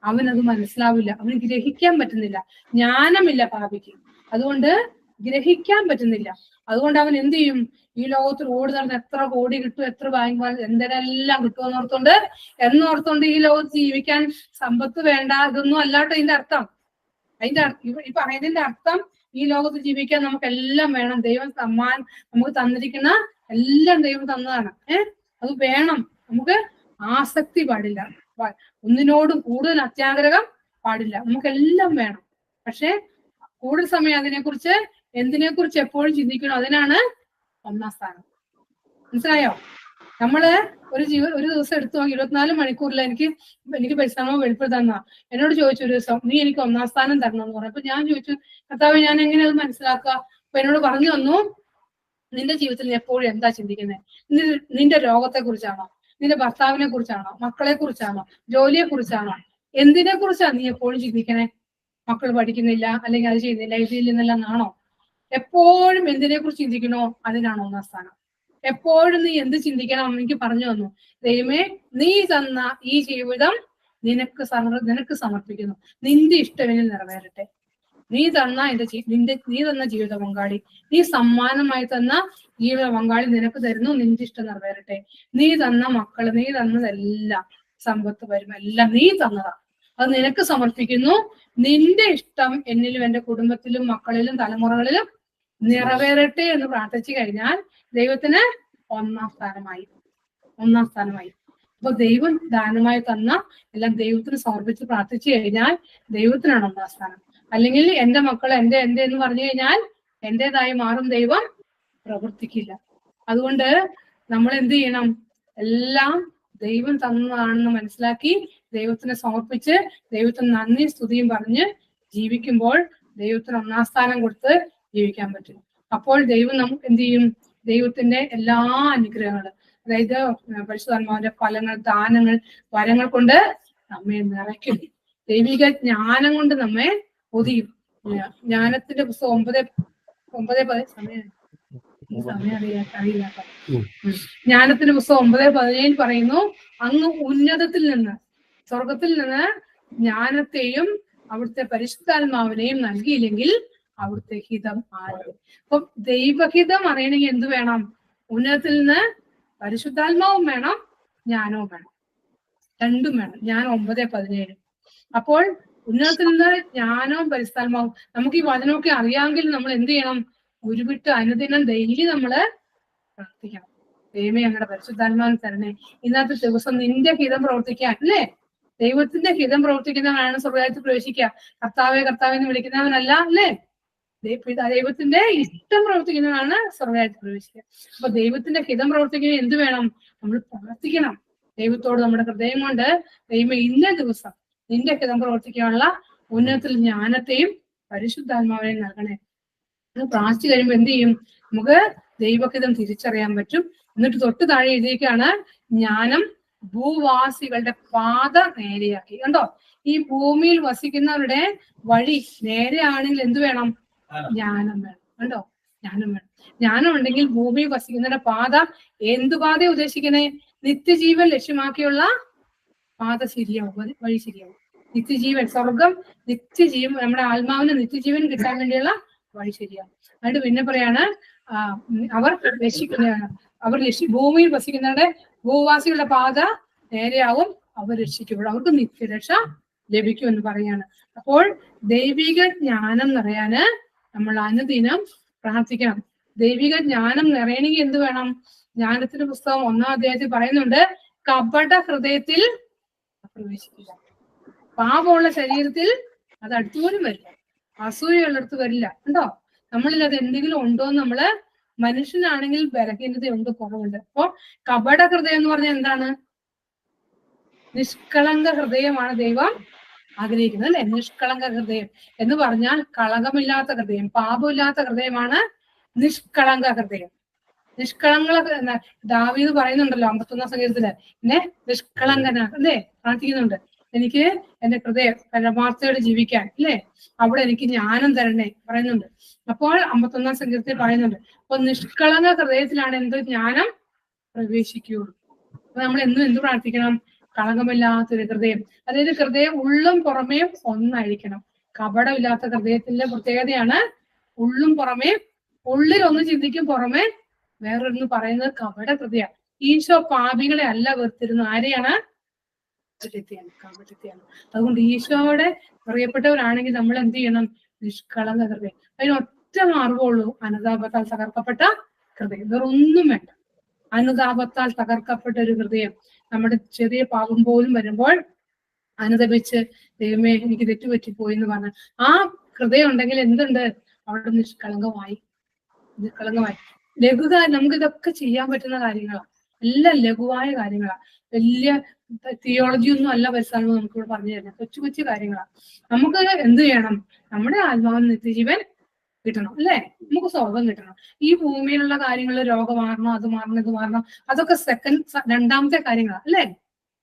A: അവനത് മനസ്സിലാവില്ല, അവന് ഗ്രഹിക്കാൻ പറ്റുന്നില്ല. ജ്ഞാനമില്ല പാപിക്ക്, അതുകൊണ്ട് ഗ്രഹിക്കാൻ പറ്റുന്നില്ല. അതുകൊണ്ട് അവൻ എന്ത് ചെയ്യും? ഈ ലോകത്തിൽ ഓടി നടന്ന് എത്ര കോടി കിട്ടും, എത്ര ബാങ്ക് എന്തെല്ലാം എന്നോർത്തോണ്ട് ഈ ലോകത്ത് ജീവിക്കാൻ സമ്പത്ത് വേണ്ട, ഇതൊന്നും അല്ലാട്ടോ ഇതിന്റെ അർത്ഥം. ഈ പറയുന്നതിന്റെ അർത്ഥം ഈ ലോകത്ത് ജീവിക്കാൻ നമുക്ക് എല്ലാം വേണം. ദൈവം നമുക്ക് തന്നിരിക്കുന്ന എല്ലാം ദൈവം തന്നതാണ്. അത് വേണം. നമുക്ക് ആസക്തി പാടില്ല, ഒന്നിനോടും കൂടുതൽ അത്യാഗ്രഹം പാടില്ല. നമുക്കെല്ലാം വേണം. പക്ഷെ കൂടുതൽ സമയം എന്തിനെ കുറിച്ച് എപ്പോഴും ചിന്തിക്കണം. അതിനാണ് 1-ാം സ്ഥാനം. മനസ്സിലായോ? നമ്മള് ഒരു ദിവസം എടുത്തു നോക്കി 24 മണിക്കൂറിൽ എനിക്ക് പരിശ്രമം വെളിപ്പെടുത്താന്ന എന്നോട് ചോദിച്ചു ഒരു ദിവസം, നീ എനിക്ക് 1-ാം സ്ഥാനം തരണം എന്ന് പറഞ്ഞു. അപ്പൊ ഞാൻ ചോദിച്ചു, കർത്താവ് ഞാൻ എങ്ങനെ അത് മനസ്സിലാക്കുക? അപ്പൊ എന്നോട് പറഞ്ഞു തന്നു, നിന്റെ ജീവിതത്തിൽ നീ എപ്പോഴും എന്താ ചിന്തിക്കുന്നത്? നിന്റെ രോഗത്തെ കുറിച്ചാണോ, നിന്റെ ഭർത്താവിനെ കുറിച്ചാണോ, മക്കളെ കുറിച്ചാണോ, ജോലിയെ കുറിച്ചാണോ, എന്തിനെ കുറിച്ചാണ് നീ എപ്പോഴും ചിന്തിക്കണേ? മക്കൾ പഠിക്കുന്നില്ല, അല്ലെങ്കിൽ അത് ചെയ്യുന്നില്ല, ഇത് ഇല്ലെന്നെല്ലാന്നാണോ? എപ്പോഴും എന്തിനെ കുറിച്ച് ചിന്തിക്കണോ അതിനാണ് 1-ാം സ്ഥാനം. എപ്പോഴും നീ എന്ത് ചിന്തിക്കണം? എനിക്ക് പറഞ്ഞു തന്നു, ദൈവമേ നീ തന്ന ഈ ജീവിതം നിനക്ക് സമർപ്പിക്കുന്നു, നിന്റെ ഇഷ്ടമെനിൽ നിറവേറട്ടെ. നീ തന്ന നീ തന്ന ജീവിത പങ്കാളി, നീ സമ്മാനമായി തന്ന ജീവിത പങ്കാളി നിനക്ക് തരുന്നു, നിന്റെ ഇഷ്ടം നിറവേറട്ടെ. നീ തന്ന മക്കള്, നീ തന്നതെല്ലാം, സമ്പത്ത് വരും, എല്ലാം നീ തന്നതാ, അത് നിനക്ക് സമർപ്പിക്കുന്നു. നിന്റെ ഇഷ്ടം എന്നിലും എന്റെ കുടുംബത്തിലും മക്കളിലും തലമുറകളിലും നിറവേറട്ടെ എന്ന് പ്രാർത്ഥിച്ചു കഴിഞ്ഞാൽ ദൈവത്തിന് 1-ാം സ്ഥാനമായി. അപ്പൊ ദൈവം ദാനമായി തന്ന എല്ലാം ദൈവത്തിന് സമർപ്പിച്ച് പ്രാർത്ഥിച്ചു കഴിഞ്ഞാൽ ദൈവത്തിനാണ് 1-ാം സ്ഥാനം. അല്ലെങ്കിൽ എന്റെ മക്കൾ എന്റെ എന്ന് പറഞ്ഞു കഴിഞ്ഞാൽ എന്റേതായി മാറും, ദൈവം പ്രവർത്തിക്കില്ല. അതുകൊണ്ട് നമ്മൾ എന്ത് ചെയ്യണം? എല്ലാം ദൈവം തന്നതാണെന്ന് മനസ്സിലാക്കി ദൈവത്തിനെ സമർപ്പിച്ച് ദൈവത്തിന് നന്ദി സ്തുതിയും പറഞ്ഞ് ജീവിക്കുമ്പോൾ ദൈവത്തിന് 1-ാം സ്ഥാനം കൊടുത്ത് ജീവിക്കാൻ പറ്റും. അപ്പോൾ ദൈവം നമുക്ക് എന്ത് ചെയ്യും? ദൈവത്തിന്റെ എല്ലാ അനുഗ്രഹങ്ങളും, അതായത് പരിശുദ്ധാത്മാവിന്റെ ഫലങ്ങൾ, ദാനങ്ങൾ, വരങ്ങൾ കൊണ്ട് നമ്മെ നിറയ്ക്കും. ദൈവിക ജ്ഞാനം കൊണ്ട് നമ്മെ പൊതിയും. ജ്ഞാനത്തിന്റെ പുസ്തകം 9:10 ജ്ഞാനത്തിന്റെ പുസ്തകം 9:17 പറയുന്നു, അങ്ങ് ഉന്നതത്തിൽ നിന്ന്, സ്വർഗത്തിൽ നിന്ന് ജ്ഞാനത്തെയും അവിടുത്തെ പരിശുദ്ധാത്മാവിനെയും നൽകിയില്ലെങ്കിൽ അവിടുത്തെ ഹിതം ആരും. അപ്പൊ ദൈവഹിതം അറിയണമെങ്കിൽ എന്ത് വേണം? ഉന്നതത്തിൽ നിന്ന് പരിശുദ്ധാത്മാവും വേണം, ജ്ഞാനവും വേണം, രണ്ടും വേണം. ഞാൻ 9:17. അപ്പോൾ ഉന്നതത്തിൽ നിന്ന് ജ്ഞാനവും പരിശുദ്ധാത്മാവും. നമുക്ക് ഈ വചനമൊക്കെ അറിയാമെങ്കിൽ നമ്മൾ എന്ത് ചെയ്യണം? ഉരുവിട്ട് അനുദിനം ഡെയിലി നമ്മള് പ്രാർത്ഥിക്കണം, ദൈവമേ ഞങ്ങളുടെ പരിശുദ്ധാത്മാവിന് തരണേ, ഇന്നത്തെ ദിവസം നിന്റെ ഹിതം പ്രവർത്തിക്കാൻ, അല്ലേ? ദൈവത്തിന്റെ ഹിതം പ്രവർത്തിക്കുന്നവനാണ് സ്വർഗ്ഗരാജ്യത്തിൽ പ്രവേശിക്കുക. കർത്താവെന്ന് വിളിക്കുന്നവനല്ല, അല്ലേ? ദൈവത്തിന്റെ ഇഷ്ടം പ്രവർത്തിക്കുന്നവനാണ് സ്വർഗ്ഗരാജ്യത്തിൽ പ്രവേശിക്കുക. അപ്പൊ ദൈവത്തിന്റെ ഹിതം പ്രവർത്തിക്കാൻ എന്ത് വേണം? നമ്മൾ പ്രാർത്ഥിക്കണം ദൈവത്തോട് നമ്മുടെ ഹൃദയം കൊണ്ട്, ദൈവമേ ഇന്ന ദിവസം നിന്റെ ഹിതം പ്രവർത്തിക്കാനുള്ള ഉന്നതത്തിൽ ജ്ഞാനത്തെയും പരിശുദ്ധാത്മാവിനെയും നൽകണേ. അത് പ്രാർത്ഥിച്ചു കഴിയുമ്പോൾ എന്ത് ചെയ്യും? നമുക്ക് ദൈവഹിതം തിരിച്ചറിയാൻ പറ്റും. എന്നിട്ട് തൊട്ട് താഴെ എഴുതിയേക്കാണ്, ജ്ഞാനം ഭൂവാസികളുടെ പാത നേരെയാക്കി. കണ്ടോ? ഈ ഭൂമിയിൽ വസിക്കുന്നവരുടെ വഴി നേരെയാണെങ്കിൽ എന്ത് വേണം? ജ്ഞാനം വേണം. കണ്ടോ? ജ്ഞാനം വേണം. ജ്ഞാനം ഉണ്ടെങ്കിൽ ഭൂമിയിൽ വസിക്കുന്നവരുടെ പാത, എന്ത് പാത ഉദ്ദേശിക്കണേ? നിത്യജീവൻ ലക്ഷ്യമാക്കിയുള്ള പാത ശരിയാവും, വഴി ശരിയാവും. നിത്യജീവൻ, സ്വർഗം, നിത്യജീവൻ, നമ്മുടെ ആത്മാവിന് നിത്യജീവൻ കിട്ടാൻ വേണ്ടിയുള്ള വഴി ശരിയാവും. അതുകൊണ്ട് പിന്നെ പറയാണ്, ഭൂമിയിൽ വസിക്കുന്നവരുടെ ഭൂവാസികളുടെ പാത നേരെയാവും, അവർ രക്ഷിക്കപ്പെടും, അവർക്ക് നിത്യരക്ഷ ലഭിക്കും എന്ന് പറയാണ്. അപ്പോൾ ദൈവിക ജ്ഞാനം നിറയാന് നമ്മൾ അനുദിനം പ്രാർത്ഥിക്കണം. ദൈവിക ജ്ഞാനം നിറയണമെങ്കിൽ എന്ത് വേണം? ജ്ഞാനത്തിന്റെ പുസ്തകം 1-ാം അധ്യായത്തിൽ പറയുന്നുണ്ട്, കപട ഹൃദയത്തിൽ പ്രവേശിക്കില്ല. പാപമുള്ള ശരീരത്തിൽ അത് അടുത്തുപോലും വരില്ല, അസൂയുള്ളിടത്ത് വരില്ല. ഉണ്ടോ? നമ്മളിൽ അത് എന്തെങ്കിലും ഉണ്ടോ എന്ന് നമ്മള്, മനുഷ്യനാണെങ്കിൽ ബലഹീനതയുണ്ട്, കുറവുണ്ട്. അപ്പൊ കപട ഹൃദയം എന്ന് പറഞ്ഞാൽ എന്താണ്? നിഷ്കളങ്ക ഹൃദയമാണ് ദൈവം ആഗ്രഹിക്കുന്നത്, അല്ലെ? നിഷ്കളങ്ക ഹൃദയം എന്ന് പറഞ്ഞാൽ കളങ്കമില്ലാത്ത ഹൃദയം, പാപമില്ലാത്ത ഹൃദയമാണ് നിഷ്കളങ്ക ഹൃദയം. ദാവീദ് പറയുന്നുണ്ടല്ലോ 51-ാം സങ്കീർത്തനത്തില്, എന്നെ നിഷ്കളങ്കന, അല്ലേ? പ്രാർത്ഥിക്കുന്നുണ്ട്, എനിക്ക് എന്റെ ഹൃദയം പരമാർത്ഥയോടെ ജീവിക്കാൻ, അല്ലേ? അവിടെ എനിക്ക് ജ്ഞാനം തരണേ പറയുന്നുണ്ട്. അപ്പോൾ 51-ാം സങ്കീർത്തനത്തിൽ പറയുന്നുണ്ട്, അപ്പൊ നിഷ്കളങ്ക ഹൃദയത്തിലാണ് എന്ത് ജ്ഞാനം പ്രവേശിക്കുകയുള്ളൂ. അപ്പൊ നമ്മൾ എന്ത് പ്രാർത്ഥിക്കണം? കളങ്കമില്ലാത്തൊരു ഹൃദയം, അതായത് ഹൃദയം ഉള്ളും പുറമേയും ഒന്നായിരിക്കണം. കപടമില്ലാത്ത ഹൃദയത്തിന്റെ പ്രത്യേകതയാണ് ഉള്ളും പുറമേ, ഉള്ളിൽ ഒന്ന് ചിന്തിക്കും, പുറമേ വേറൊന്ന് പറയുന്നത് കപട ഹൃദയം. ഈശോ പാപികളെ അല്ല വെറുത്തിരുന്നു, ആരെയാണ്? കാപട്യത്തെയാണ്. അതുകൊണ്ട് ഈശോയുടെ പ്രിയപ്പെട്ടവരാണെങ്കിൽ നമ്മൾ എന്ത് ചെയ്യണം? നിഷ്കളങ്ക ഹൃദയം. അതിന് ഒറ്റ മാർഗമുള്ളൂ, അനുതാപത്താൽ തകർക്കപ്പെട്ട ഹൃദയം. വേറൊന്നും വേണ്ട. അനുതാപത്താൽ തകർക്കപ്പെട്ട ഒരു ഹൃദയം. നമ്മുടെ ചെറിയ പാപം പോലും വരുമ്പോൾ അനുതപിച്ച്, ദൈവമേ എനിക്ക് തെറ്റുപറ്റിപ്പോയി എന്ന് പറഞ്ഞ ആ ഹൃദയം ഉണ്ടെങ്കിൽ എന്തുണ്ട്? അവിടെ നിഷ്കളങ്കമായി. ലഘുത, നമുക്ക് ഇതൊക്കെ ചെയ്യാൻ പറ്റുന്ന കാര്യങ്ങളാണ്. എല്ലാം ലഘുവായ കാര്യങ്ങളാണ്. വലിയ തിയോളജി ഒന്നും അല്ല പരിസ്ഥാനം നമുക്കിവിടെ പറഞ്ഞു തരുന്നത്. കൊച്ചു കൊച്ചു കാര്യങ്ങളാണ്. നമുക്ക് എന്ത് ചെയ്യണം? നമ്മുടെ ആത്മാവിന് നിത്യജീവൻ കിട്ടണം, അല്ലേ? നമുക്ക് സ്വർഗം കിട്ടണം. ഈ ഭൂമിയിലുള്ള കാര്യങ്ങൾ, രോഗം മാറണം, അത് മാറണം, ഇത് മാറണം, അതൊക്കെ രണ്ടാമത്തെ കാര്യങ്ങളാണ്, അല്ലേ?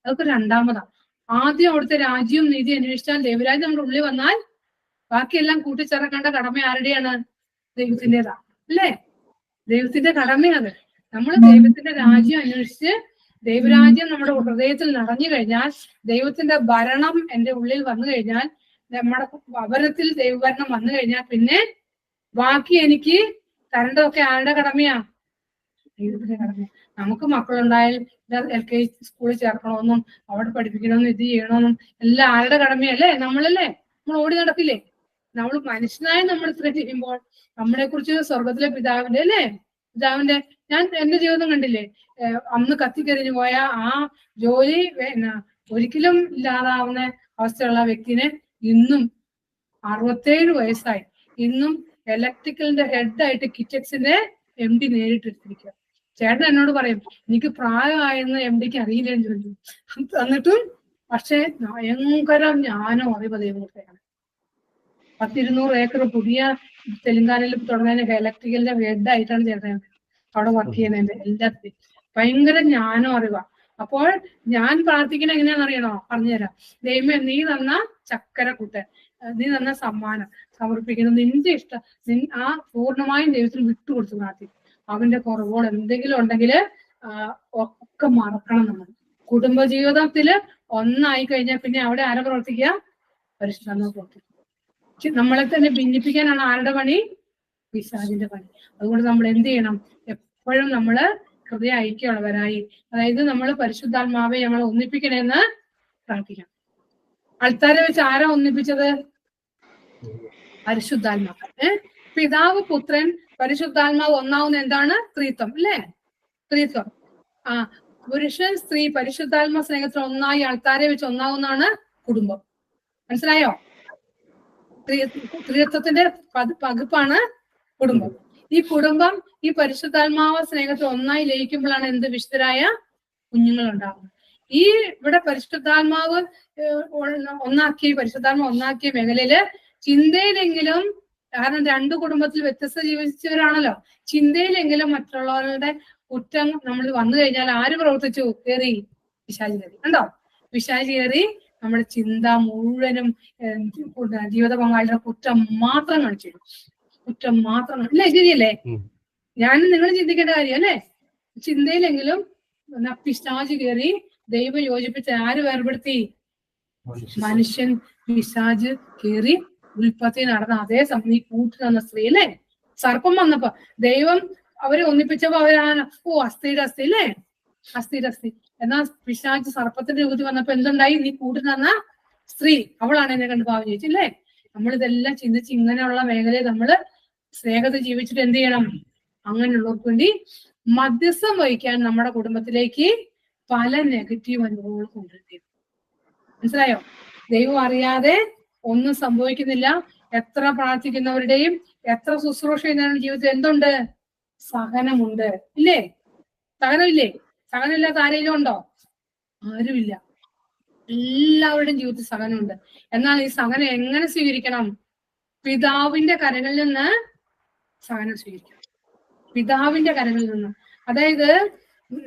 A: അതൊക്കെ രണ്ടാമതാണ്. ആദ്യം അവിടുത്തെ രാജ്യവും നീതി അന്വേഷിച്ചാൽ, ദൈവരാജ്യം നമ്മുടെ ഉള്ളിൽ വന്നാൽ ബാക്കിയെല്ലാം കൂട്ടിച്ചേർക്കേണ്ട കടമ ആരുടെയാണ്? ദൈവത്തിൻ്റെതാ, അല്ലേ? ദൈവത്തിന്റെ കടമയാണ്. നമ്മൾ ദൈവത്തിന്റെ രാജ്യം അന്വേഷിച്ച് ദൈവരാജ്യം നമ്മുടെ ഹൃദയത്തിൽ നിറഞ്ഞു കഴിഞ്ഞാൽ, ദൈവത്തിന്റെ ഭരണം എന്റെ ഉള്ളിൽ വന്നു കഴിഞ്ഞാൽ, നമ്മുടെ ഭവനത്തിൽ ദൈവഭരണം വന്നു കഴിഞ്ഞാൽ, പിന്നെ ബാക്കി എനിക്ക് തരേണ്ടതൊക്കെ ആരുടെ കടമയാ? ദൈവത്തിന്റെ കടമ. നമുക്ക് മക്കളുണ്ടായാൽ LKG സ്കൂളിൽ ചേർക്കണമെന്നും അവിടെ പഠിപ്പിക്കണമെന്നും ഇത് ചെയ്യണമെന്നും എല്ലാം ആരുടെ കടമയല്ലേ? നമ്മളല്ലേ? നമ്മൾ ഓടി നടക്കില്ലേ? നമ്മൾ മനുഷ്യനായി നമ്മൾ ഇത്ര ചെയ്യുമ്പോൾ നമ്മളെ കുറിച്ച് സ്വർഗത്തിലെ പിതാവിന്റെ, അല്ലേ? പിതാവിന്റെ, ഞാൻ എന്റെ ജീവിതം കണ്ടില്ലേ? അന്ന് കത്തിക്കരിഞ്ഞു പോയ ആ ജോലി ഒരിക്കലും ഇല്ലാതാവുന്ന അവസ്ഥയുള്ള വ്യക്തിനെ ഇന്നും 67 വയസ്സായി, ഇന്നും ഇലക്ട്രിക്കലിന്റെ ഹെഡായിട്ട് കിറ്റക്സിന്റെ MD നേരിട്ടിരിക്കുക. ചേട്ടൻ എന്നോട് പറയും, എനിക്ക് പ്രായമായെന്ന് MDക്ക് അറിയില്ലെന്ന് ചോദിച്ചു. എന്നിട്ടും പക്ഷെ ഭയങ്കര ജ്ഞാനോ അറിവ് ദൈവത്തെയാണ്. 100-200 ഏക്കർ പുതിയ തെലങ്കാനയിൽ തുടങ്ങാൻ ഇലക്ട്രിക്കലിന്റെ ഹെഡായിട്ടാണ് ചേട്ടൻ അവിടെ വർക്ക് ചെയ്യുന്നതിന്റെ എല്ലാത്തിനും. ഭയങ്കര ജ്ഞാനോ അറിവാ. അപ്പോൾ ഞാൻ പ്രാർത്ഥിക്കണ എങ്ങനെയാണെന്ന് അറിയണോ? പറഞ്ഞുതരാം. ദൈവമേ, നീ തന്ന ചക്കര കുട്ടൻ, നീ തന്ന സമ്മാനം സമർപ്പിക്കുന്നത് നിന്റെ ഇഷ്ടം, ആ പൂർണ്ണമായും ദൈവത്തിന് വിട്ടുകൊടുത്ത് പ്രാർത്ഥിക്കും. അവന്റെ കുറവുകൾ എന്തെങ്കിലും ഉണ്ടെങ്കിൽ ഒക്കെ മറക്കണം. നമ്മൾ കുടുംബജീവിതത്തില് ഒന്നായി കഴിഞ്ഞാൽ പിന്നെ അവിടെ ആരെ പ്രവർത്തിക്കുക? പരിശുദ്ധാത്മാവ് പ്രവർത്തിക്കും. നമ്മളെ തന്നെ ഭിന്നിപ്പിക്കാനാണ് ആരുടെ പണി? പിശാചിന്റെ പണി. അതുകൊണ്ട് നമ്മൾ എന്ത് ചെയ്യണം? എപ്പോഴും നമ്മള് ഹൃദയ ഐക്യമുള്ളവരായി, അതായത് നമ്മൾ പരിശുദ്ധാത്മാവെ നമ്മളെ ഒന്നിപ്പിക്കണേന്ന് പ്രാർത്ഥിക്കണം. ആൾക്കാരെ വെച്ച് ആരാ ഒന്നിപ്പിച്ചത്? പരിശുദ്ധാത്മാവ്. പിതാവ്, പുത്രൻ, പരിശുദ്ധാത്മാവ് ഒന്നാവുന്ന എന്താണ്? ത്രിത്വം, അല്ലേ? ത്രിത്വം. പുരുഷൻ, സ്ത്രീ, പരിശുദ്ധാത്മ സ്നേഹത്തിൽ ഒന്നായി ആൾക്കാരെ വെച്ച് ഒന്നാവുന്നതാണ് കുടുംബം. മനസ്സിലായോ? ത്രിത്വത്തിന്റെ പകുപ്പാണ് കുടുംബം. ഈ കുടുംബം ഈ പരിശുദ്ധാത്മാവ സ്നേഹത്തിൽ ഒന്നായി ലയിക്കുമ്പോഴാണ് എന്ത്? വിശുദ്ധരായ കുഞ്ഞുങ്ങൾ ഉണ്ടാകുന്നത്. ഈ ഇവിടെ പരിശുദ്ധാത്മാവ് ഒന്നാക്കിയ മേഖലയില് ചിന്തയിലെങ്കിലും, കാരണം 2 കുടുംബത്തിൽ വ്യത്യസ്ത ജീവിച്ചവരാണല്ലോ, ചിന്തയിലെങ്കിലും മറ്റുള്ളവരുടെ കുറ്റം നമ്മൾ വന്നു കഴിഞ്ഞാൽ ആര് പ്രവർത്തിച്ചു? കയറി പിശാച് കയറി. കണ്ടോ? പിശാച് കയറി നമ്മുടെ ചിന്ത മുഴുവനും ജീവിത പങ്കാളിയുടെ കുറ്റം മാത്രം കാണിച്ചു, കുറ്റം മാത്രം. അല്ലേ? ശരിയല്ലേ? ഞാനും നിങ്ങൾ ചിന്തിക്കേണ്ട കാര്യം അല്ലേ? ചിന്തയിലെങ്കിലും പിശാച് കയറി ദൈവം യോജിപ്പിച്ച ആര് വേർപെടുത്തി? മനുഷ്യൻ. പിശാച് കയറി ഉൽപ്പത്തി നടന്ന അതേ സമയം ഈ കൂട്ടി തന്ന സ്ത്രീ, അല്ലേ? സർപ്പം വന്നപ്പോ ദൈവം അവരെ ഒന്നിപ്പിച്ചപ്പോ അവരാണ് അസ്ഥിയുടെ അസ്ഥി, അല്ലേ? അസ്ഥിയുടെ അസ്ഥി. എന്നാ പിശാച് സർപ്പത്തിന്റെ രൂപത്തിൽ വന്നപ്പോ എന്തുണ്ടായി? നീ കൂട്ടി തന്ന സ്ത്രീ അവളാണ് എന്നെ കണ്ട് പാവം ചോദിച്ചല്ലേ? നമ്മളിതെല്ലാം ചിന്തിച്ച് ഇങ്ങനെയുള്ള മേഖലയിൽ നമ്മള് സ്നേഹത്തിൽ ജീവിച്ചിട്ട് എന്ത് ചെയ്യണം? അങ്ങനെയുള്ളവർക്ക് വേണ്ടി മധ്യസ്ഥം വഹിക്കാൻ നമ്മുടെ കുടുംബത്തിലേക്ക് പല നെഗറ്റീവ് അനുഭവങ്ങൾ കൊണ്ടുവരുന്നത്. മനസ്സിലായോ? ദൈവം അറിയാതെ ഒന്നും സംഭവിക്കുന്നില്ല. എത്ര പ്രാർത്ഥിക്കുന്നവരുടെയും എത്ര ശുശ്രൂഷ ചെയ്യുന്നവരുടെ ജീവിതത്തിൽ എന്തുണ്ട്? സഹനമുണ്ട്, ഇല്ലേ? സഹനമില്ലേ? സഹനമില്ലാത്ത ആരെങ്കിലും ഉണ്ടോ? ആരുമില്ല. എല്ലാവരുടെയും ജീവിതത്തിൽ സഹനമുണ്ട്. എന്നാൽ ഈ സഹനം എങ്ങനെ സ്വീകരിക്കണം? പിതാവിന്റെ കരങ്ങളിൽ നിന്ന് സഹനം സ്വീകരിക്കണം. പിതാവിന്റെ കരങ്ങളിൽ നിന്ന്. അതായത്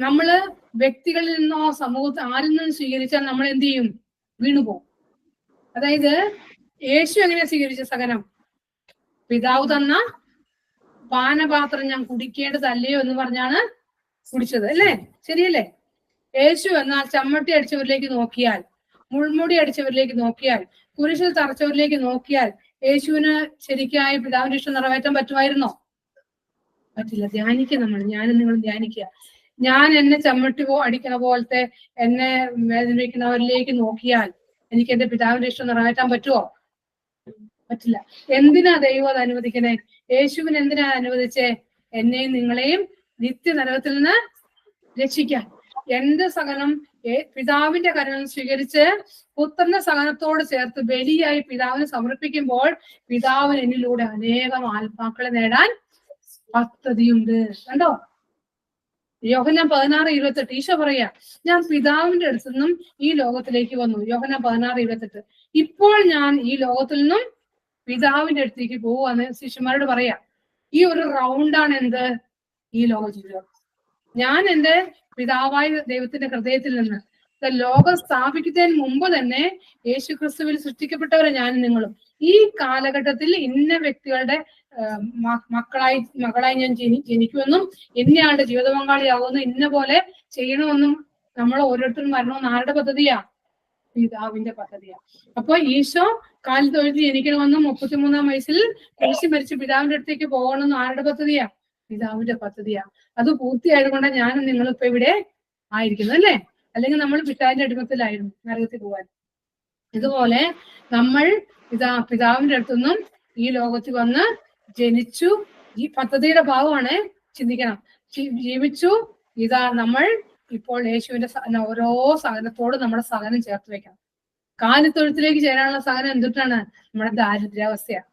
A: നമ്മള് വ്യക്തികളിൽ നിന്നോ സമൂഹത്തിൽ ആരിൽ നിന്നും സ്വീകരിച്ചാൽ നമ്മൾ എന്ത് ചെയ്യും? വീണുപോകും. അതായത് യേശു എങ്ങനെയാ സ്വീകരിച്ച സഹനം? പിതാവ് തന്ന പാനപാത്രം ഞാൻ കുടിക്കേണ്ടതല്ലയോ എന്ന് പറഞ്ഞാണ് കുടിച്ചത്, അല്ലേ? ശരിയല്ലേ? യേശു എന്നാൽ ചമ്മട്ടി അടിച്ചവരിലേക്ക് നോക്കിയാൽ, മുൾമുടി അടിച്ചവരിലേക്ക് നോക്കിയാൽ, കുരിശിൽ തറച്ചവരിലേക്ക് നോക്കിയാൽ യേശുവിന് ശരിക്കായി പിതാവിന്റെ ഇഷ്ടം നിറവേറ്റാൻ പറ്റുമായിരുന്നോ? പറ്റില്ല. ധ്യാനിക്കുക നമ്മൾ, ഞാനും നിങ്ങൾ ധ്യാനിക്കുക. ഞാൻ എന്നെ ചമ്മട്ടി അടിക്കണ പോലത്തെ എന്നെ വേദനിപ്പിക്കുന്നവരിലേക്ക് നോക്കിയാൽ എനിക്ക് എന്റെ പിതാവിന്റെ ഇഷ്ടം നിറവേറ്റാൻ പറ്റുമോ? പറ്റില്ല. എന്തിനാ ദൈവം അത് അനുവദിക്കണേ? യേശുവിന് എന്തിനാ അനുവദിച്ചേ? എന്നെയും നിങ്ങളെയും നിത്യനരകത്തിൽ നിന്ന് രക്ഷിക്കാൻ. എന്റെ സഹനം പിതാവിന്റെ കരങ്ങൾ സ്വീകരിച്ച് പുത്രന്റെ സഹനത്തോട് ചേർത്ത് ബലിയായി പിതാവിന് സമർപ്പിക്കുമ്പോൾ പിതാവിന് എന്നിലൂടെ അനേകം ആത്മാക്കളെ നേടാൻ പദ്ധതിയുണ്ട്. കണ്ടോ? യോഹന്നാൻ 16:28 ഈശോ പറയാ, ഞാൻ പിതാവിന്റെ അടുത്തു നിന്നും ഈ ലോകത്തിലേക്ക് വന്നു. യോഹന്നാൻ 16:28 ഇപ്പോൾ ഞാൻ ഈ ലോകത്തിൽ നിന്നും പിതാവിന്റെ അടുത്തേക്ക് പോവാന്ന് ശിഷ്യന്മാരോട് പറയാ. ഈ ഒരു റൗണ്ടാണ് എന്ത്? ഈ ലോക ജീവിതം. ഞാൻ എന്റെ പിതാവായ ദൈവത്തിന്റെ ഹൃദയത്തിൽ നിന്ന് ലോകം സ്ഥാപിക്കുന്നതിന് മുമ്പ് തന്നെ യേശു ക്രിസ്തുവിൽ സൃഷ്ടിക്കപ്പെട്ടവരെ ഞാനും നിങ്ങളും. ഈ കാലഘട്ടത്തിൽ ഇന്ന വ്യക്തികളുടെ മകളായി ഞാൻ ജനിക്കുമെന്നും ഇന്നയാളുടെ ജീവിത പങ്കാളിയാകുമെന്നും ഇന്ന പോലെ ചെയ്യണമെന്നും നമ്മൾ ഓരോരുത്തരും വരണമെന്ന് ആരുടെ പദ്ധതിയാ? പിതാവിന്റെ പദ്ധതിയാ. അപ്പൊ ഈശോ കാലിൽ തൊഴുതി ജനിക്കണമെന്നും 33-ാം വയസ്സിൽ കുരിശിൽ മരിച്ച് പിതാവിന്റെ അടുത്തേക്ക് പോകണമെന്നും ആരുടെ പദ്ധതിയാ? പിതാവിന്റെ പദ്ധതിയാ. അത് പൂർത്തിയായതുകൊണ്ട് ഞാനും നിങ്ങളും ഇപ്പൊ ഇവിടെ ആയിരിക്കുന്നു, അല്ലേ? അല്ലെങ്കിൽ നമ്മൾ പിതാവിന്റെ അടിമത്തിലായിരുന്നു നരകത്തിൽ പോകാൻ. ഇതുപോലെ നമ്മൾ പിതാവിന്റെ അടുത്തുനിന്നും ഈ ലോകത്തിൽ വന്ന് ജനിച്ചു. ഈ പദ്ധതിയുടെ ഭാഗമാണ്. ചിന്തിക്കണം, ജീവിച്ചു. ഇതാ നമ്മൾ ഇപ്പോൾ യേശുവിന്റെ ഓരോ സഹനത്തോടും നമ്മുടെ സഹനം ചേർത്ത് വെക്കണം. കാലിത്തൊഴുത്തിലേക്ക് ചേരാനുള്ള സഹനം എന്തിട്ടാണ്? നമ്മുടെ ദാരിദ്ര്യാവസ്ഥയാ,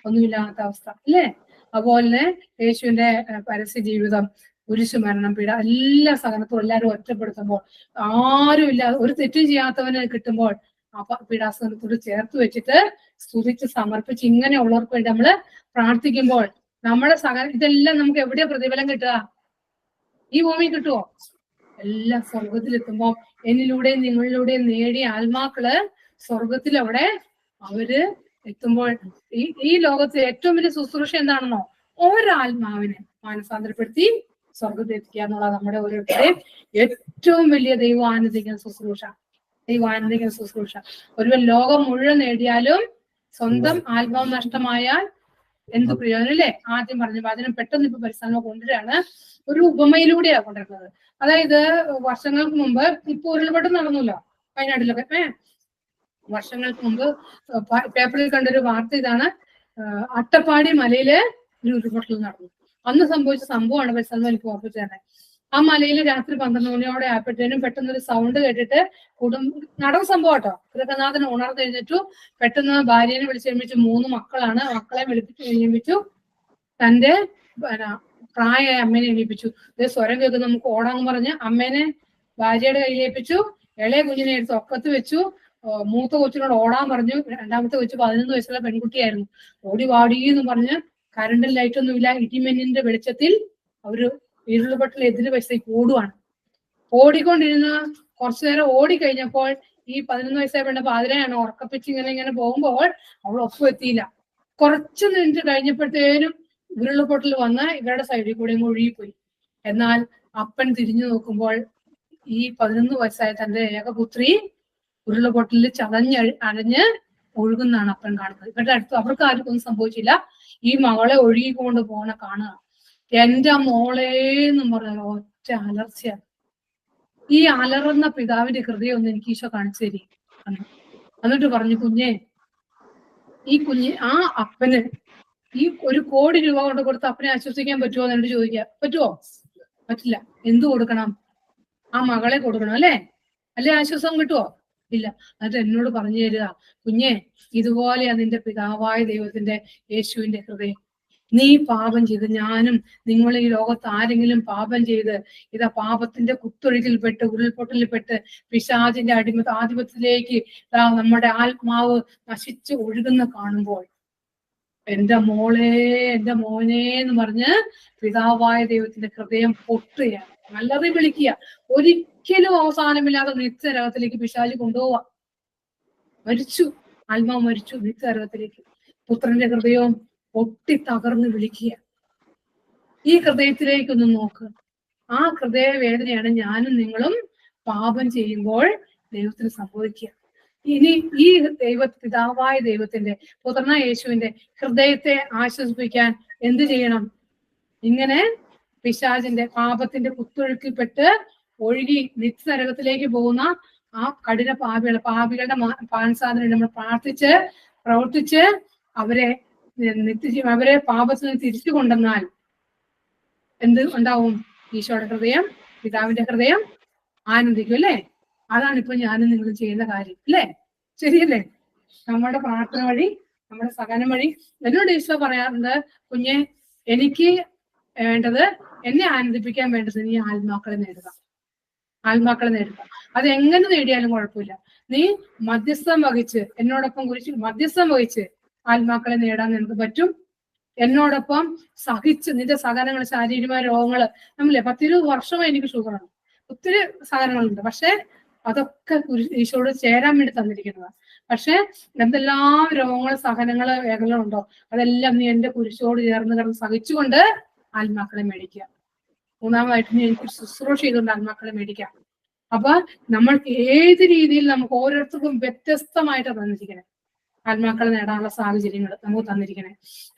A: ഒന്നുമില്ലാത്ത അവസ്ഥ, അല്ലേ? അതുപോലെ യേശുവിന്റെ പരസ്യ ജീവിതം, കുരിശുമരണം, പീഡ, എല്ലാ സഹനത്തോടും എല്ലാവരും ഒറ്റപ്പെടുത്തുമ്പോൾ, ആരും ഇല്ലാതെ ഒരു തെറ്റും ചെയ്യാത്തവന് കിട്ടുമ്പോൾ ആ പീഡാസഹനത്തോട് ചേർത്ത് വെച്ചിട്ട് സ്തുതിച്ച് സമർപ്പിച്ച് ഇങ്ങനെയുള്ളവർക്ക് വേണ്ടി നമ്മള് പ്രാർത്ഥിക്കുമ്പോൾ നമ്മുടെ ഇതെല്ലാം നമുക്ക് എവിടെയാ പ്രതിഫലം കിട്ടുക? ഈ ഭൂമി കിട്ടുമോ? എല്ലാം സ്വർഗത്തിലെത്തുമ്പോ എന്നിലൂടെയും നിങ്ങളിലൂടെയും നേടിയ ആത്മാക്കള് സ്വർഗത്തിൽ അവിടെ അവര് എത്തുമ്പോൾ ഈ ലോകത്തെ ഏറ്റവും വലിയ ശുശ്രൂഷ എന്താണെന്നോ? ഒരാത്മാവിനെ മാനസാന്തരപ്പെടുത്തി സ്വർഗത്തിൽ എത്തിക്കുക എന്നുള്ളത് നമ്മുടെ ഓരോരുത്തരെയും ഏറ്റവും വലിയ ദൈവാനന്ദിക്കുന്ന ശുശ്രൂഷ. ഒരുവൻ ലോകം മുഴുവൻ നേടിയാലും സ്വന്തം ആത്മാവ് നഷ്ടമായാൽ എന്ത് പ്രയോജനം, അല്ലേ? ആദ്യം പറഞ്ഞു അതിനും പെട്ടെന്ന് ഇപ്പൊ പരിസ്ഥാനം കൊണ്ടുവരികയാണ്. ഒരു ഉപമയിലൂടെയാണ് കൊണ്ടുവരുന്നത്. അതായത് വർഷങ്ങൾക്ക് മുമ്പ് ഇപ്പൊ ഉരുൾപൊട്ടൽ നടന്നല്ലോ വയനാട്ടിലൊക്കെ. വർഷങ്ങൾക്ക് മുമ്പ് പേപ്പറിൽ കണ്ടൊരു വാർത്ത ഇതാണ്. അട്ടപ്പാടി മലയില് ഒരു ഉരുൾപൊട്ടൽ നടന്നു. അന്ന് സംഭവിച്ച സംഭവമാണ് പരിസ്ഥാനം എനിക്ക് ഓർപ്പിച്ചു തന്നെ. ആ മലയിൽ രാത്രി 12 മണിയോടെ ആയപ്പോഴത്തേനും പെട്ടെന്നൊരു സൗണ്ട് കേട്ടിട്ട് നടന്ന സംഭവം കേട്ടോ. ഗൃഹനാഥൻ ഉണർന്നെഴുന്നേറ്റു. പെട്ടെന്ന് ഭാര്യനെ വിളിച്ചെഴുമിച്ചു. 3 മക്കളാണ്. മക്കളെ വിളിപ്പിച്ചു തന്റെ പ്രായമായ അമ്മേനെ എണീപ്പിച്ചു. സ്വരം കേൾക്കുന്ന നമുക്ക് ഓടാന്ന് പറഞ്ഞ് അമ്മേനെ ഭാര്യയുടെ കയ്യിലേൽപ്പിച്ചു. ഇളയ കുഞ്ഞിനെ എടുത്ത് ഒക്കത്ത് വെച്ചു. മൂത്ത കൊച്ചിനോട് ഓടാൻ പറഞ്ഞു. രണ്ടാമത്തെ കൊച്ചു 11 വയസ്സുള്ള പെൺകുട്ടിയായിരുന്നു. ഓടി വാടിയെന്ന് പറഞ്ഞ് കറണ്ടും ലൈറ്റൊന്നുമില്ല, ഇടിമിന്നിന്റെ വെളിച്ചത്തിൽ അവര് ഇരുളുപെട്ടൽ എതിര് വശത്തേക്ക് ഓടുവാണ്. ഓടിക്കൊണ്ടിരുന്ന കുറച്ചു നേരം ഓടിക്കഴിഞ്ഞപ്പോൾ ഈ 11 വയസ്സായ പെണ്ണ പാതിരയാണ് ഉറക്കപ്പിച്ച് ഇങ്ങനെ പോകുമ്പോൾ അവൾ ഒപ്പം എത്തിയില്ല. കുറച്ചു മിനിറ്റ് കഴിഞ്ഞപ്പോഴത്തേനും ഉരുളുപൊട്ടൽ വന്ന് ഇവരുടെ സൈഡിൽ കൂടെ ഒഴുകിപ്പോയി. എന്നാൽ അപ്പൻ തിരിഞ്ഞു നോക്കുമ്പോൾ ഈ 11 വയസ്സായ തന്റെ ഏകപുത്രി ഉരുളുപൊട്ടലിൽ അടഞ്ഞ് ഒഴുകുന്നതാണ് അപ്പൻ കാണുന്നത്. ഇവരുടെ അടുത്ത് അവർക്ക് ആർക്കും ഒന്നും സംഭവിച്ചില്ല. ഈ മകളെ ഒഴുകിക്കൊണ്ട് പോണ കാണുക. എന്റെ മോളേന്ന് പറഞ്ഞ ഒറ്റ അലർച്ചയാണ്. ഈ അലറുന്ന പിതാവിന്റെ ഹൃദയം ഒന്ന് എനിക്ക് ഈശോ കാണിച്ചു തരി. എന്നിട്ട് പറഞ്ഞു, കുഞ്ഞെ, ഈ ആ അപ്പന് ഈ 1 കോടി രൂപ കൊണ്ട് കൊടുത്ത് അപ്പനെ ആശ്വസിക്കാൻ പറ്റുമോ എന്ന് എന്നോട് ചോദിക്കുക. പറ്റുമോ? പറ്റില്ല. എന്ത് കൊടുക്കണം? ആ മകളെ കൊടുക്കണം, അല്ലേ? ആശ്വാസം കിട്ടുമോ? ഇല്ല. എന്നിട്ട് എന്നോട് പറഞ്ഞു തരിക, കുഞ്ഞെ, ഇതുപോലെയാ നിന്റെ പിതാവായ ദൈവത്തിന്റെ യേശുവിന്റെ ഹൃദയം. നീ പാപം ചെയ്ത്, ഞാനും നിങ്ങൾ ഈ ലോകത്ത് ആരെങ്കിലും പാപം ചെയ്ത് ഇതാ പാപത്തിന്റെ കുത്തൊഴുക്കിൽപ്പെട്ട് ഉരുൾപൊട്ടലിൽപ്പെട്ട് പിശാചിന്റെ ആധിപത്യത്തിലേക്ക് നമ്മുടെ ആത്മാവ് നശിച്ച് ഒഴുകുന്ന കാണുമ്പോൾ എന്റെ മോളെ, എന്റെ മോനെ എന്ന് പറഞ്ഞ് പിതാവായ ദൈവത്തിന്റെ ഹൃദയം പൊട്ടുകയാണ്. നല്ലത് വിളിക്കുക. ഒരിക്കലും അവസാനമില്ലാതെ നിത്യനരകത്തിലേക്ക് പിശാച് കൊണ്ടുപോവാ. മരിച്ചു, ആത്മാവ് മരിച്ചു നിത്യനരകത്തിലേക്ക്. പുത്രന്റെ ഹൃദയവും പൊട്ടി തകർന്ന് വിളിക്കുക. ഈ ഹൃദയത്തിലേക്കൊന്ന് നോക്കുക. ആ ഹൃദയ വേദനയാണ് ഞാനും നിങ്ങളും പാപം ചെയ്യുമ്പോൾ ദൈവത്തിന് സംഭവിക്കുക. ഇനി ഈ പിതാവായ ദൈവത്തിന്റെ പുത്രനായ യേശുവിന്റെ ഹൃദയത്തെ ആശ്വസിപ്പിക്കാൻ എന്ത് ചെയ്യണം? ഇങ്ങനെ പിശാചിന്റെ പാപത്തിന്റെ കുത്തൊഴുക്കിൽപ്പെട്ട് ഒഴുകി നിത്യനരകത്തിലേക്ക് പോകുന്ന ആ കഠിന പാപികളുടെ പാൻസാധനം നമ്മൾ പ്രാർത്ഥിച്ച് പ്രവർത്തിച്ച് അവരെ അവരെ പാപത്തിൽ നിന്ന് തിരിച്ചു കൊണ്ടുവന്നാൽ എന്ത് ഉണ്ടാവും? ഈശോയുടെ ഹൃദയം, പിതാവിന്റെ ഹൃദയം ആനന്ദിക്കും, അല്ലേ? അതാണ് ഇപ്പൊ ഞാനും നിങ്ങൾ ചെയ്യുന്ന കാര്യം, അല്ലേ? ശരിയല്ലേ? നമ്മുടെ പ്രാർത്ഥന വഴി, നമ്മുടെ സഹനം വഴി എന്നോട് ഈശോ പറയാറുണ്ട്, കുഞ്ഞെ, എനിക്ക് വേണ്ടത് എന്നെ ആനന്ദിപ്പിക്കാൻ വേണ്ടത് നീ ആത്മാക്കളെ നേടുക. ആത്മാക്കളെ നേടുക. അത് എങ്ങനെ നേടിയാലും കുഴപ്പമില്ല. നീ മധ്യസ്ഥം വഹിച്ച് എന്നോടൊപ്പം കുറിച്ച് മധ്യസ്ഥം വഹിച്ച് ആത്മാക്കളെ നേടാൻ നിനക്ക് പറ്റും. എന്നോടൊപ്പം സഹിച്ച് നിന്റെ സഹനങ്ങൾ, ശാരീരികമായ രോഗങ്ങള്, നമ്മളില്ലേ 10-20 വർഷമായി എനിക്ക് ഷുഗറാണ്, ഒത്തിരി സാധനങ്ങളുണ്ട്. പക്ഷെ അതൊക്കെ ഈശോയോട് ചേരാൻ വേണ്ടി തന്നിരിക്കുന്നതാണ്. പക്ഷെ എന്തെല്ലാം രോഗങ്ങൾ, സഹനങ്ങള്, വേദനകളുണ്ടോ അതെല്ലാം നീ എന്റെ കുരിശോട് ചേർന്ന് കിടന്ന് സഹിച്ചുകൊണ്ട് ആത്മാക്കളെ മേടിക്കുക. മൂന്നാമതായിട്ട് നീ എനിക്ക് ശുശ്രൂഷ ചെയ്തുകൊണ്ട് ആത്മാക്കളെ മേടിക്കാം. അപ്പൊ നമ്മൾക്ക് ഏത് രീതിയിൽ നമുക്ക് ഓരോരുത്തർക്കും വ്യത്യസ്തമായിട്ട് തന്നിരിക്കണേ. ആത്മാക്കളെ നേടാനുള്ള സാഹചര്യങ്ങൾ നമുക്ക് തന്നിരിക്കണേ.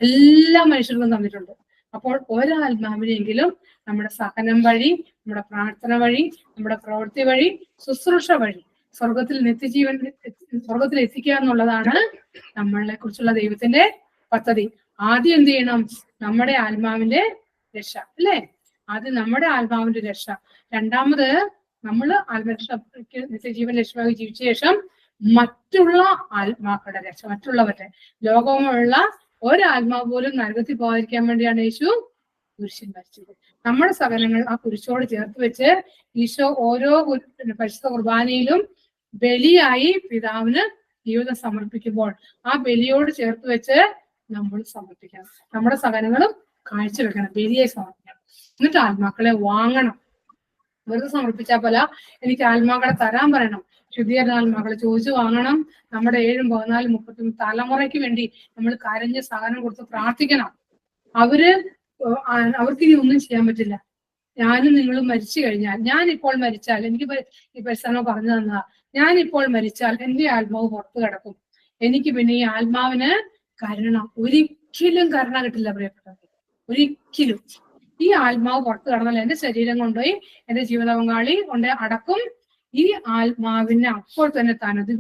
A: എല്ലാ മനുഷ്യർക്കും തന്നിട്ടുണ്ട്. അപ്പോൾ ഒരാത്മാവിനെങ്കിലും നമ്മുടെ സഹനം വഴി, നമ്മുടെ പ്രാർത്ഥന വഴി, നമ്മുടെ പ്രവൃത്തി വഴി, ശുശ്രൂഷ വഴി സ്വർഗത്തിൽ എത്തിക്കുക എന്നുള്ളതാണ് നമ്മളെ കുറിച്ചുള്ള ദൈവത്തിന്റെ പദ്ധതി. ആദ്യം എന്ത് ചെയ്യണം? നമ്മുടെ ആത്മാവിന്റെ രക്ഷ, അല്ലേ? ആദ്യം നമ്മുടെ ആത്മാവിന്റെ രക്ഷ. രണ്ടാമത് നമ്മള് ആത്മരക്ഷയ്ക്ക് നിത്യജീവൻ ലക്ഷ്യമാക്കി ജീവിച്ച ശേഷം മറ്റുള്ള ആത്മാക്കളുടെ രക്ഷ, മറ്റുള്ളവരുടെ. ലോകമുള്ള ഒരാത്മാവ് പോലും നരകത്തിൽ പോകാതിരിക്കാൻ വേണ്ടിയാണ് യേശു കുരിശിൽ മരിച്ചത്. നമ്മുടെ സകലങ്ങൾ ആ കുരിശോട് ചേർത്ത് വെച്ച് ഈശോ ഓരോ പരിശുദ്ധ കുർബാനയിലും ബലിയായി പിതാവിന് ജീവിതം സമർപ്പിക്കുമ്പോൾ ആ ബലിയോട് ചേർത്ത് വെച്ച് നമ്മൾ സമർപ്പിക്കണം. നമ്മുടെ സകലങ്ങളും കാഴ്ചവെക്കണം, ബലിയായി സമർപ്പിക്കണം. എന്നിട്ട് ആത്മാക്കളെ വാങ്ങണം. വെറുതെ സമർപ്പിച്ചാൽ പോലെ എനിക്ക് ആത്മാക്കളെ തരാൻ പറയണം. ശുദ്ധീകരണ ആത്മാക്കളെ ചോദിച്ചു വാങ്ങണം. നമ്മുടെ 7, 14, 30 തലമുറയ്ക്ക് വേണ്ടി നമ്മൾ കരഞ്ഞ് സഹനം കൊടുത്ത് പ്രാർത്ഥിക്കണം. അവർക്ക് ഇനി ഒന്നും ചെയ്യാൻ പറ്റില്ല. ഞാനും നിങ്ങളും മരിച്ചു കഴിഞ്ഞാൽ, ഞാനിപ്പോൾ മരിച്ചാൽ, എനിക്ക് ഈ പരിസ്ഥാനം പറഞ്ഞു തന്നതാ, ഞാനിപ്പോൾ മരിച്ചാൽ എന്റെ ആത്മാവ് പുറത്തു കിടക്കും. എനിക്ക് പിന്നെ ഈ ആത്മാവിന് ഒരിക്കലും കരുണ കിട്ടില്ല പ്രിയപ്പെട്ടവർ, ഒരിക്കലും. ഈ ആത്മാവ് പുറത്തു കടന്നാൽ എന്റെ ശരീരം കൊണ്ടുപോയി എന്റെ ജീവിത പങ്കാളി കൊണ്ട് അടക്കും. ഈ ആത്മാവിനെ അപ്പോൾ തന്നെ തനത്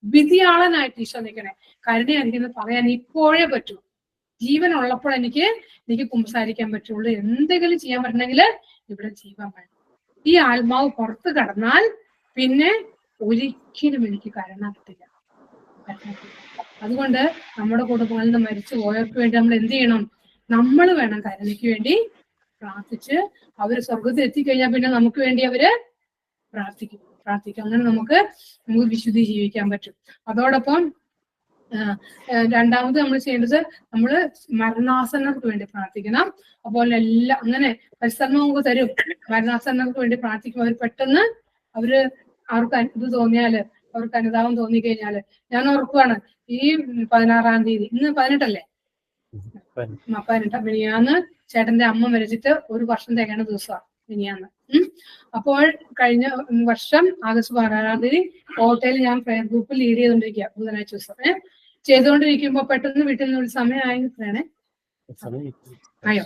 A: വിധിയാളനായിട്ട് ഈശോ നിൽക്കണേ. കരുണയായിരിക്കുന്നത് പറയാൻ ഇപ്പോഴേ പറ്റൂ. ജീവൻ ഉള്ളപ്പോൾ എനിക്ക് കുമ്പസാരിക്കാൻ പറ്റുള്ളൂ. എന്തെങ്കിലും ചെയ്യാൻ പറ്റണമെങ്കിൽ ഇവിടെ ജീവൻ വേണം. ഈ ആത്മാവ് പുറത്ത് കടന്നാൽ പിന്നെ ഒരിക്കലും എനിക്ക് കരുണ കിട്ടില്ല. അതുകൊണ്ട് നമ്മുടെ കുടുംബങ്ങളിൽ നിന്ന് മരിച്ചു പോയവർക്ക് വേണ്ടി നമ്മൾ എന്ത് ചെയ്യണം? നമ്മൾ വേണം കരുണയ്ക്ക് വേണ്ടി പ്രാർത്ഥിച്ച്. അവര് സ്വർഗത്തിൽ എത്തിക്കഴിഞ്ഞാൽ പിന്നെ നമുക്ക് വേണ്ടി അവര് പ്രാർത്ഥിക്കും. അങ്ങനെ നമുക്ക് വിശുദ്ധി ജീവിക്കാൻ പറ്റും. അതോടൊപ്പം രണ്ടാമത് നമ്മൾ ചെയ്യേണ്ടത്, നമ്മള് മരണാസന്നർക്ക് വേണ്ടി പ്രാർത്ഥിക്കണം. അതുപോലെ എല്ലാം അങ്ങനെ പരിസരം നമുക്ക് തരും. മരണാസന്നർക്ക് വേണ്ടി പ്രാർത്ഥിക്കും. അവർ പെട്ടെന്ന് അവർക്ക് ഇത് തോന്നിയാല്, അവർക്ക് അനുതാപം തോന്നിക്കഴിഞ്ഞാല്, ഞാൻ ഓർക്കുവാണ് ഈ 16-ാം തീയതി, ഇന്ന് 18 മിനിയാന്ന് ചേട്ടന്റെ അമ്മ മരിച്ചിട്ട് 1 വർഷം തികയണ ദിവസമാണ് മിനിയാന്ന്. അപ്പോൾ കഴിഞ്ഞ വർഷം ആഗസ്റ്റ് 16-ാം തീയതി കോട്ടയിൽ ഞാൻ പ്രയർ ഗ്രൂപ്പ് ലീഡ് ചെയ്തോണ്ടിരിക്കുക. ബുധനാഴ്ച ദിവസം ചെയ്തുകൊണ്ടിരിക്കുമ്പോ പെട്ടെന്ന് വീട്ടിൽ നിന്ന് ഒരു സമയമായി അയ്യോ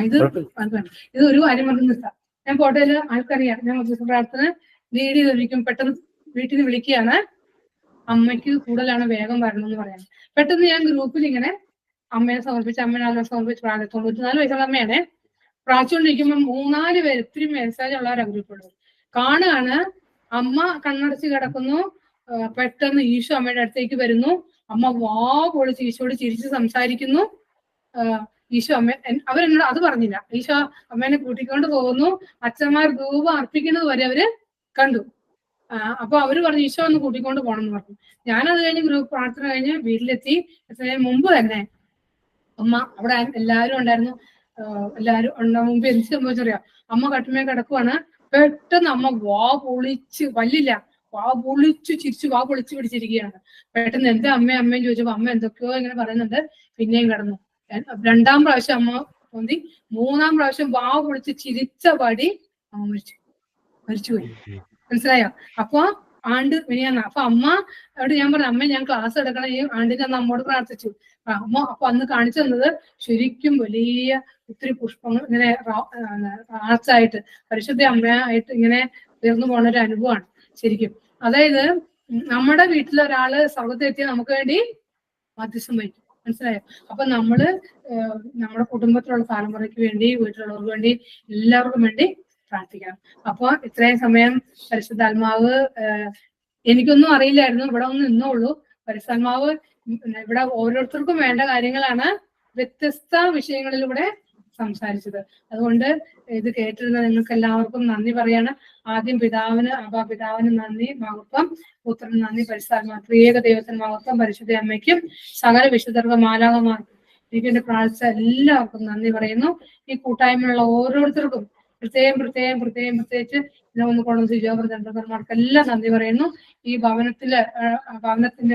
A: ഇത് ഒരു കാര്യം പറഞ്ഞു നിർത്താം. ഞാൻ കോട്ടയില് ആൾക്കറിയാം, ഞാൻ പ്രാർത്ഥന ലീഡ് ചെയ്തോണ്ടിരിക്കും. പെട്ടെന്ന് വീട്ടിൽ നിന്ന് വിളിക്കുകയാണ്, അമ്മയ്ക്ക് കൂടുതലാണ്, വേഗം വരണം എന്ന് പറയാൻ. പെട്ടെന്ന് ഞാൻ ഗ്രൂപ്പിൽ ഇങ്ങനെ അമ്മയെ സമർപ്പിച്ച്, അമ്മയെ സമർപ്പിച്ച് 94 വയസ്സുള്ള അമ്മയാണ്. പ്രാർത്ഥിച്ചുകൊണ്ടിരിക്കുമ്പോ 3-4 പേര്, ഒത്തിരി മെസ്സേജ് ഉള്ളവരാ ഗ്രൂപ്പുള്ളത്. കാണുകയാണ് അമ്മ കണ്ണടച്ച് കിടക്കുന്നു. പെട്ടെന്ന് ഈശോ അമ്മയുടെ അടുത്തേക്ക് വരുന്നു. അമ്മ പൊളിച്ച് ഈശോയോട് ചിരിച്ച് സംസാരിക്കുന്നു. ഈശോ അവരെന്നോട് അത് പറഞ്ഞില്ല. ഈശോ അമ്മേനെ കൂട്ടിക്കൊണ്ട് പോകുന്നു. അച്ഛന്മാർ ധൂപം അർപ്പിക്കുന്നത് വരെ അവര് കണ്ടു. അപ്പൊ അവര് പറഞ്ഞു ഈശോ ഒന്ന് കൂട്ടിക്കൊണ്ട് പോകണം എന്ന് പറഞ്ഞു. ഞാനത് കഴിഞ്ഞ് ഗ്രൂപ്പ് പ്രാർത്ഥന കഴിഞ്ഞ് വീട്ടിലെത്തി. എത്തുന്നതിന് മുമ്പ് തന്നെ അമ്മ അവിടെ എല്ലാവരും ഉണ്ടായിരുന്നു. എല്ലാവരും മുമ്പ് എന്ത് സംഭവിച്ചറിയാം? അമ്മ കട്ടുമേ കിടക്കുവാണ്. പെട്ടെന്ന് അമ്മ പൊളിച്ച് ചിരിച്ചു പൊളിച്ച് പിടിച്ചിരിക്കുകയാണ്. പെട്ടെന്ന് എന്താ അമ്മയും ചോദിച്ചപ്പോ അമ്മ എന്തൊക്കെയോ ഇങ്ങനെ പറയുന്നുണ്ട്. പിന്നെയും കിടന്നു. 2-ാം പ്രാവശ്യം അമ്മ തോന്നി. 3-ാം പ്രാവശ്യം പൊളിച്ച് ചിരിച്ച പാടി അമ്മ മരിച്ചുപോയി. മനസ്സിലായോ? അപ്പൊ മിനിയാന്ന്. അപ്പൊ അമ്മ അവിടെ ഞാൻ പറഞ്ഞു, അമ്മ ഞാൻ ക്ലാസ് എടുക്കണം, ഈ ആണ്ടിന്റെ അന്ന് അമ്മോട് പ്രാർത്ഥിച്ചു. അമ്മ അപ്പൊ അന്ന് കാണിച്ചു തന്നത് ശരിക്കും വലിയ ഒത്തിരി പുഷ്പങ്ങൾ ഇങ്ങനെ ആർച്ചായിട്ട് പരിശുദ്ധ അമ്മയായിട്ട് ഇങ്ങനെ ഉയർന്നു പോണ ഒരു അനുഭവമാണ് ശരിക്കും. അതായത് നമ്മുടെ വീട്ടിലൊരാള് സ്വർഗത്തെത്തിയാൽ നമുക്ക് വേണ്ടി മധ്യസ്ഥം വഹിക്കും. മനസ്സിലായോ? അപ്പൊ നമ്മുടെ കുടുംബത്തിലുള്ള തലമുറയ്ക്ക് വേണ്ടി, വീട്ടിലുള്ളവർക്ക് വേണ്ടി, എല്ലാവർക്കും വേണ്ടി പ്രാർത്ഥിക്കണം. അപ്പൊ ഇത്രയും സമയം പരിശുദ്ധാത്മാവ്, എനിക്കൊന്നും അറിയില്ലായിരുന്നു, ഇവിടെ ഒന്ന് നിന്നുള്ളൂ. പരിശുദ്ധാത്മാവ് ഇവിടെ ഓരോരുത്തർക്കും വേണ്ട കാര്യങ്ങളാണ് വ്യത്യസ്ത വിഷയങ്ങളിലൂടെ സംസാരിച്ചത്. അതുകൊണ്ട് ഇത് കേട്ടിരുന്ന നിങ്ങൾക്ക് എല്ലാവർക്കും നന്ദി പറയാണ്. ആദ്യം പിതാവിന് നന്ദി, മഹത്വം, പുത്രന് നന്ദി, പരിശുദ്ധാത്മാ ത്രിയേക ദൈവത്തിന് മഹത്വം, പരിശുദ്ധ അമ്മയ്ക്കും സകല വിശുദ്ധർക്കും മാലാഖമാർക്കും ഇതിന്റെ പ്രാർത്ഥിച്ച എല്ലാവർക്കും നന്ദി പറയുന്നു. ഈ കൂട്ടായ്മയുള്ള ഓരോരുത്തർക്കും പ്രത്യേകിച്ച് ഒന്ന് കൊണ്ടുവന്ന് സിജോബ്രദർമാർക്കെല്ലാം നന്ദി പറയുന്നു. ഈ ഭവനത്തിന്റെ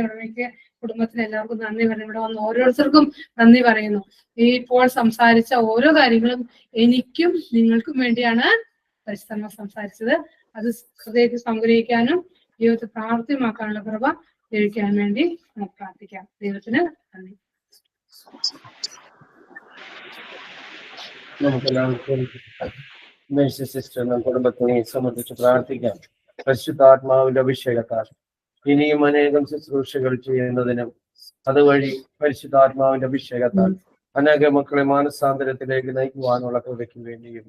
A: ഉടമയ്ക്ക് കുടുംബത്തിന് എല്ലാവർക്കും നന്ദി പറയുന്നു. ഇവിടെ വന്ന് ഓരോരുത്തർക്കും നന്ദി പറയുന്നു. ഈ ഇപ്പോൾ സംസാരിച്ച ഓരോ കാര്യങ്ങളും എനിക്കും നിങ്ങൾക്കും വേണ്ടിയാണ് പരിശുദ്ധ സംസാരിച്ചത്. അത് ഹൃദയത്തിൽ സംഗ്രഹിക്കാനും ജീവിതത്തെ പ്രാർത്ഥ്യമാക്കാനുള്ള കൃപ ലഭിക്കാൻ വേണ്ടി നമുക്ക് പ്രാർത്ഥിക്കാം. ദൈവത്തിന് നന്ദി.
B: നമുക്കെല്ലാവർക്കും സിസ്റ്ററിനും കുടുംബത്തിനെ സംബന്ധിച്ച് പ്രാർത്ഥിക്കാം. പരിശുദ്ധാത്മാവിന്റെ അഭിഷേകത്താൽ ഇനിയും അനേകം ശുശ്രൂഷകൾ ചെയ്യുന്നതിനും അതുവഴി പരിശുദ്ധാത്മാവിന്റെ അഭിഷേകത്താൽ അനേക മക്കളെ മാനസാന്തരത്തിലേക്ക് നയിക്കുവാനുള്ള കൃപയ്ക്ക് വേണ്ടിയും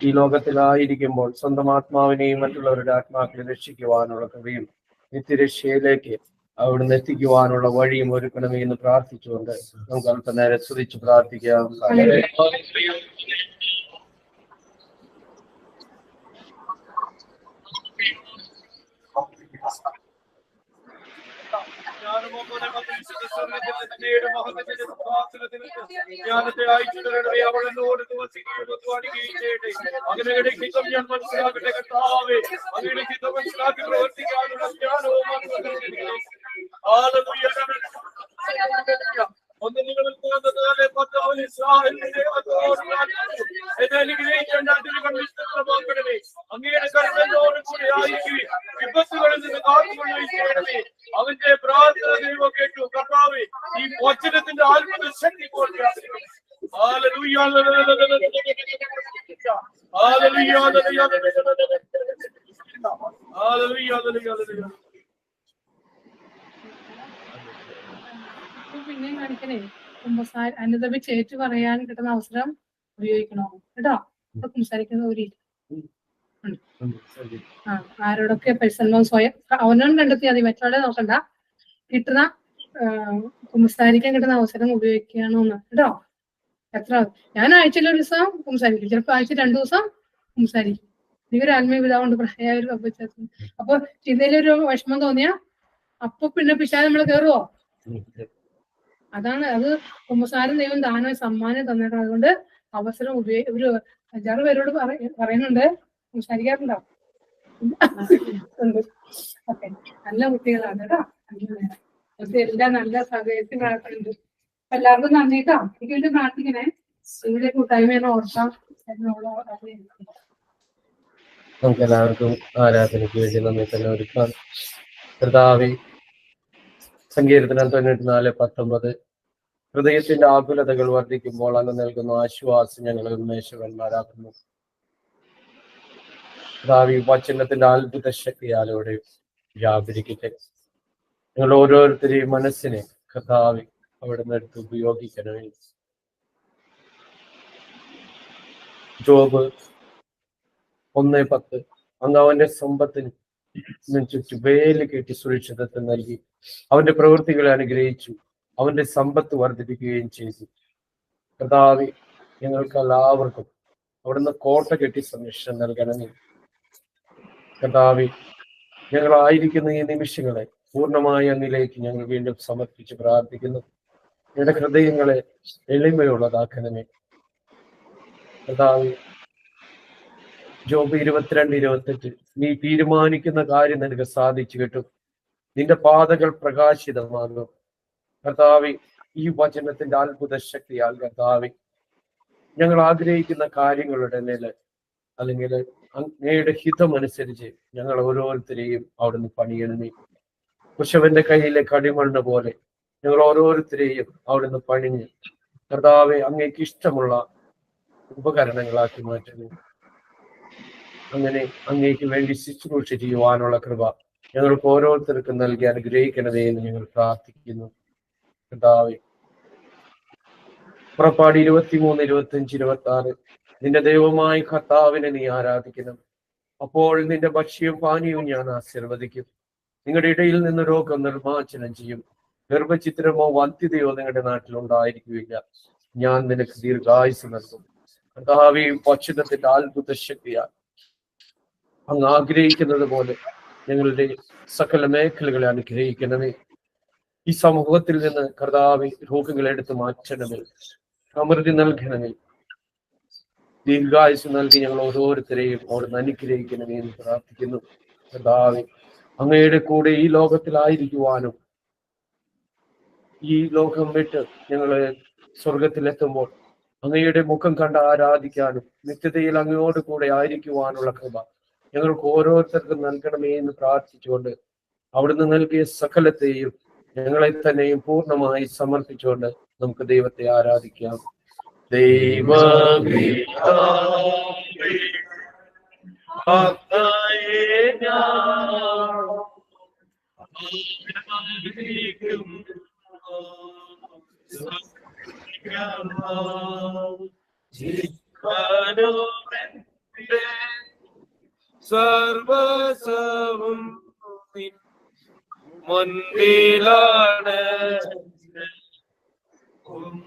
B: ഈ ലോകത്തിലായിരിക്കുമ്പോൾ സ്വന്തം ആത്മാവിനെയും മറ്റുള്ളവരുടെ ആത്മാക്കളെ രക്ഷിക്കുവാനുള്ള കൃപയും നിത്യരക്ഷയിലേക്ക് അവിടുന്ന് എത്തിക്കുവാനുള്ള വഴിയും ഒരുക്കണമേ എന്ന് പ്രാർത്ഥിച്ചുകൊണ്ട് നമുക്ക് അല്പനേരം സ്തുതിച്ച് പ്രാർത്ഥിക്കാം.
C: ജ്ഞാനത്തെ അയച്ചുതരണമേ. അവളെന്നോട് അങ്ങയുടെ ഹിതം ഞാൻ മനസ്സിലാക്കട്ടെ കർത്താവേ. അങ്ങയുടെ ഹിതം മനസ്സിലാക്കി പ്രവർത്തിക്കാനുള്ള ജ്ഞാനവും ഒന്ന് നിങ്ങളിൽ പോകുന്നതുപോലെ അങ്ങയുടെ കരുതലോട് കൂടി ആയിരിക്കും. വിപത്തുകളിൽ നിന്ന് കാത്തുകൊള്ളണമേ. അവന്റെ പ്രാർത്ഥന ദൈവം കേട്ടു. കർത്താവേ, ഈ വചനത്തിന്റെ ആത്മ ശക്തി
A: പിന്നെയും കാണിക്കണേ. അനുദപിച്ച് ഏറ്റു പറയാൻ കിട്ടുന്ന അവസരം ഉപയോഗിക്കണോ കേട്ടോ. സംസാരിക്കുന്ന ആരോടൊക്കെ പരിസരം സ്വയം അവനോൻ കണ്ടെത്തി മതി, മറ്റുള്ളവരെ നോക്കണ്ട. കിട്ടുന്ന സംസാരിക്കാൻ കിട്ടുന്ന അവസരം ഉപയോഗിക്കണമെന്ന് കേട്ടോ. ഞാൻ ആഴ്ചയിൽ ഒരു ദിവസം സംസാരിക്കും, ചിലപ്പോൾ ആഴ്ച 2 ദിവസം സംസാരിക്കും. എനിക്കൊരു ആത്മീയ പിതാവുണ്ട്, പ്രായമായൊരു അപ്പച്ചാച്ചൻ. അപ്പൊ ചിന്തയിലൊരു വിഷമം തോന്നിയാ അപ്പൊ പിന്നെ പിശാച് നമ്മള് കയറുവോ? അതാണ് അത്. കുമ്പസാരം ദൈവം ദാനമായി സമ്മാനം തന്നേക്കണം. അതുകൊണ്ട് അവസരം ഒരു 5-6 പേരോട് പറയുന്നുണ്ട്. സംസാരിക്കാറുണ്ടോ? ഓക്കെ, നല്ല കുട്ടികളാണ് കേട്ടോ. എല്ലാം നല്ല സഹകരണത്തിൽ പ്രാർത്ഥനയുണ്ട്. എല്ലാവർക്കും നന്ദി കേട്ടോ. എനിക്ക് വേണ്ടി പ്രാർത്ഥിക്കണേ. ഇവിടെ കൂട്ടായ്മയെന്ന് ഓർക്കാം.
B: നമുക്ക് എല്ലാവർക്കും ആരാധനയ്ക്ക് വേണ്ടി നമ്മെ തന്നെ ഒരുക്കാം. കർത്താവേ, സങ്കീർത്തനം 94:19 ഹൃദയത്തിന്റെ ആകുലതകൾ വർദ്ധിക്കുമ്പോൾ അങ്ങ് നൽകുന്ന ആശ്വാസം ഞങ്ങളെ ഉന്മേഷവന്മാരാക്കുന്നു. കർത്താവേ, വചനത്തിന്റെ അത്ഭുത ശക്തിയാലൂടെ വ്യാപരിക്കട്ടെ. ഞങ്ങൾ ഓരോരുത്തരെയും മനസ്സിനെ കർത്താവേ അവിടുന്ന് എടുത്ത് ഉപയോഗിക്കണമേ. ജോബ് 1:10 അങ്ങ് അവന്റെ സമ്പത്തിന് ചുറ്റും വേലി കെട്ടി സുരക്ഷിതത്വം നൽകി അവന്റെ പ്രവൃത്തികളെ അനുഗ്രഹിച്ചു. അവന്റെ സമ്പത്ത് വർദ്ധിപ്പിക്കുകയും ചെയ്തു. കർത്താവേ, ഞങ്ങൾക്ക് എല്ലാവർക്കും അവിടുന്ന് കോട്ട കെട്ടി സംരക്ഷണം നൽകണമേ. കർത്താവേ, ഞങ്ങളായിരിക്കുന്ന ഈ നിമിഷങ്ങളെ പൂർണ്ണമായി അങ്ങിലേക്ക് ഞങ്ങൾ വീണ്ടും സമർപ്പിച്ച് പ്രാർത്ഥിക്കുന്നു. ഞങ്ങളുടെ ഹൃദയങ്ങളെ എളിമയുള്ളതാക്കണമേ. കർത്താവേ, ജോബ് 22:28 നീ തീരുമാനിക്കുന്ന കാര്യം നിനക്ക് സാധിച്ചു കിട്ടും. നിന്റെ പാതകൾ പ്രകാശിതമാകും. കർത്താവേ, ഈ വചനത്തിന്റെ അത്ഭുത ശക്തിയാൽ കർത്താവേ ഞങ്ങൾ ആഗ്രഹിക്കുന്ന കാര്യങ്ങളുടെ മേല് അല്ലെങ്കിൽ അങ്ങയുടെ ഹിതമനുസരിച്ച് ഞങ്ങൾ ഓരോരുത്തരെയും അവിടുന്ന് പണിയണമേ. കുശവന്റെ കയ്യിലെ കടിമണ്ണ് പോലെ ഞങ്ങൾ ഓരോരുത്തരെയും അവിടുന്ന് പണിഞ്ഞ് കർത്താവെ അങ്ങേക്ക് ഇഷ്ടമുള്ള ഉപകരണങ്ങളാക്കി മാറ്റുന്നു. അങ്ങനെ അങ്ങേക്ക് വേണ്ടി ശുശ്രൂഷ ചെയ്യുവാനുള്ള കൃപ ഞങ്ങൾക്ക് ഓരോരുത്തർക്കും നൽകി അനുഗ്രഹിക്കണമേ എന്ന് ഞങ്ങൾ പ്രാർത്ഥിക്കുന്നു. കർത്താവേ, പുറപ്പാട് 23, 25, 26 നിന്റെ ദൈവമായ കർത്താവിനെ നീ ആരാധിക്കണം. അപ്പോൾ നിന്റെ ഭക്ഷ്യവും പാനീയവും ഞാൻ ആശീർവദിക്കും. നിങ്ങളുടെ ഇടയിൽ നിന്ന് രോഗം നിർമ്മാർജ്ജനം ചെയ്യും. ഗർഭചിത്രമോ വന്ധ്യതയോ നിങ്ങളുടെ നാട്ടിൽ ഉണ്ടായിരിക്കുകയില്ല. ഞാൻ നിനക്ക് ദീർഘായുസ് നൽകും. കർത്താവേ, വചനത്തിന്റെ അത്ഭുത ശക്തിയാൽ അങ്ങ് ആഗ്രഹിക്കുന്നത് പോലെ ഞങ്ങളുടെ സകല മേഖലകളെ അനുഗ്രഹിക്കണമേ. ഈ സമൂഹത്തിൽ നിന്ന് കർത്താവേ, രോഗങ്ങളെ എടുത്ത് മാറ്റണമേ, സമൃദ്ധി നൽകണമേ, ദീർഘായുസ് നൽകി ഞങ്ങൾ ഓരോരുത്തരെയും അവിടുന്ന് അനുഗ്രഹിക്കണമേ എന്ന് പ്രാർത്ഥിക്കുന്നു. കർത്താവേ, അങ്ങയുടെ കൂടെ ഈ ലോകത്തിലായിരിക്കുവാനും ഈ ലോകം വിട്ട് ഞങ്ങള് സ്വർഗത്തിലെത്തുമ്പോൾ അങ്ങയുടെ മുഖം കണ്ട് ആരാധിക്കാനും നിത്യതയിൽ അങ്ങയോട് കൂടെ ആയിരിക്കുവാനുള്ള കൃപ ഞങ്ങൾക്ക് ഓരോരുത്തർക്കും നൽകണമേ എന്ന് പ്രാർത്ഥിച്ചുകൊണ്ട് അവിടുന്ന് നൽകിയ സകലത്തെയും ഞങ്ങളെ തന്നെയും പൂർണ്ണമായി സമർപ്പിച്ചുകൊണ്ട് നമുക്ക് ദൈവത്തെ ആരാധിക്കാം. ദൈവമേ സർവസവും മുൻപിലാണ്